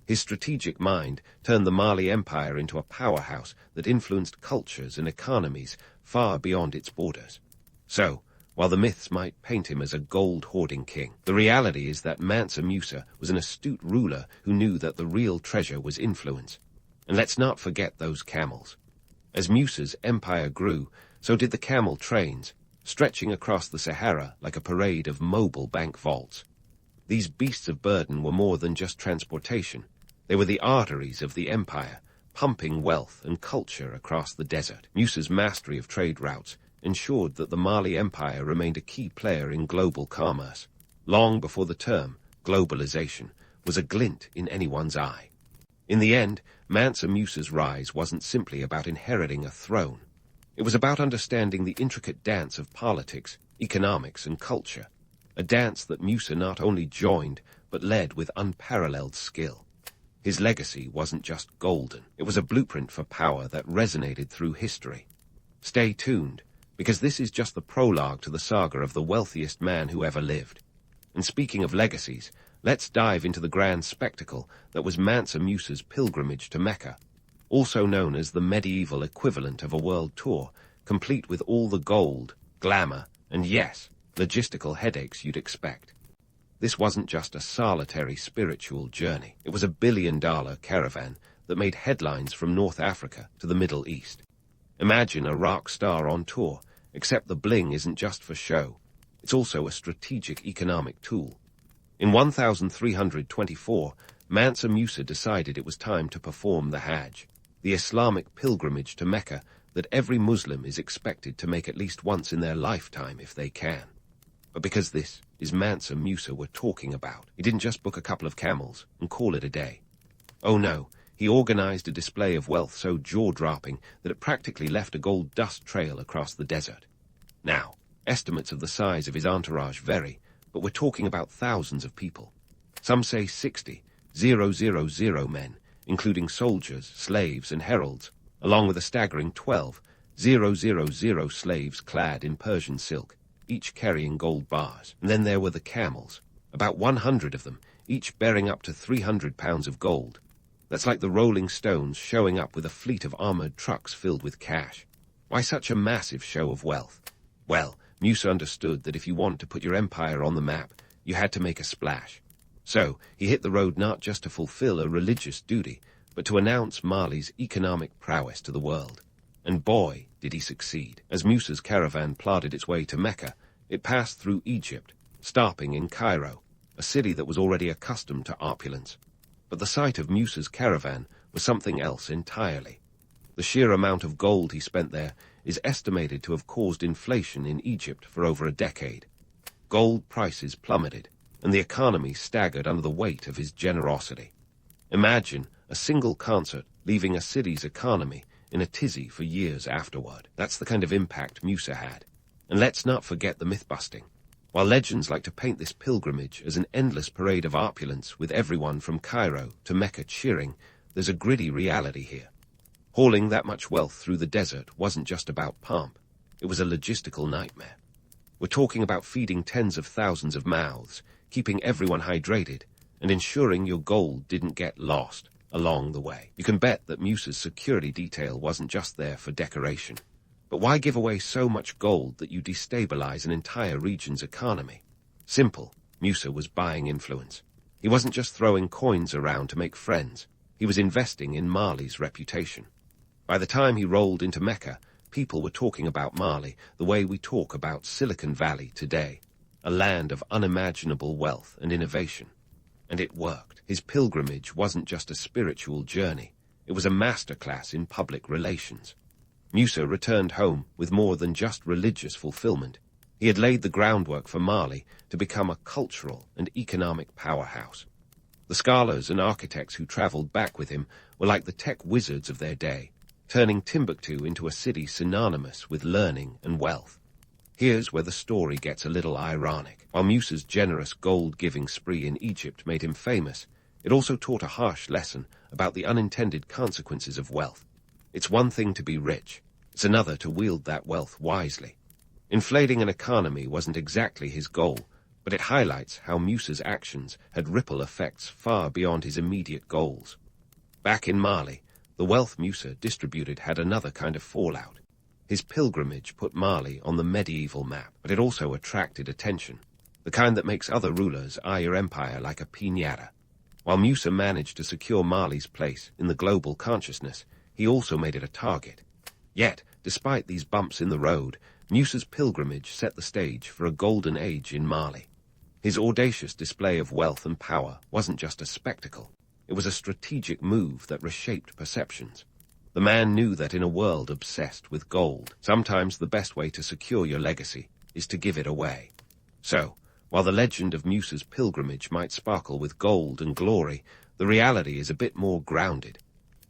His strategic mind turned the Mali Empire into a powerhouse that influenced cultures and economies far beyond its borders. So, while the myths might paint him as a gold-hoarding king, the reality is that Mansa Musa was an astute ruler who knew that the real treasure was influence. And let's not forget those camels. As Musa's empire grew, so did the camel trains, stretching across the Sahara like a parade of mobile bank vaults. These beasts of burden were more than just transportation. They were the arteries of the empire, pumping wealth and culture across the desert. Musa's mastery of trade routes ensured that the Mali Empire remained a key player in global commerce, long before the term globalization was a glint in anyone's eye. In the end, Mansa Musa's rise wasn't simply about inheriting a throne. It was about understanding the intricate dance of politics, economics, and culture, a dance that Musa not only joined, but led with unparalleled skill. His legacy wasn't just golden. It was a blueprint for power that resonated through history. Stay tuned, because this is just the prologue to the saga of the wealthiest man who ever lived. And speaking of legacies, let's dive into the grand spectacle that was Mansa Musa's pilgrimage to Mecca, also known as the medieval equivalent of a world tour, complete with all the gold, glamour, and yes, logistical headaches you'd expect. This wasn't just a solitary spiritual journey. It was a billion-dollar caravan that made headlines from North Africa to the Middle East. Imagine a rock star on tour, except the bling isn't just for show. It's also a strategic economic tool. In 1324, Mansa Musa decided it was time to perform the Hajj, the Islamic pilgrimage to Mecca that every Muslim is expected to make at least once in their lifetime if they can. But because this is Mansa Musa we're talking about, he didn't just book a couple of camels and call it a day. Oh no, he organized a display of wealth so jaw-dropping that it practically left a gold dust trail across the desert. Now, estimates of the size of his entourage vary, but we're talking about thousands of people. Some say 60,000 men, including soldiers, slaves, and heralds, along with a staggering 12,000 slaves clad in Persian silk, each carrying gold bars. And then there were the camels, about 100 of them, each bearing up to 300 pounds of gold. That's like the Rolling Stones showing up with a fleet of armored trucks filled with cash. Why such a massive show of wealth? Well, Musa understood that if you want to put your empire on the map, you had to make a splash. So he hit the road not just to fulfill a religious duty, but to announce Mali's economic prowess to the world. And boy, did he succeed. As Musa's caravan plodded its way to Mecca, it passed through Egypt, stopping in Cairo, a city that was already accustomed to opulence. But the sight of Musa's caravan was something else entirely. The sheer amount of gold he spent there is estimated to have caused inflation in Egypt for over a decade. Gold prices plummeted, and the economy staggered under the weight of his generosity. Imagine a single concert leaving a city's economy in a tizzy for years afterward. That's the kind of impact Musa had. And let's not forget the myth-busting. While legends like to paint this pilgrimage as an endless parade of opulence with everyone from Cairo to Mecca cheering, there's a gritty reality here. Hauling that much wealth through the desert wasn't just about pomp. It was a logistical nightmare. We're talking about feeding tens of thousands of mouths, keeping everyone hydrated, and ensuring your gold didn't get lost along the way. You can bet that Musa's security detail wasn't just there for decoration. But why give away so much gold that you destabilize an entire region's economy? Simple. Musa was buying influence. He wasn't just throwing coins around to make friends. He was investing in Mali's reputation. By the time he rolled into Mecca, people were talking about Mali the way we talk about Silicon Valley today, a land of unimaginable wealth and innovation. And it worked. His pilgrimage wasn't just a spiritual journey. It was a masterclass in public relations. Musa returned home with more than just religious fulfillment. He had laid the groundwork for Mali to become a cultural and economic powerhouse. The scholars and architects who traveled back with him were like the tech wizards of their day, turning Timbuktu into a city synonymous with learning and wealth. Here's where the story gets a little ironic. While Musa's generous gold-giving spree in Egypt made him famous, it also taught a harsh lesson about the unintended consequences of wealth. It's one thing to be rich. It's another to wield that wealth wisely. Inflating an economy wasn't exactly his goal, but it highlights how Musa's actions had ripple effects far beyond his immediate goals. Back in Mali, the wealth Musa distributed had another kind of fallout. His pilgrimage put Mali on the medieval map, but it also attracted attention, the kind that makes other rulers eye your empire like a piñata. While Musa managed to secure Mali's place in the global consciousness, he also made it a target. Yet, despite these bumps in the road, Musa's pilgrimage set the stage for a golden age in Mali. His audacious display of wealth and power wasn't just a spectacle. It was a strategic move that reshaped perceptions. The man knew that in a world obsessed with gold, sometimes the best way to secure your legacy is to give it away. So, while the legend of Musa's pilgrimage might sparkle with gold and glory, the reality is a bit more grounded.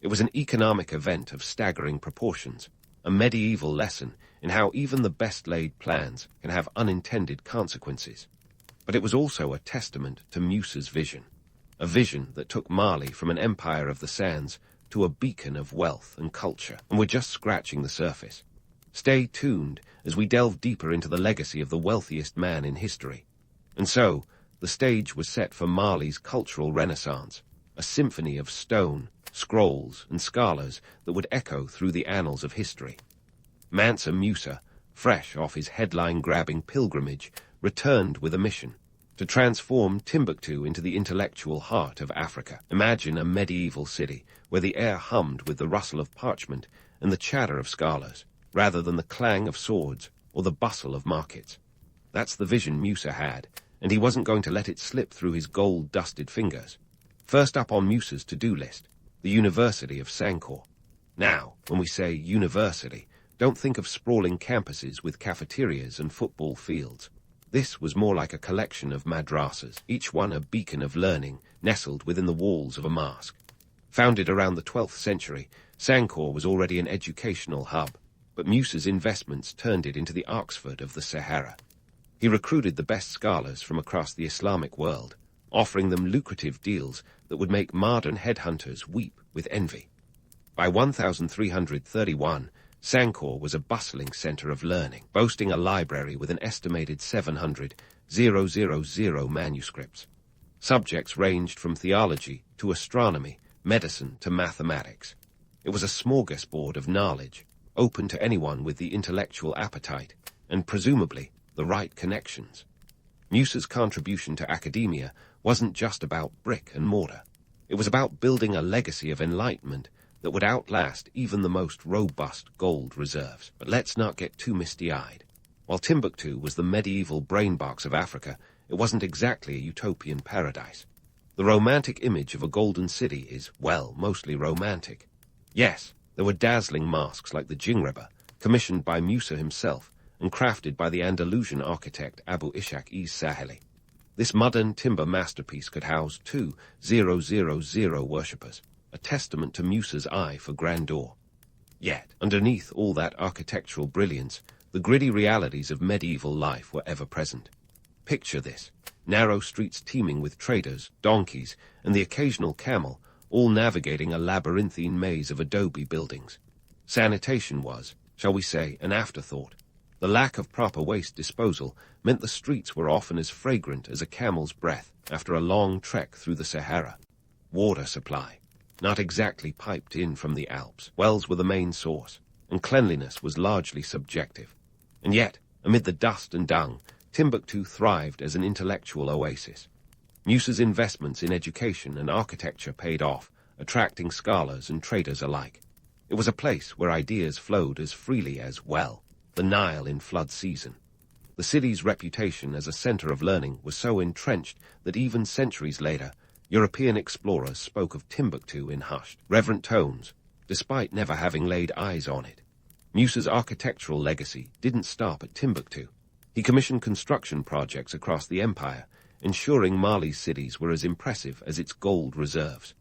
It was an economic event of staggering proportions, a medieval lesson in how even the best-laid plans can have unintended consequences. But it was also a testament to Musa's vision, a vision that took Mali from an empire of the sands to a beacon of wealth and culture, and we're just scratching the surface. Stay tuned as we delve deeper into the legacy of the wealthiest man in history. And so, the stage was set for Mali's cultural renaissance, a symphony of stone, scrolls, and scholars that would echo through the annals of history. Mansa Musa, fresh off his headline-grabbing pilgrimage, returned with a mission: to transform Timbuktu into the intellectual heart of Africa. Imagine a medieval city where the air hummed with the rustle of parchment and the chatter of scholars, rather than the clang of swords or the bustle of markets. That's the vision Musa had, and he wasn't going to let it slip through his gold-dusted fingers. First up on Musa's to-do list, the University of Sankore. Now, when we say university, don't think of sprawling campuses with cafeterias and football fields. This was more like a collection of madrasas, each one a beacon of learning nestled within the walls of a mosque. Founded around the 12th century, Sankore was already an educational hub, but Musa's investments turned it into the Oxford of the Sahara. He recruited the best scholars from across the Islamic world, offering them lucrative deals that would make modern headhunters weep with envy. By 1331, Sankore was a bustling center of learning, boasting a library with an estimated 700,000 manuscripts. Subjects ranged from theology to astronomy, medicine to mathematics. It was a smorgasbord of knowledge, open to anyone with the intellectual appetite and, presumably, the right connections. Musa's contribution to academia wasn't just about brick and mortar. It was about building a legacy of enlightenment that would outlast even the most robust gold reserves. But let's not get too misty-eyed. While Timbuktu was the medieval brainbox of Africa, it wasn't exactly a utopian paradise. The romantic image of a golden city is, well, mostly romantic. Yes, there were dazzling mosques like the Jingreba, commissioned by Musa himself and crafted by the Andalusian architect Abu Ishaq Saheli. This modern timber masterpiece could house 2,000 worshippers, a testament to Musa's eye for grandeur. Yet, underneath all that architectural brilliance, the gritty realities of medieval life were ever present. Picture this: narrow streets teeming with traders, donkeys, and the occasional camel, all navigating a labyrinthine maze of adobe buildings. Sanitation was, shall we say, an afterthought. The lack of proper waste disposal meant the streets were often as fragrant as a camel's breath after a long trek through the Sahara. Water supply, not exactly piped in from the Alps. Wells were the main source, and cleanliness was largely subjective. And yet, amid the dust and dung, Timbuktu thrived as an intellectual oasis. Musa's investments in education and architecture paid off, attracting scholars and traders alike. It was a place where ideas flowed as freely as, well, the Nile in flood season. The city's reputation as a center of learning was so entrenched that even centuries later, European explorers spoke of Timbuktu in hushed, reverent tones, despite never having laid eyes on it. Musa's architectural legacy didn't stop at Timbuktu. He commissioned construction projects across the empire, ensuring Mali's cities were as impressive as its gold reserves.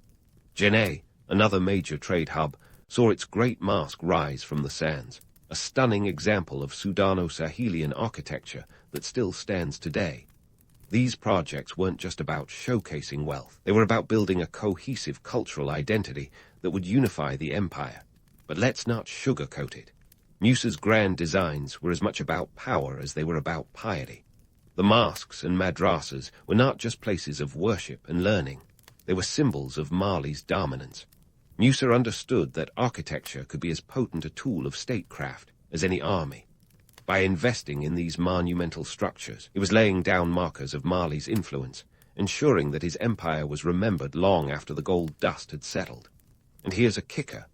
Djenné, another major trade hub, saw its great mosque rise from the sands, a stunning example of Sudano-Sahelian architecture that still stands today. These projects weren't just about showcasing wealth. They were about building a cohesive cultural identity that would unify the empire. But let's not sugarcoat it. Musa's grand designs were as much about power as they were about piety. The mosques and madrasas were not just places of worship and learning. They were symbols of Mali's dominance. Musa understood that architecture could be as potent a tool of statecraft as any army. By investing in these monumental structures, he was laying down markers of Mali's influence, ensuring that his empire was remembered long after the gold dust had settled. And here's a kicker.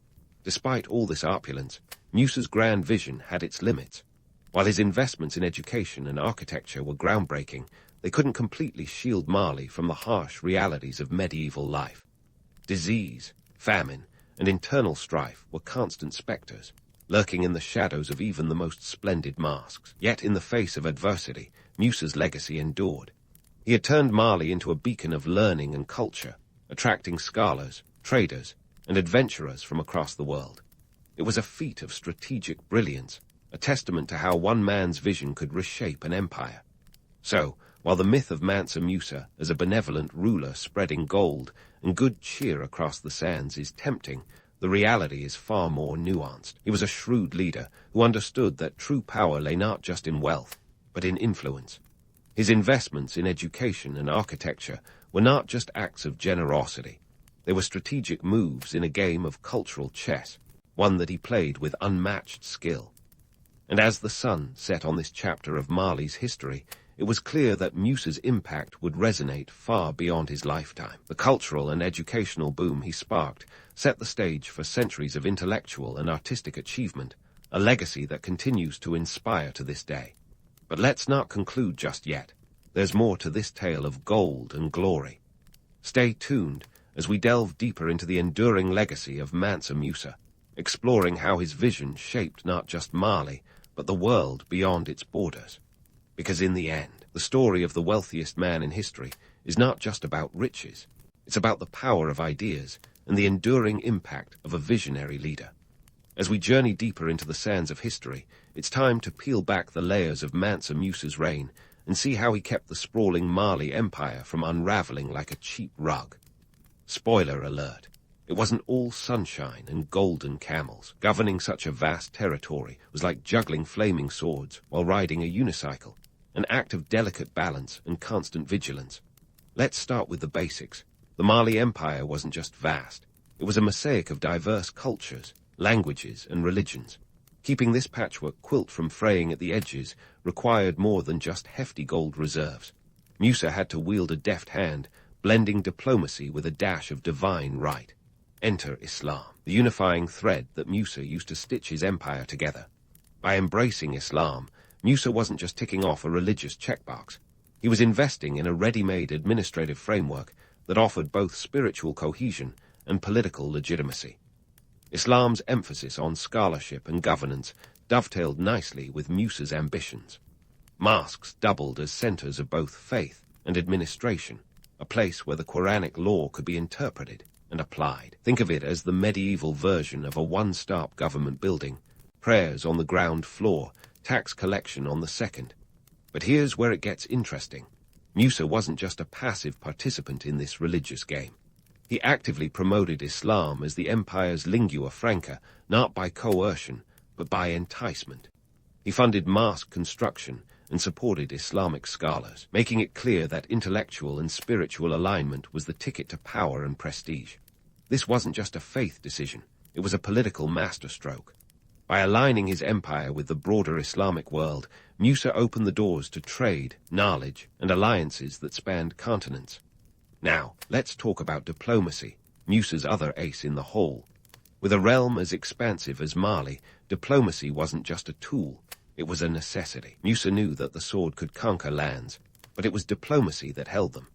Despite all this opulence, Musa's grand vision had its limits. While his investments in education and architecture were groundbreaking, they couldn't completely shield Mali from the harsh realities of medieval life. Disease, famine, and internal strife were constant specters, lurking in the shadows of even the most splendid mosques. Yet in the face of adversity, Musa's legacy endured. He had turned Mali into a beacon of learning and culture, attracting scholars, traders, and adventurers from across the world. It was a feat of strategic brilliance, a testament to how one man's vision could reshape an empire. So, while the myth of Mansa Musa as a benevolent ruler spreading gold and good cheer across the sands is tempting, the reality is far more nuanced. He was a shrewd leader who understood that true power lay not just in wealth, but in influence. His investments in education and architecture were not just acts of generosity. They were strategic moves in a game of cultural chess, one that he played with unmatched skill. And as the sun set on this chapter of Mali's history, it was clear that Musa's impact would resonate far beyond his lifetime. The cultural and educational boom he sparked set the stage for centuries of intellectual and artistic achievement, a legacy that continues to inspire to this day. But let's not conclude just yet. There's more to this tale of gold and glory. Stay tuned as we delve deeper into the enduring legacy of Mansa Musa, exploring how his vision shaped not just Mali, but the world beyond its borders. Because in the end, the story of the wealthiest man in history is not just about riches. It's about the power of ideas and the enduring impact of a visionary leader. As we journey deeper into the sands of history, it's time to peel back the layers of Mansa Musa's reign and see how he kept the sprawling Mali empire from unraveling like a cheap rug. Spoiler alert. It wasn't all sunshine and golden camels. Governing such a vast territory was like juggling flaming swords while riding a unicycle, an act of delicate balance and constant vigilance. Let's start with the basics. The Mali Empire wasn't just vast. It was a mosaic of diverse cultures, languages, and religions. Keeping this patchwork quilt from fraying at the edges required more than just hefty gold reserves. Musa had to wield a deft hand, blending diplomacy with a dash of divine right. Enter Islam, the unifying thread that Musa used to stitch his empire together. By embracing Islam, Musa wasn't just ticking off a religious checkbox. He was investing in a ready-made administrative framework that offered both spiritual cohesion and political legitimacy. Islam's emphasis on scholarship and governance dovetailed nicely with Musa's ambitions. Mosques doubled as centers of both faith and administration, a place where the Quranic law could be interpreted and applied. Think of it as the medieval version of a one-stop government building, prayers on the ground floor, tax collection on the second. But here's where it gets interesting. Musa wasn't just a passive participant in this religious game. He actively promoted Islam as the empire's lingua franca, not by coercion, but by enticement. He funded mosque construction and supported Islamic scholars, making it clear that intellectual and spiritual alignment was the ticket to power and prestige. This wasn't just a faith decision, it was a political masterstroke. By aligning his empire with the broader Islamic world, Musa opened the doors to trade, knowledge, and alliances that spanned continents. Now, let's talk about diplomacy, Musa's other ace in the hole. With a realm as expansive as Mali, diplomacy wasn't just a tool, it was a necessity. Musa knew that the sword could conquer lands, but it was diplomacy that held them.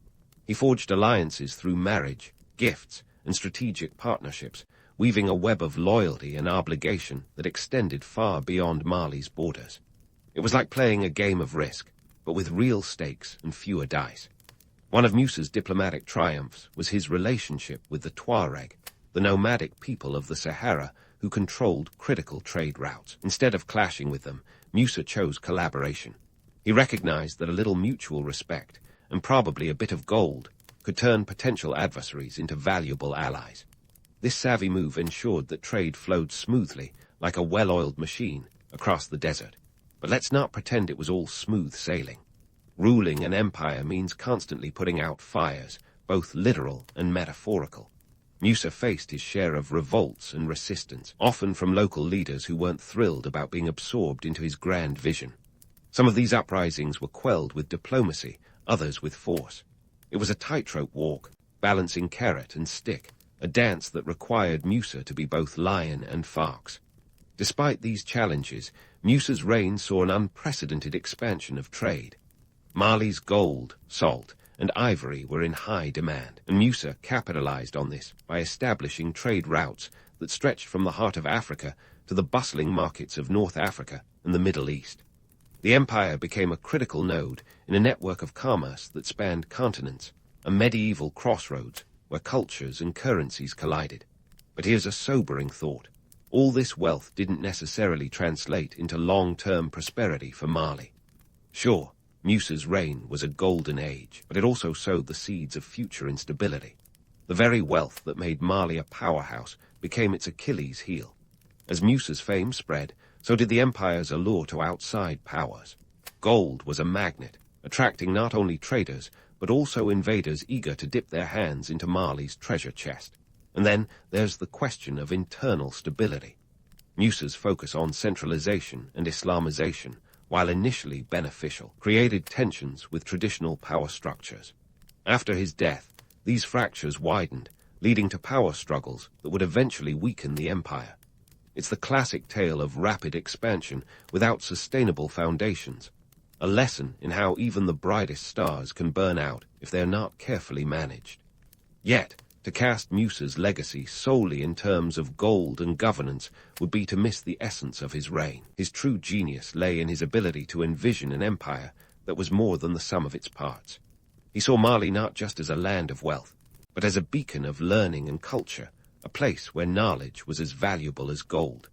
He forged alliances through marriage, gifts, and strategic partnerships, weaving a web of loyalty and obligation that extended far beyond Mali's borders. It was like playing a game of Risk, but with real stakes and fewer dice. One of Musa's diplomatic triumphs was his relationship with the Tuareg, the nomadic people of the Sahara who controlled critical trade routes. Instead of clashing with them, Musa chose collaboration. He recognized that a little mutual respect, and probably a bit of gold, could turn potential adversaries into valuable allies. This savvy move ensured that trade flowed smoothly, like a well-oiled machine, across the desert. But let's not pretend it was all smooth sailing. Ruling an empire means constantly putting out fires, both literal and metaphorical. Musa faced his share of revolts and resistance, often from local leaders who weren't thrilled about being absorbed into his grand vision. Some of these uprisings were quelled with diplomacy, others with force. It was a tightrope walk, balancing carrot and stick, a dance that required Musa to be both lion and fox. Despite these challenges, Musa's reign saw an unprecedented expansion of trade. Mali's gold, salt, and ivory were in high demand, and Musa capitalized on this by establishing trade routes that stretched from the heart of Africa to the bustling markets of North Africa and the Middle East. The empire became a critical node in a network of commerce that spanned continents, a medieval crossroads where cultures and currencies collided. But here's a sobering thought. All this wealth didn't necessarily translate into long-term prosperity for Mali. Sure, Musa's reign was a golden age, but it also sowed the seeds of future instability. The very wealth that made Mali a powerhouse became its Achilles heel. As Musa's fame spread, so did the empire's allure to outside powers. Gold was a magnet, attracting not only traders, but also invaders eager to dip their hands into Mali's treasure chest. And then there's the question of internal stability. Musa's focus on centralization and Islamization, while initially beneficial, created tensions with traditional power structures. After his death, these fractures widened, leading to power struggles that would eventually weaken the empire. It's the classic tale of rapid expansion without sustainable foundations, a lesson in how even the brightest stars can burn out if they're not carefully managed. Yet, to cast Musa's legacy solely in terms of gold and governance would be to miss the essence of his reign. His true genius lay in his ability to envision an empire that was more than the sum of its parts. He saw Mali not just as a land of wealth, but as a beacon of learning and culture, a place where knowledge was as valuable as gold.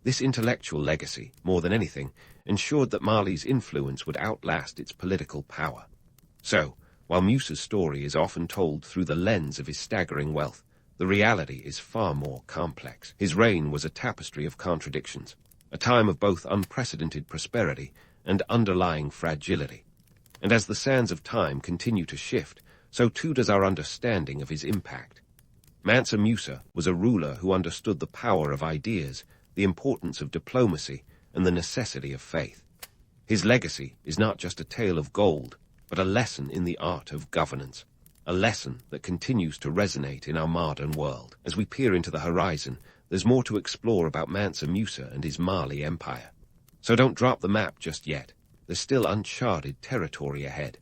This intellectual legacy, more than anything, ensured that Mali's influence would outlast its political power. So, while Musa's story is often told through the lens of his staggering wealth, the reality is far more complex. His reign was a tapestry of contradictions, a time of both unprecedented prosperity and underlying fragility. And as the sands of time continue to shift, so too does our understanding of his impact. Mansa Musa was a ruler who understood the power of ideas, the importance of diplomacy, and the necessity of faith. His legacy is not just a tale of gold, but a lesson in the art of governance, a lesson that continues to resonate in our modern world. As we peer into the horizon, there's more to explore about Mansa Musa and his Mali empire. So don't drop the map just yet. There's still uncharted territory ahead.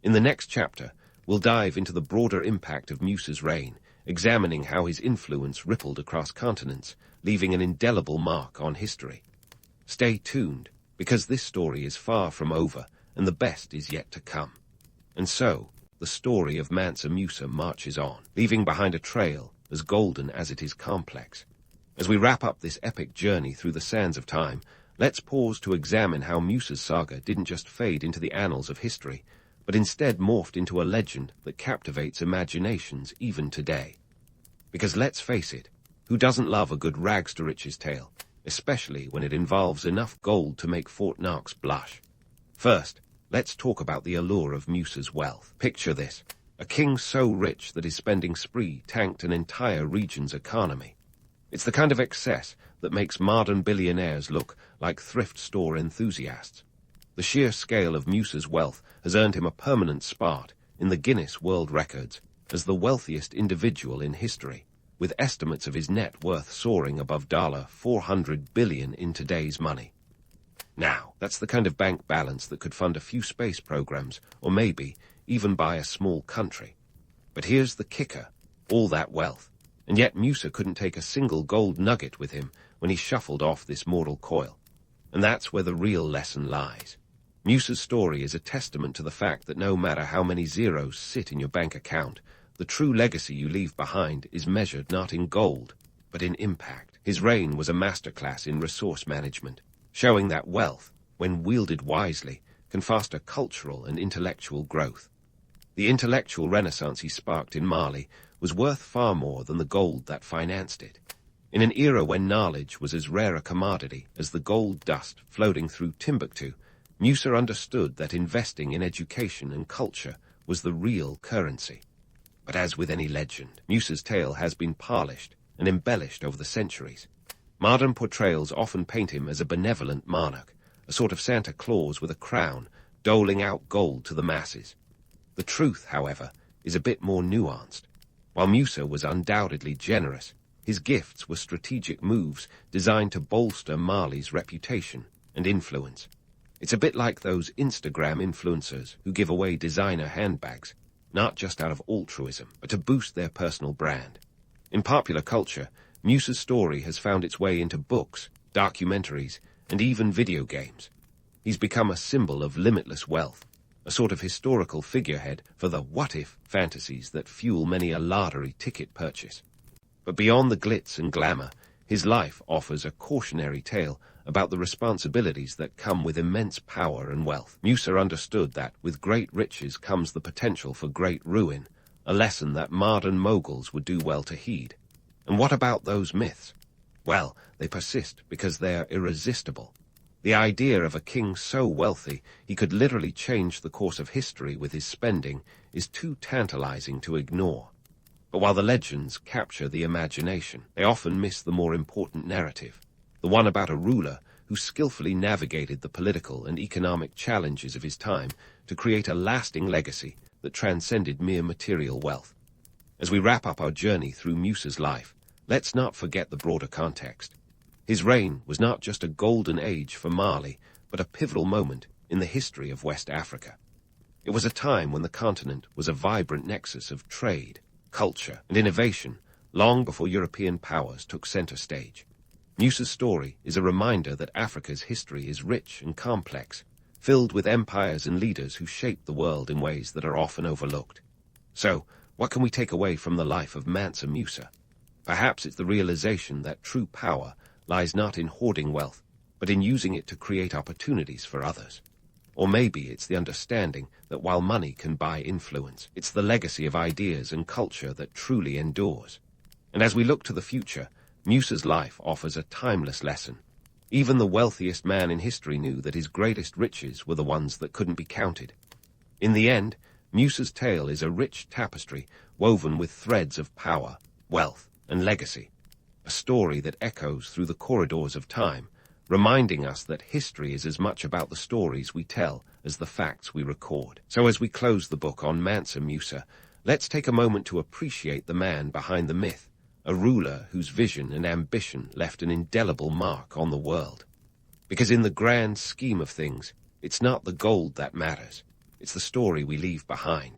In the next chapter, we'll dive into the broader impact of Musa's reign, examining how his influence rippled across continents, leaving an indelible mark on history. Stay tuned, because this story is far from over, and the best is yet to come. And so, the story of Mansa Musa marches on, leaving behind a trail as golden as it is complex. As we wrap up this epic journey through the sands of time, let's pause to examine how Musa's saga didn't just fade into the annals of history, but instead morphed into a legend that captivates imaginations even today. Because let's face it, who doesn't love a good rags-to-riches tale, especially when it involves enough gold to make Fort Knox blush? First, let's talk about the allure of Musa's wealth. Picture this, a king so rich that his spending spree tanked an entire region's economy. It's the kind of excess that makes modern billionaires look like thrift store enthusiasts. The sheer scale of Musa's wealth has earned him a permanent spot in the Guinness World Records as the wealthiest individual in history. with estimates of his net worth soaring above $400 billion in today's money. Now, that's the kind of bank balance that could fund a few space programs, or maybe even buy a small country. But here's the kicker, all that wealth, and yet Musa couldn't take a single gold nugget with him when he shuffled off this mortal coil. And that's where the real lesson lies. Musa's story is a testament to the fact that no matter how many zeros sit in your bank account, the true legacy you leave behind is measured not in gold, but in impact. His reign was a masterclass in resource management, showing that wealth, when wielded wisely, can foster cultural and intellectual growth. The intellectual renaissance he sparked in Mali was worth far more than the gold that financed it. In an era when knowledge was as rare a commodity as the gold dust floating through Timbuktu, Musa understood that investing in education and culture was the real currency. But as with any legend, Musa's tale has been polished and embellished over the centuries. Modern portrayals often paint him as a benevolent monarch, a sort of Santa Claus with a crown, doling out gold to the masses. The truth, however, is a bit more nuanced. While Musa was undoubtedly generous, his gifts were strategic moves designed to bolster Mali's reputation and influence. It's a bit like those Instagram influencers who give away designer handbags, not just out of altruism, but to boost their personal brand. In popular culture, Musa's story has found its way into books, documentaries, and even video games. He's become a symbol of limitless wealth, a sort of historical figurehead for the what-if fantasies that fuel many a lottery ticket purchase. But beyond the glitz and glamour, his life offers a cautionary tale about the responsibilities that come with immense power and wealth. Musa understood that with great riches comes the potential for great ruin, a lesson that modern moguls would do well to heed. And what about those myths? Well, they persist because they're irresistible. The idea of a king so wealthy he could literally change the course of history with his spending is too tantalizing to ignore. But while the legends capture the imagination, they often miss the more important narrative, the one about a ruler who skillfully navigated the political and economic challenges of his time to create a lasting legacy that transcended mere material wealth. As we wrap up our journey through Musa's life, let's not forget the broader context. His reign was not just a golden age for Mali, but a pivotal moment in the history of West Africa. It was a time when the continent was a vibrant nexus of trade, culture, and innovation, long before European powers took center stage. Musa's story is a reminder that Africa's history is rich and complex, filled with empires and leaders who shaped the world in ways that are often overlooked. So, what can we take away from the life of Mansa Musa? Perhaps it's the realization that true power lies not in hoarding wealth, but in using it to create opportunities for others. Or maybe it's the understanding that while money can buy influence, it's the legacy of ideas and culture that truly endures. And as we look to the future, Musa's life offers a timeless lesson. Even the wealthiest man in history knew that his greatest riches were the ones that couldn't be counted. In the end, Musa's tale is a rich tapestry woven with threads of power, wealth, and legacy. A story that echoes through the corridors of time, reminding us that history is as much about the stories we tell as the facts we record. So as we close the book on Mansa Musa, let's take a moment to appreciate the man behind the myth, a ruler whose vision and ambition left an indelible mark on the world. Because in the grand scheme of things, it's not the gold that matters, it's the story we leave behind.